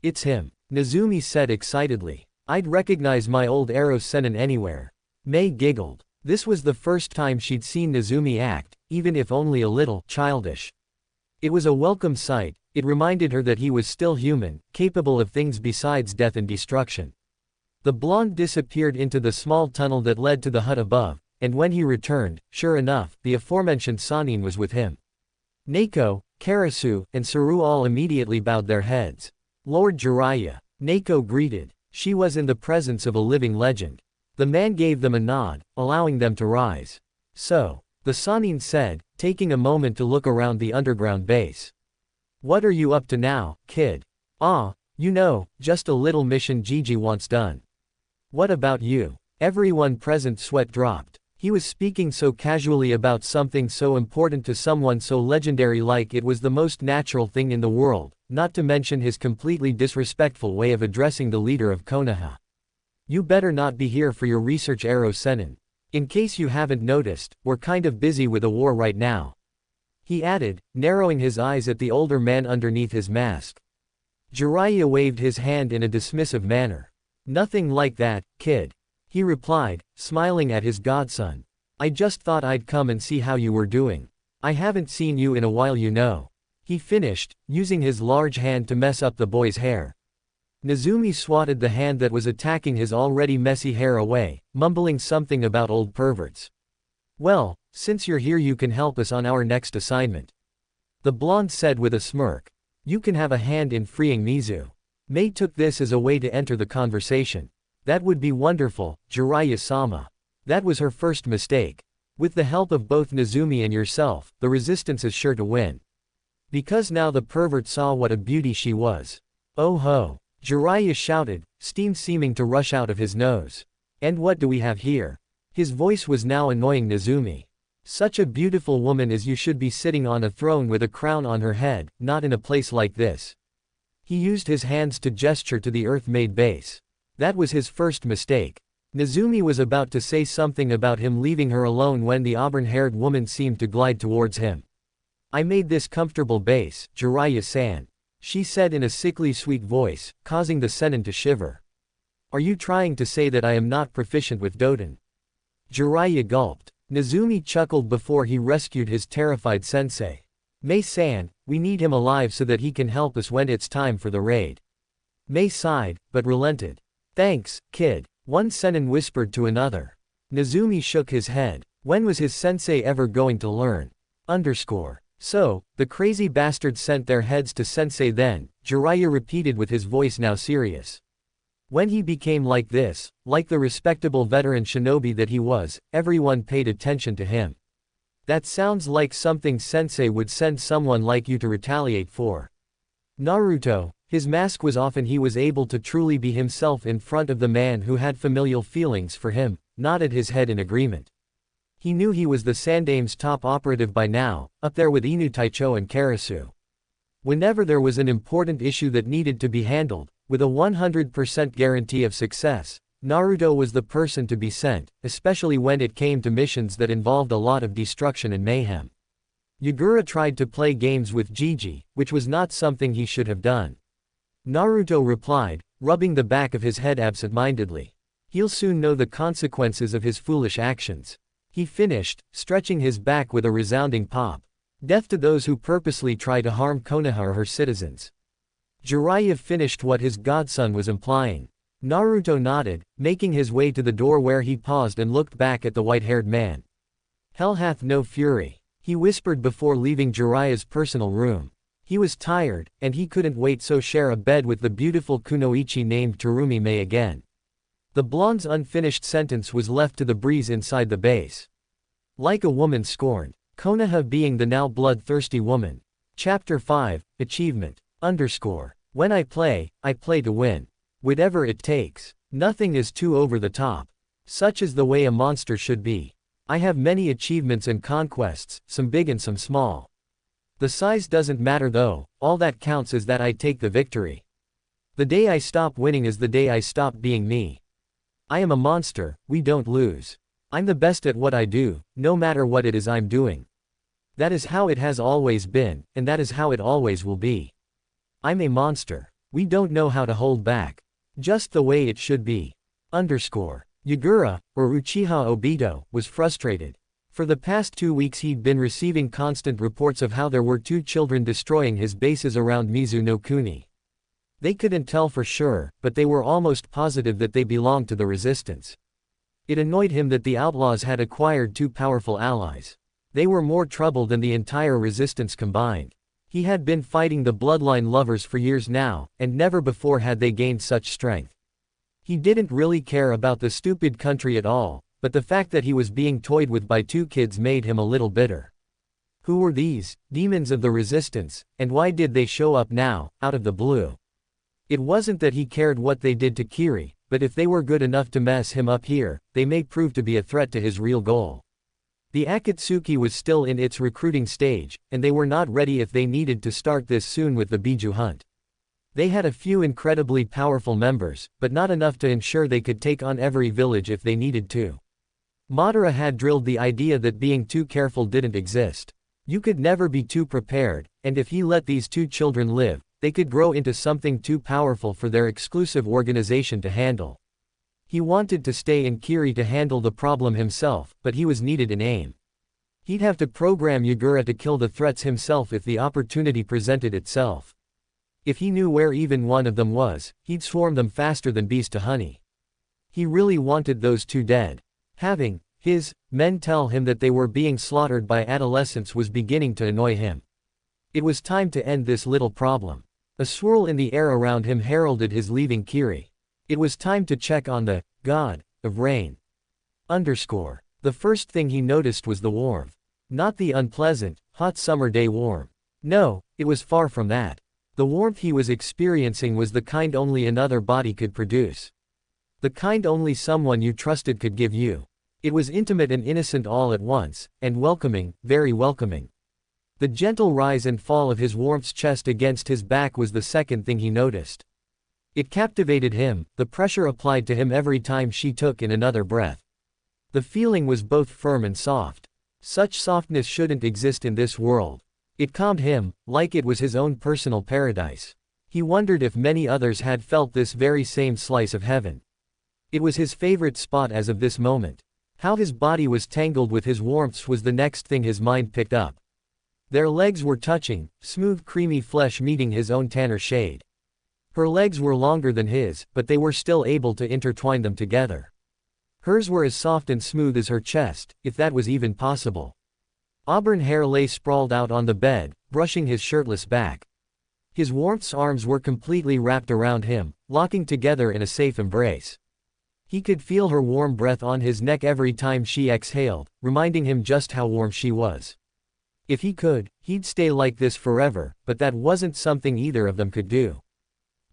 It's him, Nezumi said excitedly. I'd recognize my old arrow sennin anywhere. Mei giggled. This was the first time she'd seen Nezumi act, even if only a little, childish. It was a welcome sight, it reminded her that he was still human, capable of things besides death and destruction. The blonde disappeared into the small tunnel that led to the hut above, and when he returned, sure enough, the aforementioned Sannin was with him. Neko, Karasu, and Saru all immediately bowed their heads. Lord Jiraiya. Neko greeted. She was in the presence of a living legend. The man gave them a nod, allowing them to rise. So, the Sannin said, taking a moment to look around the underground base. What are you up to now, kid? Ah, you know, just a little mission Gigi wants done. What about you? Everyone present sweat dropped. He was speaking so casually about something so important to someone so legendary, like it was the most natural thing in the world, not to mention his completely disrespectful way of addressing the leader of Konoha. You better not be here for your research, arrow sennin. In case you haven't noticed, we're kind of busy with a war right now. He added, narrowing his eyes at the older man underneath his mask. Jiraiya waved his hand in a dismissive manner. Nothing like that, kid. He replied, smiling at his godson. I just thought I'd come and see how you were doing. I haven't seen you in a while, you know. He finished, using his large hand to mess up the boy's hair. Nezumi swatted the hand that was attacking his already messy hair away, mumbling something about old perverts. Well, since you're here you can help us on our next assignment. The blonde said with a smirk. You can have a hand in freeing Mizu. Mei took this as a way to enter the conversation. That would be wonderful, Jiraiya-sama. That was her first mistake. With the help of both Nezumi and yourself, the resistance is sure to win. Because now the pervert saw what a beauty she was. Oh ho! Jiraiya shouted, steam seeming to rush out of his nose. And what do we have here? His voice was now annoying Nezumi. Such a beautiful woman as you should be sitting on a throne with a crown on her head, not in a place like this. He used his hands to gesture to the earth-made base. That was his first mistake. Nezumi was about to say something about him leaving her alone when the auburn-haired woman seemed to glide towards him. I made this comfortable base, Jiraiya-san. She said in a sickly sweet voice, causing the sennin to shiver. Are you trying to say that I am not proficient with Doden? Jiraiya gulped. Nezumi chuckled before he rescued his terrified sensei. Mei-san, we need him alive so that he can help us when it's time for the raid. Mei sighed, but relented. Thanks, kid. One sennin whispered to another. Nezumi shook his head. When was his sensei ever going to learn? So, the crazy bastards sent their heads to sensei then, Jiraiya repeated with his voice now serious. When he became like this, like the respectable veteran shinobi that he was, everyone paid attention to him. That sounds like something sensei would send someone like you to retaliate for. Naruto, his mask was off and he was able to truly be himself in front of the man who had familial feelings for him, nodded his head in agreement. He knew he was the Sandame's top operative by now, up there with Inu Taicho and Karasu. Whenever there was an important issue that needed to be handled, with a 100% guarantee of success, Naruto was the person to be sent, especially when it came to missions that involved a lot of destruction and mayhem. Yagura tried to play games with Gigi, which was not something he should have done. Naruto replied, rubbing the back of his head absent-mindedly. He'll soon know the consequences of his foolish actions. He finished, stretching his back with a resounding pop. Death to those who purposely try to harm Konoha or her citizens. Jiraiya finished what his godson was implying. Naruto nodded, making his way to the door where he paused and looked back at the white-haired man. Hell hath no fury, he whispered before leaving Jiraiya's personal room. He was tired, and he couldn't wait so share a bed with the beautiful kunoichi named Terumi Mei again. The blonde's unfinished sentence was left to the breeze inside the base. Like a woman scorned. Konoha being the now bloodthirsty woman. Chapter 5, Achievement. When I play to win. Whatever it takes. Nothing is too over the top. Such is the way a monster should be. I have many achievements and conquests, some big and some small. The size doesn't matter though, all that counts is that I take the victory. The day I stop winning is the day I stop being me. I am a monster, we don't lose. I'm the best at what I do, no matter what it is I'm doing. That is how it has always been, and that is how it always will be. I'm a monster. We don't know how to hold back. Just the way it should be. Yagura, or Uchiha Obito, was frustrated. For the past 2 weeks he'd been receiving constant reports of how there were 2 children destroying his bases around Mizu no Kuni. They couldn't tell for sure, but they were almost positive that they belonged to the resistance. It annoyed him that the outlaws had acquired 2 powerful allies. They were more trouble than the entire resistance combined. He had been fighting the bloodline lovers for years now, and never before had they gained such strength. He didn't really care about the stupid country at all, but the fact that he was being toyed with by 2 kids made him a little bitter. Who were these demons of the resistance, and why did they show up now, out of the blue? It wasn't that he cared what they did to Kiri, but if they were good enough to mess him up here, they may prove to be a threat to his real goal. The Akatsuki was still in its recruiting stage, and they were not ready if they needed to start this soon with the Biju hunt. They had a few incredibly powerful members, but not enough to ensure they could take on every village if they needed to. Madara had drilled the idea that being too careful didn't exist. You could never be too prepared, and if he let these 2 children live, they could grow into something too powerful for their exclusive organization to handle. He wanted to stay in Kiri to handle the problem himself, but he was needed in AIM. He'd have to program Yagura to kill the threats himself if the opportunity presented itself. If he knew where even one of them was, he'd swarm them faster than bees to honey. He really wanted those 2 dead. Having his men tell him that they were being slaughtered by adolescents was beginning to annoy him. It was time to end this little problem. A swirl in the air around him heralded his leaving Kiri. It was time to check on the god of rain. The first thing he noticed was the warmth. Not the unpleasant, hot summer day warmth. No, it was far from that. The warmth he was experiencing was the kind only another body could produce. The kind only someone you trusted could give you. It was intimate and innocent all at once, and welcoming, very welcoming. The gentle rise and fall of his warmth's chest against his back was the second thing he noticed. It captivated him, the pressure applied to him every time she took in another breath. The feeling was both firm and soft. Such softness shouldn't exist in this world. It calmed him, like it was his own personal paradise. He wondered if many others had felt this very same slice of heaven. It was his favorite spot as of this moment. How his body was tangled with his warmths was the next thing his mind picked up. Their legs were touching, smooth creamy flesh meeting his own tanner shade. Her legs were longer than his, but they were still able to intertwine them together. Hers were as soft and smooth as her chest, if that was even possible. Auburn hair lay sprawled out on the bed, brushing his shirtless back. His warmth's arms were completely wrapped around him, locking together in a safe embrace. He could feel her warm breath on his neck every time she exhaled, reminding him just how warm she was. If he could, he'd stay like this forever, but that wasn't something either of them could do.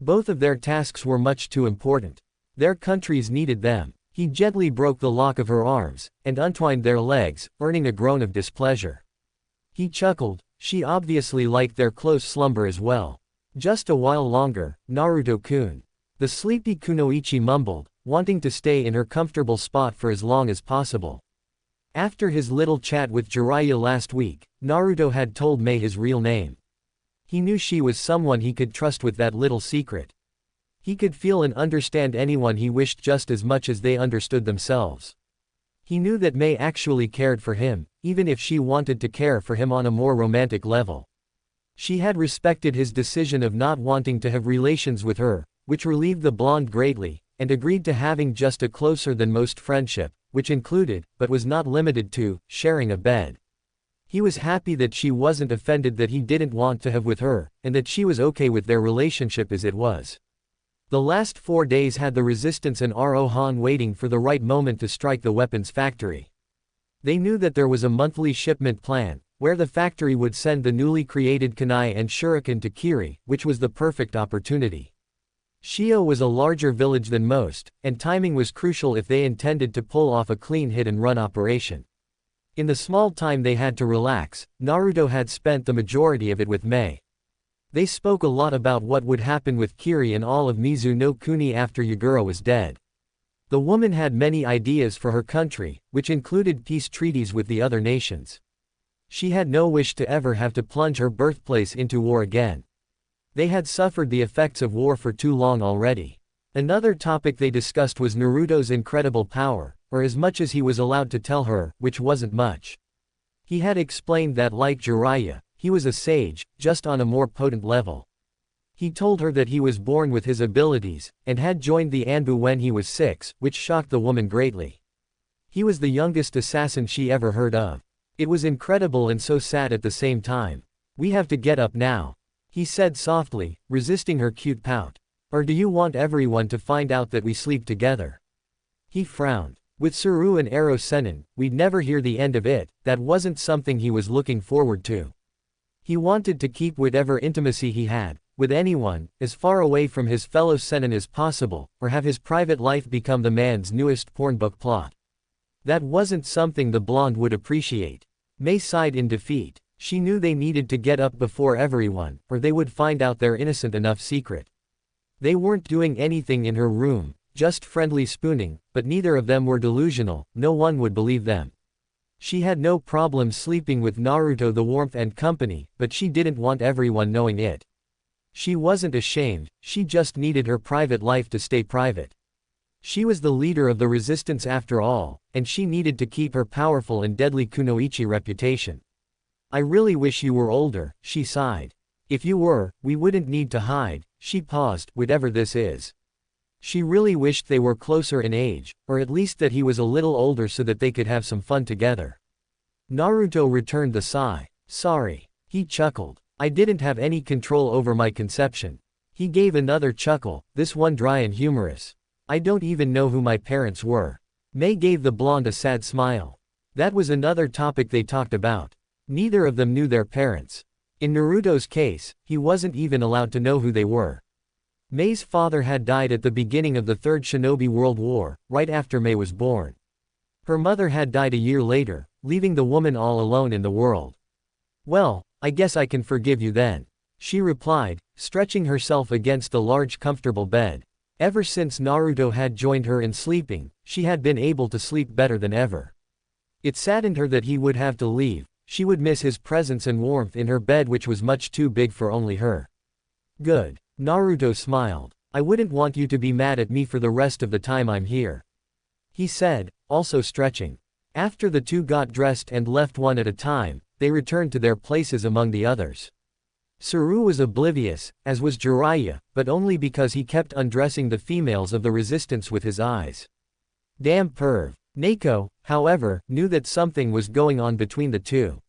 Both of their tasks were much too important. Their countries needed them. He gently broke the lock of her arms, and untwined their legs, earning a groan of displeasure. He chuckled, she obviously liked their close slumber as well. Just a while longer, Naruto-kun. The sleepy Kunoichi mumbled, wanting to stay in her comfortable spot for as long as possible. After his little chat with Jiraiya last week, Naruto had told Mei his real name. He knew she was someone he could trust with that little secret. He could feel and understand anyone he wished just as much as they understood themselves. He knew that Mei actually cared for him, even if she wanted to care for him on a more romantic level. She had respected his decision of not wanting to have relations with her, which relieved the blonde greatly, and agreed to having just a closer than most friendship, which included, but was not limited to, sharing a bed. He was happy that she wasn't offended that he didn't want to have with her, and that she was okay with their relationship as it was. The last 4 days had the Resistance and Rohan waiting for the right moment to strike the weapons factory. They knew that there was a monthly shipment plan, where the factory would send the newly created kunai and shuriken to Kiri, which was the perfect opportunity. Shio was a larger village than most, and timing was crucial if they intended to pull off a clean hit-and-run operation. In the small time they had to relax, Naruto had spent the majority of it with Mei. They spoke a lot about what would happen with Kiri and all of Mizu no Kuni after Yagura was dead. The woman had many ideas for her country, which included peace treaties with the other nations. She had no wish to ever have to plunge her birthplace into war again. They had suffered the effects of war for too long already. Another topic they discussed was Naruto's incredible power, or as much as he was allowed to tell her, which wasn't much. He had explained that like Jiraiya, he was a sage, just on a more potent level. He told her that he was born with his abilities, and had joined the Anbu when he was 6, which shocked the woman greatly. He was the youngest assassin she ever heard of. It was incredible and so sad at the same time. "We have to get up now," he said softly, resisting her cute pout. "Or do you want everyone to find out that we sleep together?" He frowned. With Suru and Ero Sennin, we'd never hear the end of it. That wasn't something he was looking forward to. He wanted to keep whatever intimacy he had, with anyone, as far away from his fellow Sennin as possible, or have his private life become the man's newest porn book plot. That wasn't something the blonde would appreciate. Mei sighed in defeat. She knew they needed to get up before everyone, or they would find out their innocent enough secret. They weren't doing anything in her room, just friendly spooning, but neither of them were delusional, no one would believe them. She had no problem sleeping with Naruto, the warmth and company, but she didn't want everyone knowing it. She wasn't ashamed, she just needed her private life to stay private. She was the leader of the resistance after all, and she needed to keep her powerful and deadly kunoichi reputation. "I really wish you were older," she sighed. "If you were, we wouldn't need to hide." She paused, "whatever this is." She really wished they were closer in age, or at least that he was a little older so that they could have some fun together. Naruto returned the sigh. "Sorry." He chuckled. "I didn't have any control over my conception." He gave another chuckle, this one dry and humorous. "I don't even know who my parents were." Mei gave the blonde a sad smile. That was another topic they talked about. Neither of them knew their parents. In Naruto's case, he wasn't even allowed to know who they were. Mei's father had died at the beginning of the Third Shinobi World War, right after Mei was born. Her mother had died a year later, leaving the woman all alone in the world. "Well, I guess I can forgive you then," she replied, stretching herself against the large comfortable bed. Ever since Naruto had joined her in sleeping, she had been able to sleep better than ever. It saddened her that he would have to leave. She would miss his presence and warmth in her bed, which was much too big for only her. "Good." Naruto smiled. "I wouldn't want you to be mad at me for the rest of the time I'm here," he said, also stretching. After the two got dressed and left one at a time, they returned to their places among the others. Suru was oblivious, as was Jiraiya, but only because he kept undressing the females of the resistance with his eyes. Damn perv. Neiko, however, knew that something was going on between the two.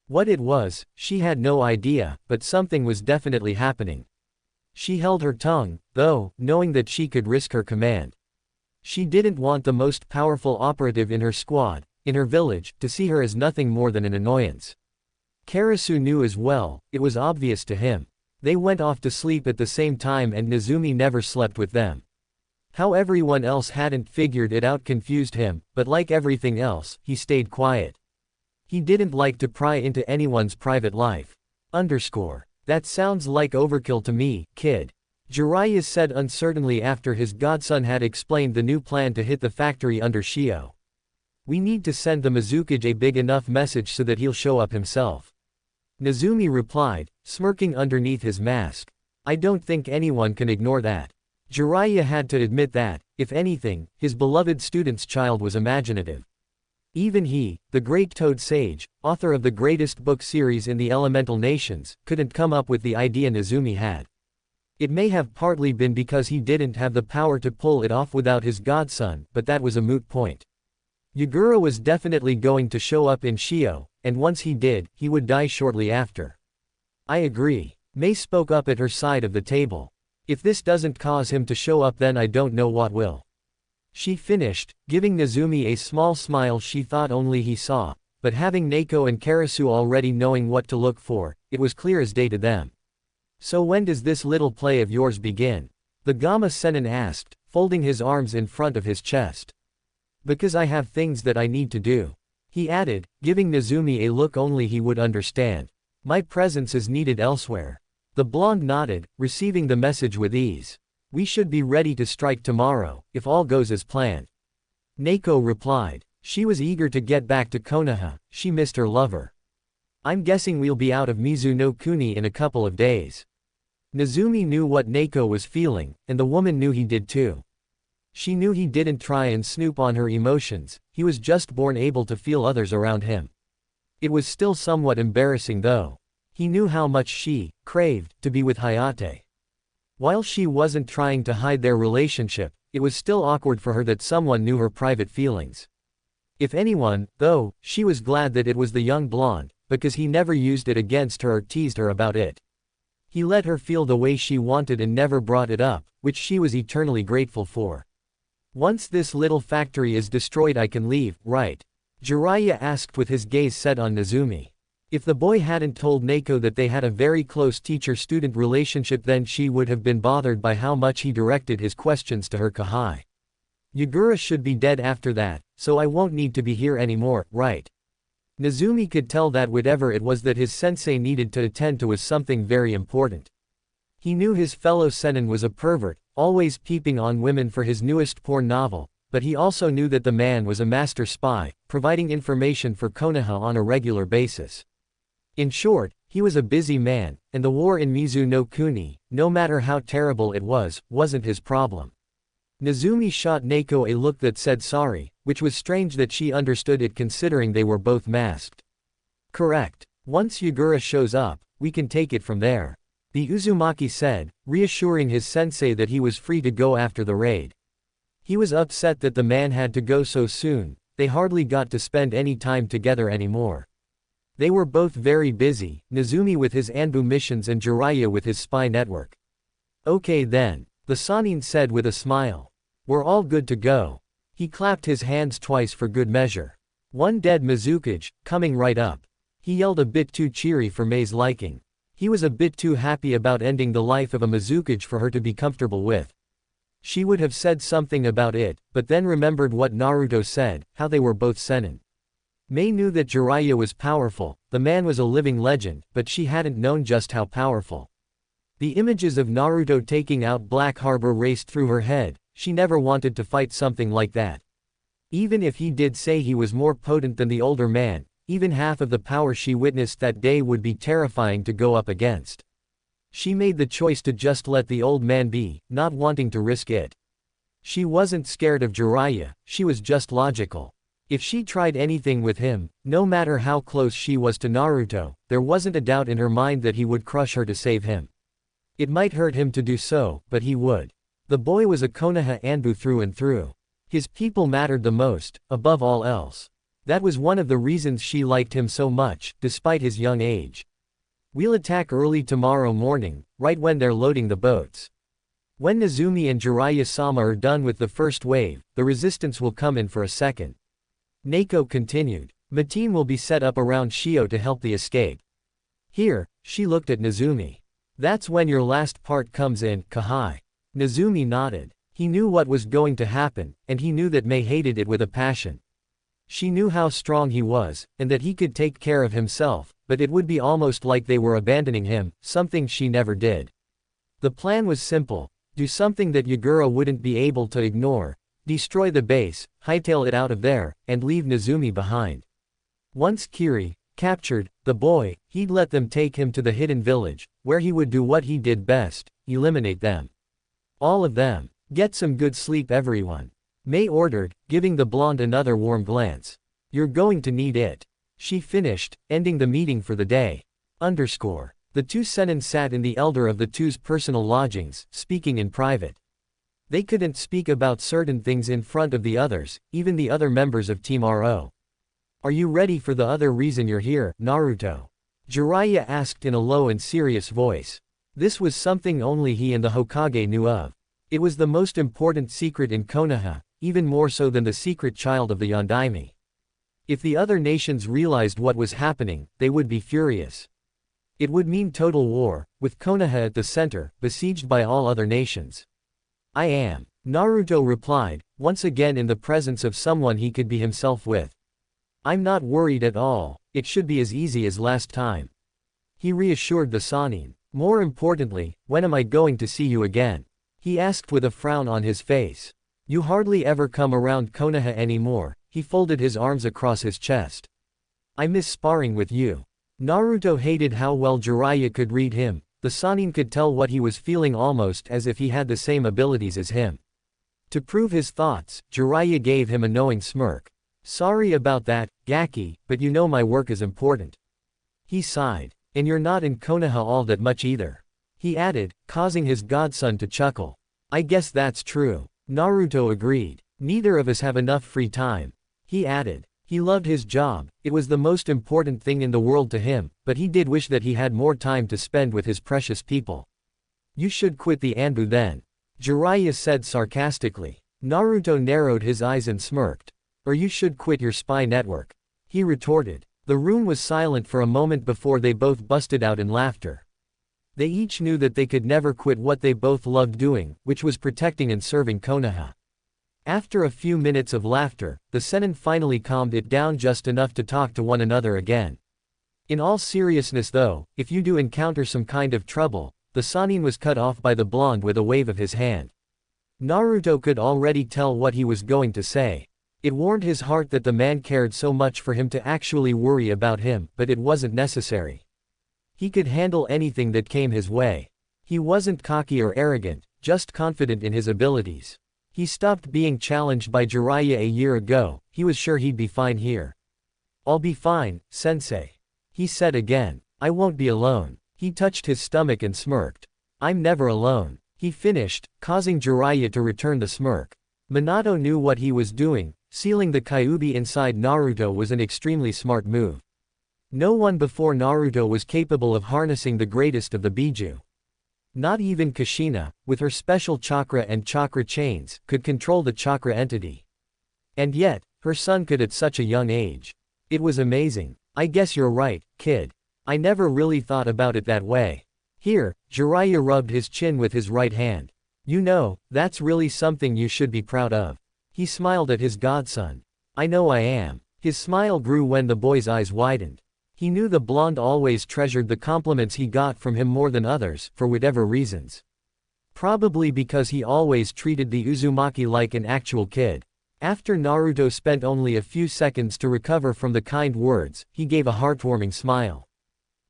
What it was, she had no idea, but something was definitely happening. She held her tongue, though, knowing that she could risk her command. She didn't want the most powerful operative in her squad, in her village, to see her as nothing more than an annoyance. Karasu knew as well, it was obvious to him. They went off to sleep at the same time and Nezumi never slept with them. How everyone else hadn't figured it out confused him, but like everything else, he stayed quiet. He didn't like to pry into anyone's private life. That sounds like overkill to me, kid. Jiraiya said uncertainly after his godson had explained the new plan to hit the factory under Shio. We need to send the Mizukage a big enough message so that he'll show up himself. Nezumi replied, smirking underneath his mask. I don't think anyone can ignore that. Jiraiya had to admit that, if anything, his beloved student's child was imaginative. Even he, the great Toad Sage, author of the greatest book series in the Elemental Nations, couldn't come up with the idea Nezumi had. It may have partly been because he didn't have the power to pull it off without his godson, but that was a moot point. Yagura was definitely going to show up in Shio, and once he did, he would die shortly after. I agree. Mei spoke up at her side of the table. If this doesn't cause him to show up, then I don't know what will. She finished, giving Nezumi a small smile she thought only he saw, but having Neko and Karasu already knowing what to look for, it was clear as day to them. So when does this little play of yours begin? The Gamma Sennin asked, folding his arms in front of his chest. Because I have things that I need to do. He added, giving Nezumi a look only he would understand. My presence is needed elsewhere. The blonde nodded, receiving the message with ease. We should be ready to strike tomorrow, if all goes as planned. Neko replied. She was eager to get back to Konoha, she missed her lover. I'm guessing we'll be out of Mizu no Kuni in a couple of days. Nezumi knew what Neko was feeling, and the woman knew he did too. She knew he didn't try and snoop on her emotions, he was just born able to feel others around him. It was still somewhat embarrassing though. He knew how much she craved to be with Hayate. While she wasn't trying to hide their relationship, it was still awkward for her that someone knew her private feelings. If anyone, though, she was glad that it was the young blonde, because he never used it against her or teased her about it. He let her feel the way she wanted and never brought it up, which she was eternally grateful for. Once this little factory is destroyed I can leave, right? Jiraiya asked with his gaze set on Nezumi. If the boy hadn't told Neko that they had a very close teacher-student relationship, then she would have been bothered by how much he directed his questions to her Kahai. Yagura should be dead after that, so I won't need to be here anymore, right? Nezumi could tell that whatever it was that his sensei needed to attend to was something very important. He knew his fellow Sennin was a pervert, always peeping on women for his newest porn novel, but he also knew that the man was a master spy, providing information for Konoha on a regular basis. In short, he was a busy man, and the war in Mizu no Kuni, no matter how terrible it was, wasn't his problem. Nezumi shot Neko a look that said sorry, which was strange that she understood it considering they were both masked. Correct. Once Yagura shows up, we can take it from there. The Uzumaki said, reassuring his sensei that he was free to go after the raid. He was upset that the man had to go so soon, they hardly got to spend any time together anymore. They were both very busy, Nezumi with his Anbu missions and Jiraiya with his spy network. Okay then, the Sannin said with a smile. We're all good to go. He clapped his hands twice for good measure. One dead Mizukage, coming right up. He yelled a bit too cheery for Mei's liking. He was a bit too happy about ending the life of a Mizukage for her to be comfortable with. She would have said something about it, but then remembered what Naruto said, how they were both Sennin. Mei knew that Jiraiya was powerful, the man was a living legend, but she hadn't known just how powerful. The images of Naruto taking out Black Harbor raced through her head, she never wanted to fight something like that. Even if he did say he was more potent than the older man, even half of the power she witnessed that day would be terrifying to go up against. She made the choice to just let the old man be, not wanting to risk it. She wasn't scared of Jiraiya, she was just logical. If she tried anything with him, no matter how close she was to Naruto, there wasn't a doubt in her mind that he would crush her to save him. It might hurt him to do so, but he would. The boy was a Konoha Anbu through and through. His people mattered the most, above all else. That was one of the reasons she liked him so much, despite his young age. We'll attack early tomorrow morning, right when they're loading the boats. When Nezumi and Jiraiya-sama are done with the first wave, the resistance will come in for a second. Neko continued. My team will be set up around Shio to help the escape. Here, she looked at Nezumi. That's when your last part comes in, Kahai. Nezumi nodded. He knew what was going to happen, and he knew that Mei hated it with a passion. She knew how strong he was, and that he could take care of himself, but it would be almost like they were abandoning him, something she never did. The plan was simple: do something that Yagura wouldn't be able to ignore, destroy the base, hightail it out of there, and leave Nezumi behind. Once Kiri captured the boy, he'd let them take him to the hidden village, where he would do what he did best: eliminate them. All of them. Get some good sleep, everyone, Mei ordered, giving the blonde another warm glance. You're going to need it. She finished, ending the meeting for the day. The two senin sat in the elder of the two's personal lodgings, speaking in private. They couldn't speak about certain things in front of the others, even the other members of Team RO. Are you ready for the other reason you're here, Naruto? Jiraiya asked in a low and serious voice. This was something only he and the Hokage knew of. It was the most important secret in Konoha, even more so than the secret child of the Yondaime. If the other nations realized what was happening, they would be furious. It would mean total war, with Konoha at the center, besieged by all other nations. I am, Naruto replied, once again in the presence of someone he could be himself with. I'm not worried at all, it should be as easy as last time. He reassured the Sannin. More importantly, when am I going to see you again? He asked with a frown on his face. You hardly ever come around Konoha anymore. He folded his arms across his chest. I miss sparring with you. Naruto hated how well Jiraiya could read him. The Sannin could tell what he was feeling almost as if he had the same abilities as him. To prove his thoughts, Jiraiya gave him a knowing smirk. Sorry about that, Gaki, but you know my work is important. He sighed. And you're not in Konoha all that much either. He added, causing his godson to chuckle. I guess that's true. Naruto agreed. Neither of us have enough free time. He added. He loved his job, it was the most important thing in the world to him, but he did wish that he had more time to spend with his precious people. You should quit the Anbu then. Jiraiya said sarcastically. Naruto narrowed his eyes and smirked. Or you should quit your spy network. He retorted. The room was silent for a moment before they both busted out in laughter. They each knew that they could never quit what they both loved doing, which was protecting and serving Konoha. After a few minutes of laughter, the Sennin finally calmed it down just enough to talk to one another again. In all seriousness though, if you do encounter some kind of trouble, the Sannin was cut off by the blonde with a wave of his hand. Naruto could already tell what he was going to say. It warmed his heart that the man cared so much for him to actually worry about him, but it wasn't necessary. He could handle anything that came his way. He wasn't cocky or arrogant, just confident in his abilities. He stopped being challenged by Jiraiya a year ago. He was sure he'd be fine here. I'll be fine, sensei. He said again. I won't be alone. He touched his stomach and smirked. I'm never alone. He finished, causing Jiraiya to return the smirk. Minato knew what he was doing. Sealing the Kyuubi inside Naruto was an extremely smart move. No one before Naruto was capable of harnessing the greatest of the Biju. Not even Kushina, with her special chakra and chakra chains, could control the chakra entity. And yet, her son could at such a young age. It was amazing. I guess you're right, kid. I never really thought about it that way. Here, Jiraiya rubbed his chin with his right hand. You know, that's really something you should be proud of. He smiled at his godson. I know I am. His smile grew when the boy's eyes widened. He knew the blonde always treasured the compliments he got from him more than others, for whatever reasons. Probably because he always treated the Uzumaki like an actual kid. After Naruto spent only a few seconds to recover from the kind words, he gave a heartwarming smile.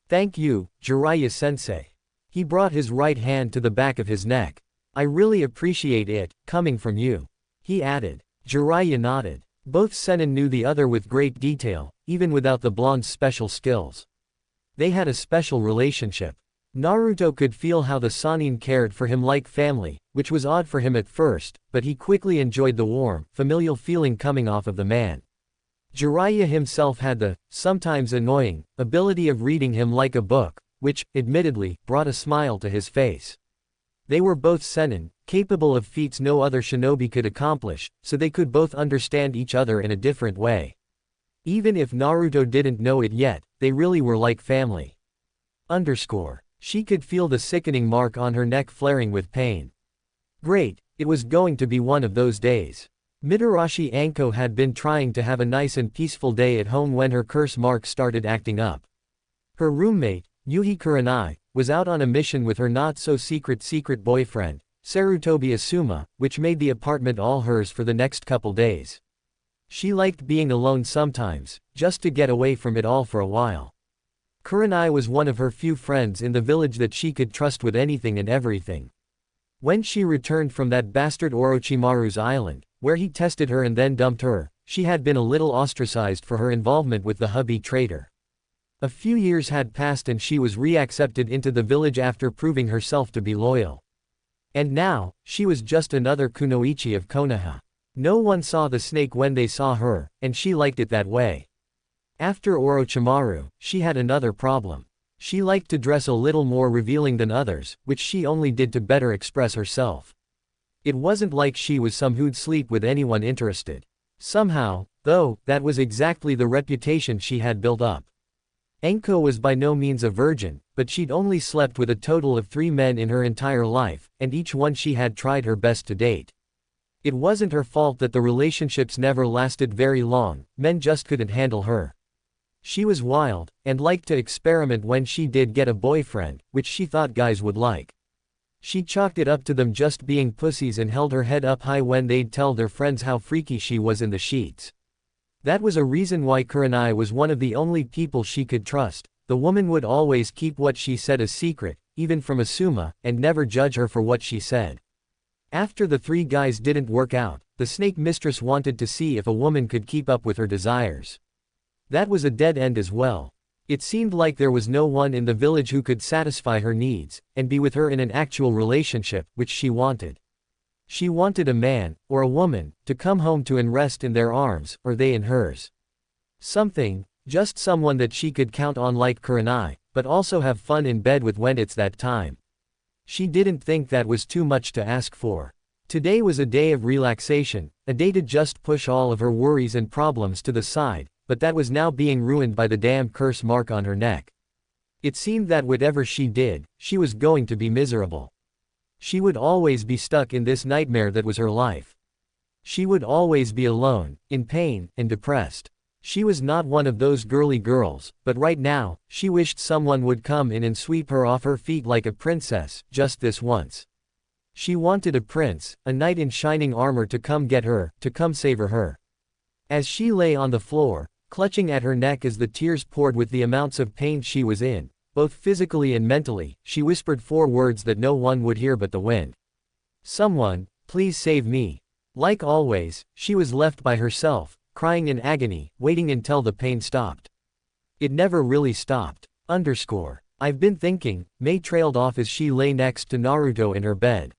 Thank you, Jiraiya-sensei. He brought his right hand to the back of his neck. I really appreciate it, coming from you. He added. Jiraiya nodded. Both Sennin knew the other with great detail, even without the blonde's special skills. They had a special relationship. Naruto could feel how the Sannin cared for him like family, which was odd for him at first, but he quickly enjoyed the warm, familial feeling coming off of the man. Jiraiya himself had the, sometimes annoying, ability of reading him like a book, which, admittedly, brought a smile to his face. They were both Sennin, capable of feats no other shinobi could accomplish, so they could both understand each other in a different way. Even if Naruto didn't know it yet, they really were like family. She could feel the sickening mark on her neck flaring with pain. Great, It was going to be one of those days. Mitarashi Anko had been trying to have a nice and peaceful day at home when her curse mark started acting up. Her roommate, Yuhi Kurenai, was out on a mission with her not-so-secret boyfriend, Sarutobi Asuma, which made the apartment all hers for the next couple days. She liked being alone sometimes, just to get away from it all for a while. Kurenai was one of her few friends in the village that she could trust with anything and everything. When she returned from that bastard Orochimaru's island, where he tested her and then dumped her, she had been a little ostracized for her involvement with the hubby traitor. A few years had passed and she was reaccepted into the village after proving herself to be loyal. And now, she was just another kunoichi of Konoha. No one saw the snake when they saw her, and she liked it that way. After Orochimaru, she had another problem. She liked to dress a little more revealing than others, which she only did to better express herself. It wasn't like she was some who'd sleep with anyone interested. Somehow, though, that was exactly the reputation she had built up. Anko was by no means a virgin, but she'd only slept with a total of 3 men in her entire life, and each one she had tried her best to date. It wasn't her fault that the relationships never lasted very long, men just couldn't handle her. She was wild, and liked to experiment when she did get a boyfriend, which she thought guys would like. She chalked it up to them just being pussies and held her head up high when they'd tell their friends how freaky she was in the sheets. That was a reason why Kurenai was one of the only people she could trust. The woman would always keep what she said a secret, even from Asuma, and never judge her for what she said. After the 3 guys didn't work out, the snake mistress wanted to see if a woman could keep up with her desires. That was a dead end as well. It seemed like there was no one in the village who could satisfy her needs, and be with her in an actual relationship, which she wanted. She wanted a man, or a woman, to come home to and rest in their arms, or they in hers. Just someone that she could count on like Kurenai, but also have fun in bed with when it's that time. She didn't think that was too much to ask for. Today was a day of relaxation, a day to just push all of her worries and problems to the side, but that was now being ruined by the damn curse mark on her neck. It seemed that whatever she did, she was going to be miserable. She would always be stuck in this nightmare that was her life. She would always be alone, in pain, and depressed. She was not one of those girly girls, but right now, she wished someone would come in and sweep her off her feet like a princess, just this once. She wanted a prince, a knight in shining armor to come get her, to come savor her. As she lay on the floor, clutching at her neck as the tears poured with the amounts of pain she was in, both physically and mentally, she whispered 4 words that no one would hear but the wind. "Someone, please save me." Like always, she was left by herself, crying in agony, waiting until the pain stopped. It never really stopped. I've been thinking, Mei trailed off as she lay next to Naruto in her bed.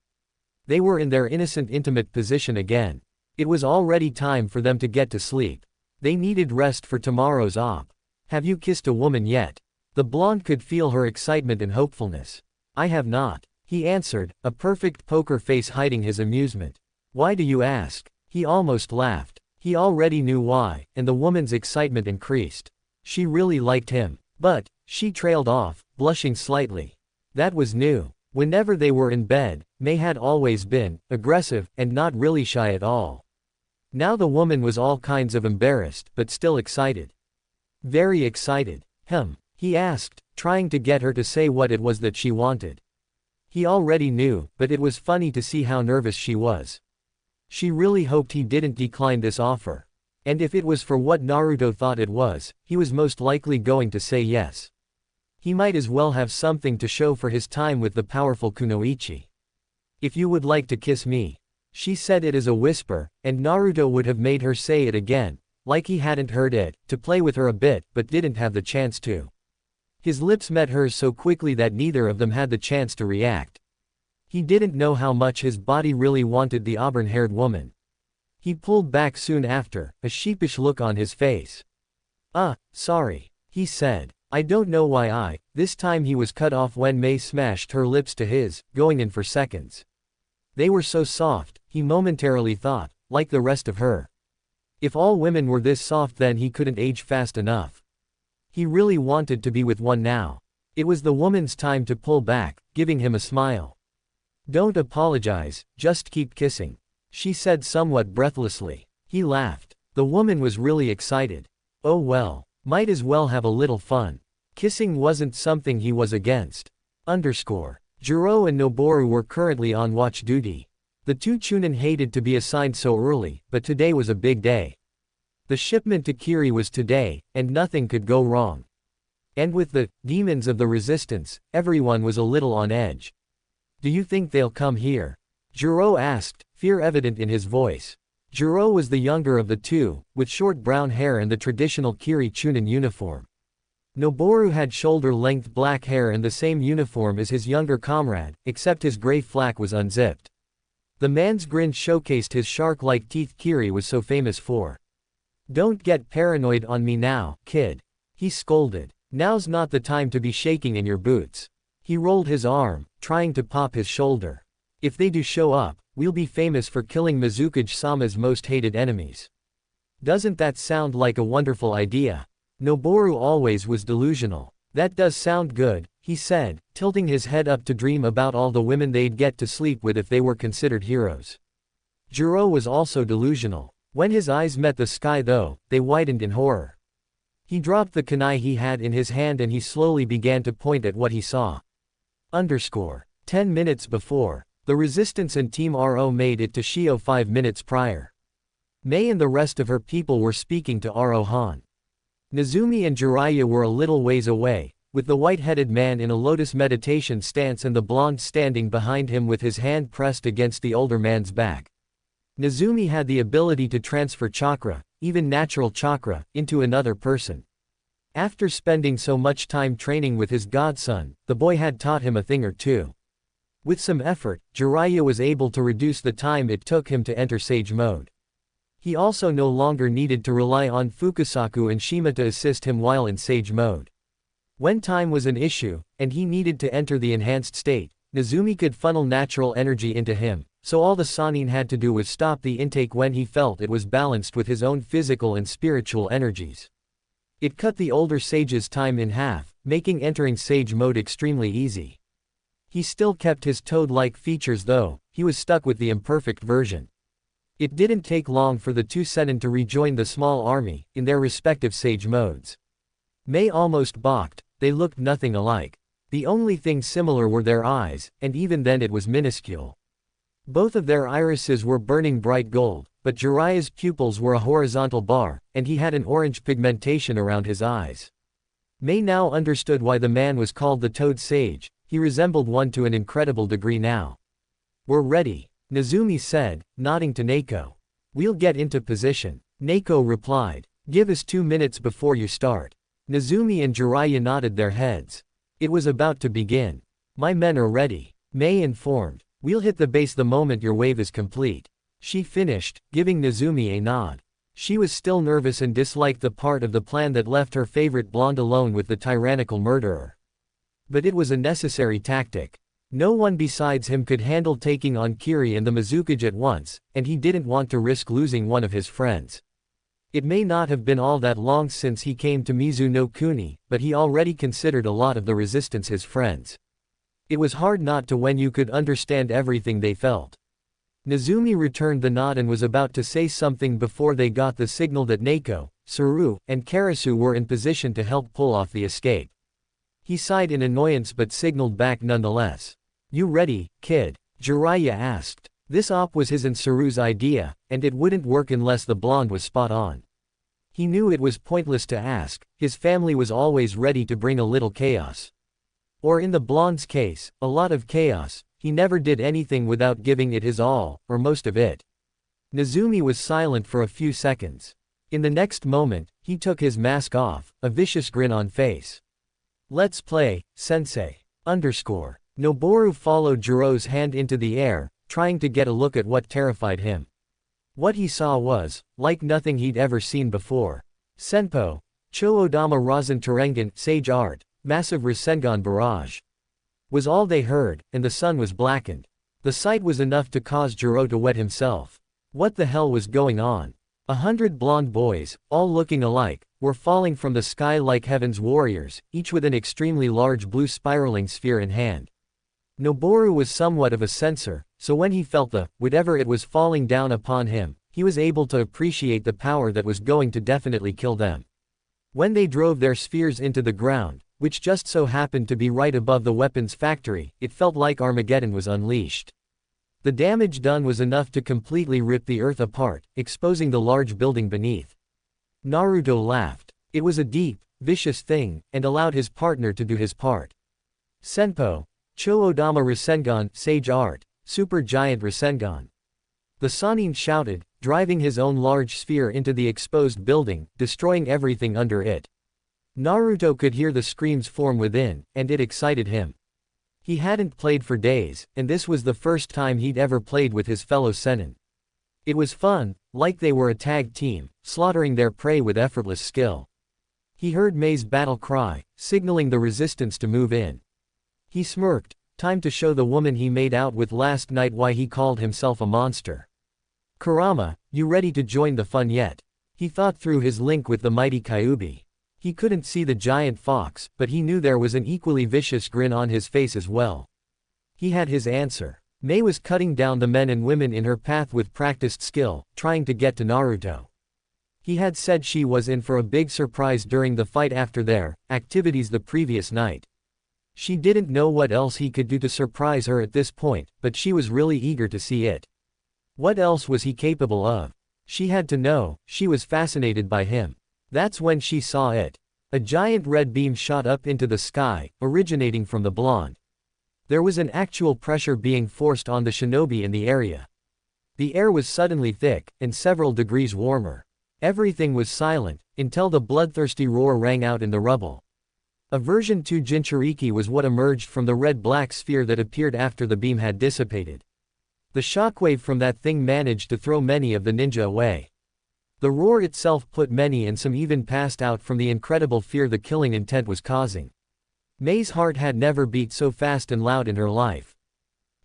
They were in their innocent intimate position again. It was already time for them to get to sleep. They needed rest for tomorrow's op. "Have you kissed a woman yet?" The blonde could feel her excitement and hopefulness. "I have not," he answered, a perfect poker face hiding his amusement. "Why do you ask?" He almost laughed. He already knew why, and the woman's excitement increased. She really liked him. But, she trailed off, blushing slightly. That was new. Whenever they were in bed, Mei had always been aggressive, and not really shy at all. Now the woman was all kinds of embarrassed, but still excited. Very excited. He asked, trying to get her to say what it was that she wanted. He already knew, but it was funny to see how nervous she was. She really hoped he didn't decline this offer. And if it was for what Naruto thought it was, he was most likely going to say yes. He might as well have something to show for his time with the powerful kunoichi. "If you would like to kiss me." She said it as a whisper, and Naruto would have made her say it again, like he hadn't heard it, to play with her a bit, but didn't have the chance to. His lips met hers so quickly that neither of them had the chance to react. He didn't know how much his body really wanted the auburn-haired woman. He pulled back soon after, a sheepish look on his face. Sorry," he said. "I don't know why this time he was cut off when Mei smashed her lips to his, going in for seconds. They were so soft, he momentarily thought, like the rest of her. If all women were this soft then he couldn't age fast enough. He really wanted to be with one now. It was the woman's time to pull back, giving him a smile. Don't apologize, just keep kissing, she said somewhat breathlessly. He laughed. The woman was really excited. Oh well, might as well have a little fun. Kissing wasn't something he was against. Jiro and Noboru were currently on watch duty. The two Chunin hated to be assigned so early, but today was a big day. The shipment to Kiri was today, and nothing could go wrong. And with the demons of the resistance, everyone was a little on edge. Do you think they'll come here? Jiro asked, fear evident in his voice. Jiro was the younger of the two, with short brown hair and the traditional Kiri Chunin uniform. Noboru had shoulder-length black hair and the same uniform as his younger comrade, except his gray flack was unzipped. The man's grin showcased his shark-like teeth Kiri was so famous for. Don't get paranoid on me now, kid. He scolded. Now's not the time to be shaking in your boots. He rolled his arm, trying to pop his shoulder. If they do show up, we'll be famous for killing Mizukage-sama's most hated enemies. Doesn't that sound like a wonderful idea? Noboru always was delusional. That does sound good, he said, tilting his head up to dream about all the women they'd get to sleep with if they were considered heroes. Jiro was also delusional. When his eyes met the sky though, they widened in horror. He dropped the kunai he had in his hand and he slowly began to point at what he saw. 10 minutes before, the Resistance and Team RO made it to Shio 5 minutes prior. Mei and the rest of her people were speaking to Arohan. Nezumi and Jiraiya were a little ways away, with the white-headed man in a lotus meditation stance and the blonde standing behind him with his hand pressed against the older man's back. Nezumi had the ability to transfer chakra, even natural chakra, into another person. After spending so much time training with his godson, the boy had taught him a thing or two. With some effort, Jiraiya was able to reduce the time it took him to enter Sage mode. He also no longer needed to rely on Fukusaku and Shima to assist him while in Sage mode. When time was an issue, and he needed to enter the enhanced state, Nezumi could funnel natural energy into him, so all the Sannin had to do was stop the intake when he felt it was balanced with his own physical and spiritual energies. It cut the older sage's time in half, making entering Sage mode extremely easy. He still kept his toad-like features though, he was stuck with the imperfect version. It didn't take long for the two Sennin to rejoin the small army, in their respective Sage modes. Mei almost balked, they looked nothing alike. The only thing similar were their eyes, and even then it was minuscule. Both of their irises were burning bright gold, but Jiraiya's pupils were a horizontal bar, and he had an orange pigmentation around his eyes. Mei now understood why the man was called the Toad Sage, he resembled one to an incredible degree now. We're ready, Nezumi said, nodding to Neko. We'll get into position. Neko replied. Give us 2 minutes before you start. Nezumi and Jiraiya nodded their heads. It was about to begin. My men are ready, Mei informed. We'll hit the base the moment your wave is complete. She finished, giving Nezumi a nod. She was still nervous and disliked the part of the plan that left her favorite blonde alone with the tyrannical murderer. But it was a necessary tactic. No one besides him could handle taking on Kiri and the Mizukage at once, and he didn't want to risk losing one of his friends. It may not have been all that long since he came to Mizu no Kuni, but he already considered a lot of the resistance his friends. It was hard not to when you could understand everything they felt. Nezumi returned the nod and was about to say something before they got the signal that Neko, Saru, and Karasu were in position to help pull off the escape. He sighed in annoyance but signaled back nonetheless. You ready, kid? Jiraiya asked. This op was his and Saru's idea, and it wouldn't work unless the blonde was spot on. He knew it was pointless to ask, his family was always ready to bring a little chaos. Or in the blonde's case, a lot of chaos, he never did anything without giving it his all, or most of it. Nezumi was silent for a few seconds. In the next moment, he took his mask off, a vicious grin on face. Let's play, sensei. Noboru followed Jiro's hand into the air, trying to get a look at what terrified him. What he saw was, like nothing he'd ever seen before. Senpo, Cho-Odama Rasen Terengen, Sage Art, Massive Rasengan Barrage. Was all they heard, and the sun was blackened. The sight was enough to cause Jiro to wet himself. What the hell was going on? 100 blonde boys, all looking alike, were falling from the sky like heaven's warriors, each with an extremely large blue spiraling sphere in hand. Noboru was somewhat of a censor, so when he felt whatever it was falling down upon him, he was able to appreciate the power that was going to definitely kill them. When they drove their spheres into the ground, which just so happened to be right above the weapons factory, it felt like Armageddon was unleashed. The damage done was enough to completely rip the earth apart, exposing the large building beneath. Naruto laughed. It was a deep, vicious thing, and allowed his partner to do his part. Senpo. Cho-Odama Rasengan, Sage Art, Super Giant Rasengan. The Sannin shouted, driving his own large sphere into the exposed building, destroying everything under it. Naruto could hear the screams form within, and it excited him. He hadn't played for days, and this was the first time he'd ever played with his fellow Sennin. It was fun, like they were a tag team, slaughtering their prey with effortless skill. He heard Mei's battle cry, signaling the resistance to move in. He smirked, time to show the woman he made out with last night why he called himself a monster. Kurama, you ready to join the fun yet? He thought through his link with the mighty Kyuubi. He couldn't see the giant fox, but he knew there was an equally vicious grin on his face as well. He had his answer. Mei was cutting down the men and women in her path with practiced skill, trying to get to Naruto. He had said she was in for a big surprise during the fight after their activities the previous night. She didn't know what else he could do to surprise her at this point, but she was really eager to see it. What else was he capable of? She had to know. She was fascinated by him. That's when she saw it. A giant red beam shot up into the sky, originating from the blonde. There was an actual pressure being forced on the shinobi in the area. The air was suddenly thick, and several degrees warmer. Everything was silent, until the bloodthirsty roar rang out in the rubble. A version 2 Jinchuriki was what emerged from the red-black sphere that appeared after the beam had dissipated. The shockwave from that thing managed to throw many of the ninja away. The roar itself put many and some even passed out from the incredible fear the killing intent was causing. Mei's heart had never beat so fast and loud in her life.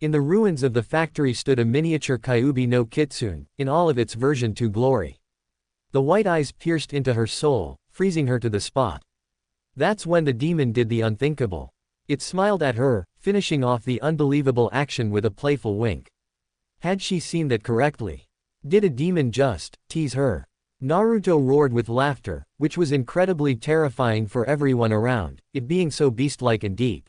In the ruins of the factory stood a miniature Kyuubi no Kitsune, in all of its version 2 glory. The white eyes pierced into her soul, freezing her to the spot. That's when the demon did the unthinkable. It smiled at her, finishing off the unbelievable action with a playful wink. Had she seen that correctly? Did a demon just tease her? Naruto roared with laughter, which was incredibly terrifying for everyone around, it being so beast-like and deep.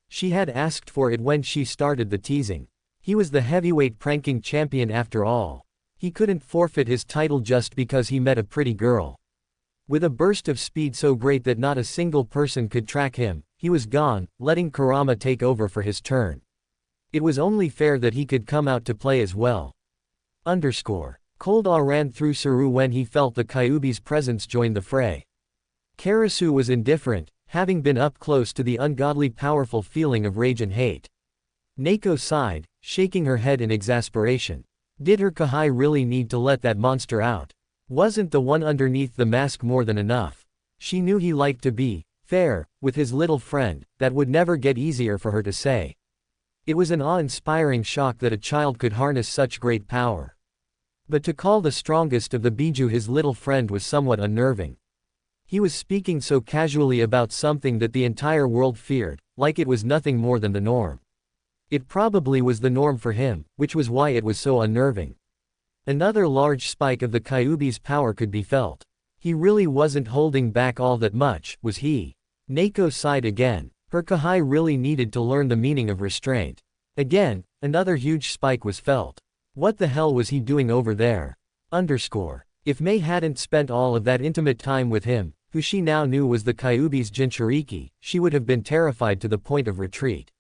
She had asked for it when she started the teasing. He was the heavyweight pranking champion after all. He couldn't forfeit his title just because he met a pretty girl. With a burst of speed so great that not a single person could track him, he was gone, letting Kurama take over for his turn. It was only fair that he could come out to play as well. Cold awe ran through Saru when he felt the Kyuubi's presence join the fray. Karasu was indifferent, having been up close to the ungodly powerful feeling of rage and hate. Neiko sighed, shaking her head in exasperation. Did her Kahai really need to let that monster out? Wasn't the one underneath the mask more than enough? She knew he liked to be fair with his little friend, that would never get easier for her to say. It was an awe-inspiring shock that a child could harness such great power. But to call the strongest of the Biju his little friend was somewhat unnerving. He was speaking so casually about something that the entire world feared, like it was nothing more than the norm. It probably was the norm for him, which was why it was so unnerving. Another large spike of the Kyuubi's power could be felt. He really wasn't holding back all that much, was he? Neiko sighed again. Her Kahai really needed to learn the meaning of restraint. Again, another huge spike was felt. What the hell was he doing over there? If Mei hadn't spent all of that intimate time with him, who she now knew was the Kyuubi's Jinchuriki, she would have been terrified to the point of retreat.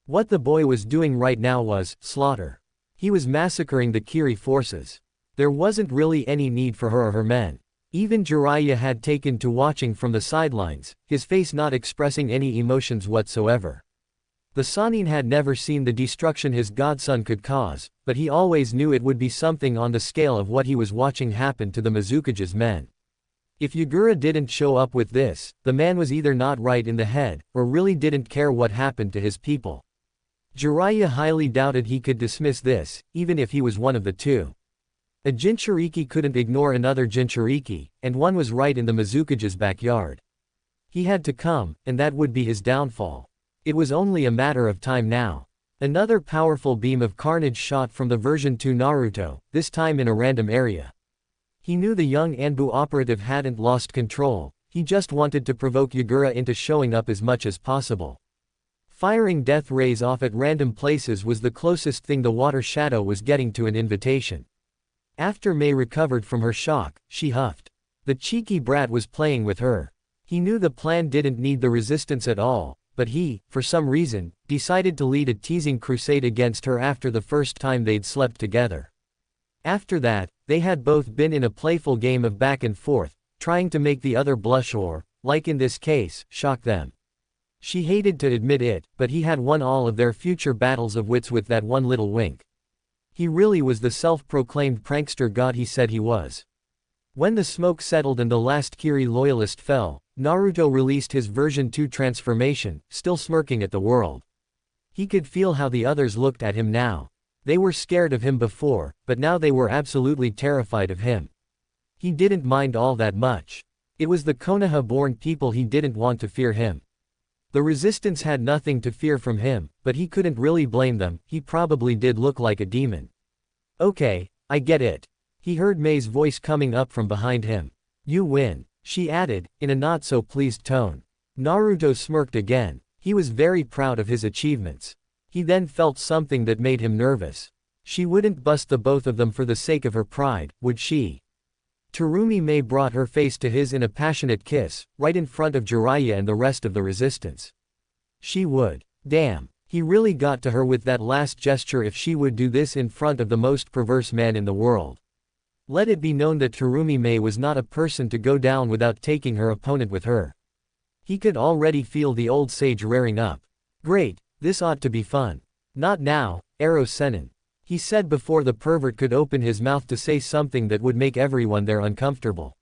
What the boy was doing right now was slaughter. He was massacring the Kiri forces. There wasn't really any need for her or her men. Even Jiraiya had taken to watching from the sidelines, his face not expressing any emotions whatsoever. The Sannin had never seen the destruction his godson could cause, but he always knew it would be something on the scale of what he was watching happen to the Mizukage's men. If Yagura didn't show up with this, the man was either not right in the head, or really didn't care what happened to his people. Jiraiya highly doubted he could dismiss this, even if he was one of the two. A Jinchuriki couldn't ignore another Jinchuriki, and one was right in the Mizukage's backyard. He had to come, and that would be his downfall. It was only a matter of time now. Another powerful beam of carnage shot from the version 2 Naruto, this time in a random area. He knew the young Anbu operative hadn't lost control, he just wanted to provoke Yagura into showing up as much as possible. Firing death rays off at random places was the closest thing the water shadow was getting to an invitation. After Mei recovered from her shock, she huffed. The cheeky brat was playing with her. He knew the plan didn't need the resistance at all, but he, for some reason, decided to lead a teasing crusade against her after the first time they'd slept together. After that, they had both been in a playful game of back and forth, trying to make the other blush or, like in this case, shock them. She hated to admit it, but he had won all of their future battles of wits with that one little wink. He really was the self-proclaimed prankster god he said he was. When the smoke settled and the last Kiri loyalist fell, Naruto released his version 2 transformation, still smirking at the world. He could feel how the others looked at him now. They were scared of him before, but now they were absolutely terrified of him. He didn't mind all that much. It was the Konoha-born people he didn't want to fear him. The resistance had nothing to fear from him, but he couldn't really blame them, he probably did look like a demon. Okay, I get it. He heard Mei's voice coming up from behind him. You win, she added, in a not-so-pleased tone. Naruto smirked again. He was very proud of his achievements. He then felt something that made him nervous. She wouldn't bust the both of them for the sake of her pride, would she? Terumi Mei brought her face to his in a passionate kiss, right in front of Jiraiya and the rest of the resistance. She would. Damn, he really got to her with that last gesture if she would do this in front of the most perverse man in the world. Let it be known that Terumi Mei was not a person to go down without taking her opponent with her. He could already feel the old sage rearing up. Great, this ought to be fun. Not now, Ero Sennin. He said before the pervert could open his mouth to say something that would make everyone there uncomfortable.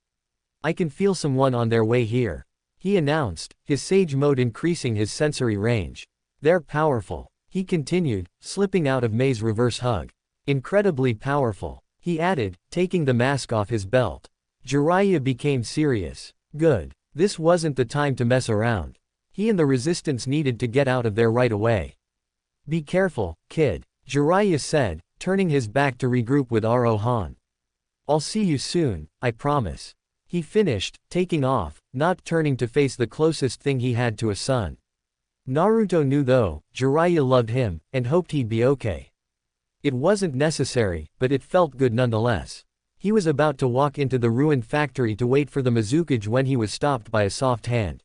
I can feel someone on their way here. He announced, his sage mode increasing his sensory range. They're powerful. He continued, slipping out of Mei's reverse hug. Incredibly powerful. He added, taking the mask off his belt. Jiraiya became serious. Good. This wasn't the time to mess around. He and the resistance needed to get out of there right away. Be careful, kid, Jiraiya said, turning his back to regroup with Arohan. I'll see you soon, I promise. He finished, taking off, not turning to face the closest thing he had to a son. Naruto knew though, Jiraiya loved him, and hoped he'd be okay. It wasn't necessary, but it felt good nonetheless. He was about to walk into the ruined factory to wait for the Mizukage when he was stopped by a soft hand.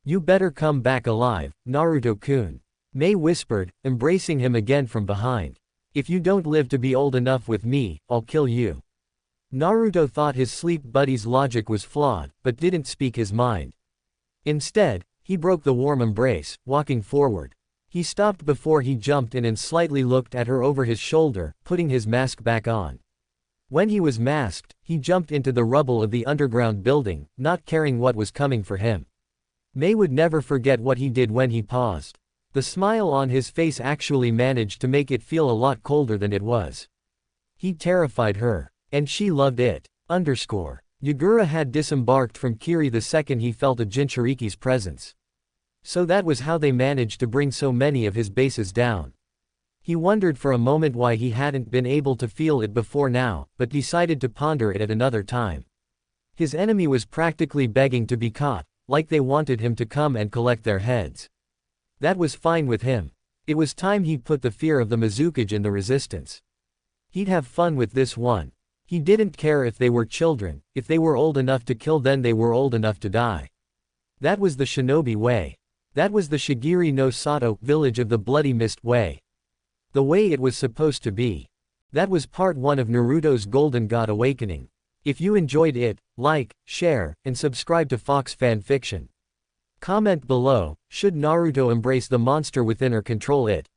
You better come back alive, Naruto-kun. Mei whispered, embracing him again from behind. If you don't live to be old enough with me, I'll kill you. Naruto thought his sleep buddy's logic was flawed, but didn't speak his mind. Instead, he broke the warm embrace, walking forward. He stopped before he jumped in and slightly looked at her over his shoulder, putting his mask back on. When he was masked, he jumped into the rubble of the underground building, not caring what was coming for him. Mei would never forget what he did when he paused. The smile on his face actually managed to make it feel a lot colder than it was. He terrified her. And she loved it. Yagura had disembarked from Kiri the second he felt a Jinchuriki's presence. So that was how they managed to bring so many of his bases down. He wondered for a moment why he hadn't been able to feel it before now, but decided to ponder it at another time. His enemy was practically begging to be caught, like they wanted him to come and collect their heads. That was fine with him. It was time he put the fear of the Mizukage in the resistance. He'd have fun with this one. He didn't care if they were children, if they were old enough to kill then they were old enough to die. That was the shinobi way. That was the Shigiri no Sato village of the Bloody Mist way. The way it was supposed to be. That was part 1 of Naruto's Golden God Awakening. If you enjoyed it, like, share, and subscribe to Fox Fan Fiction. Comment below, should Naruto embrace the monster within or control it?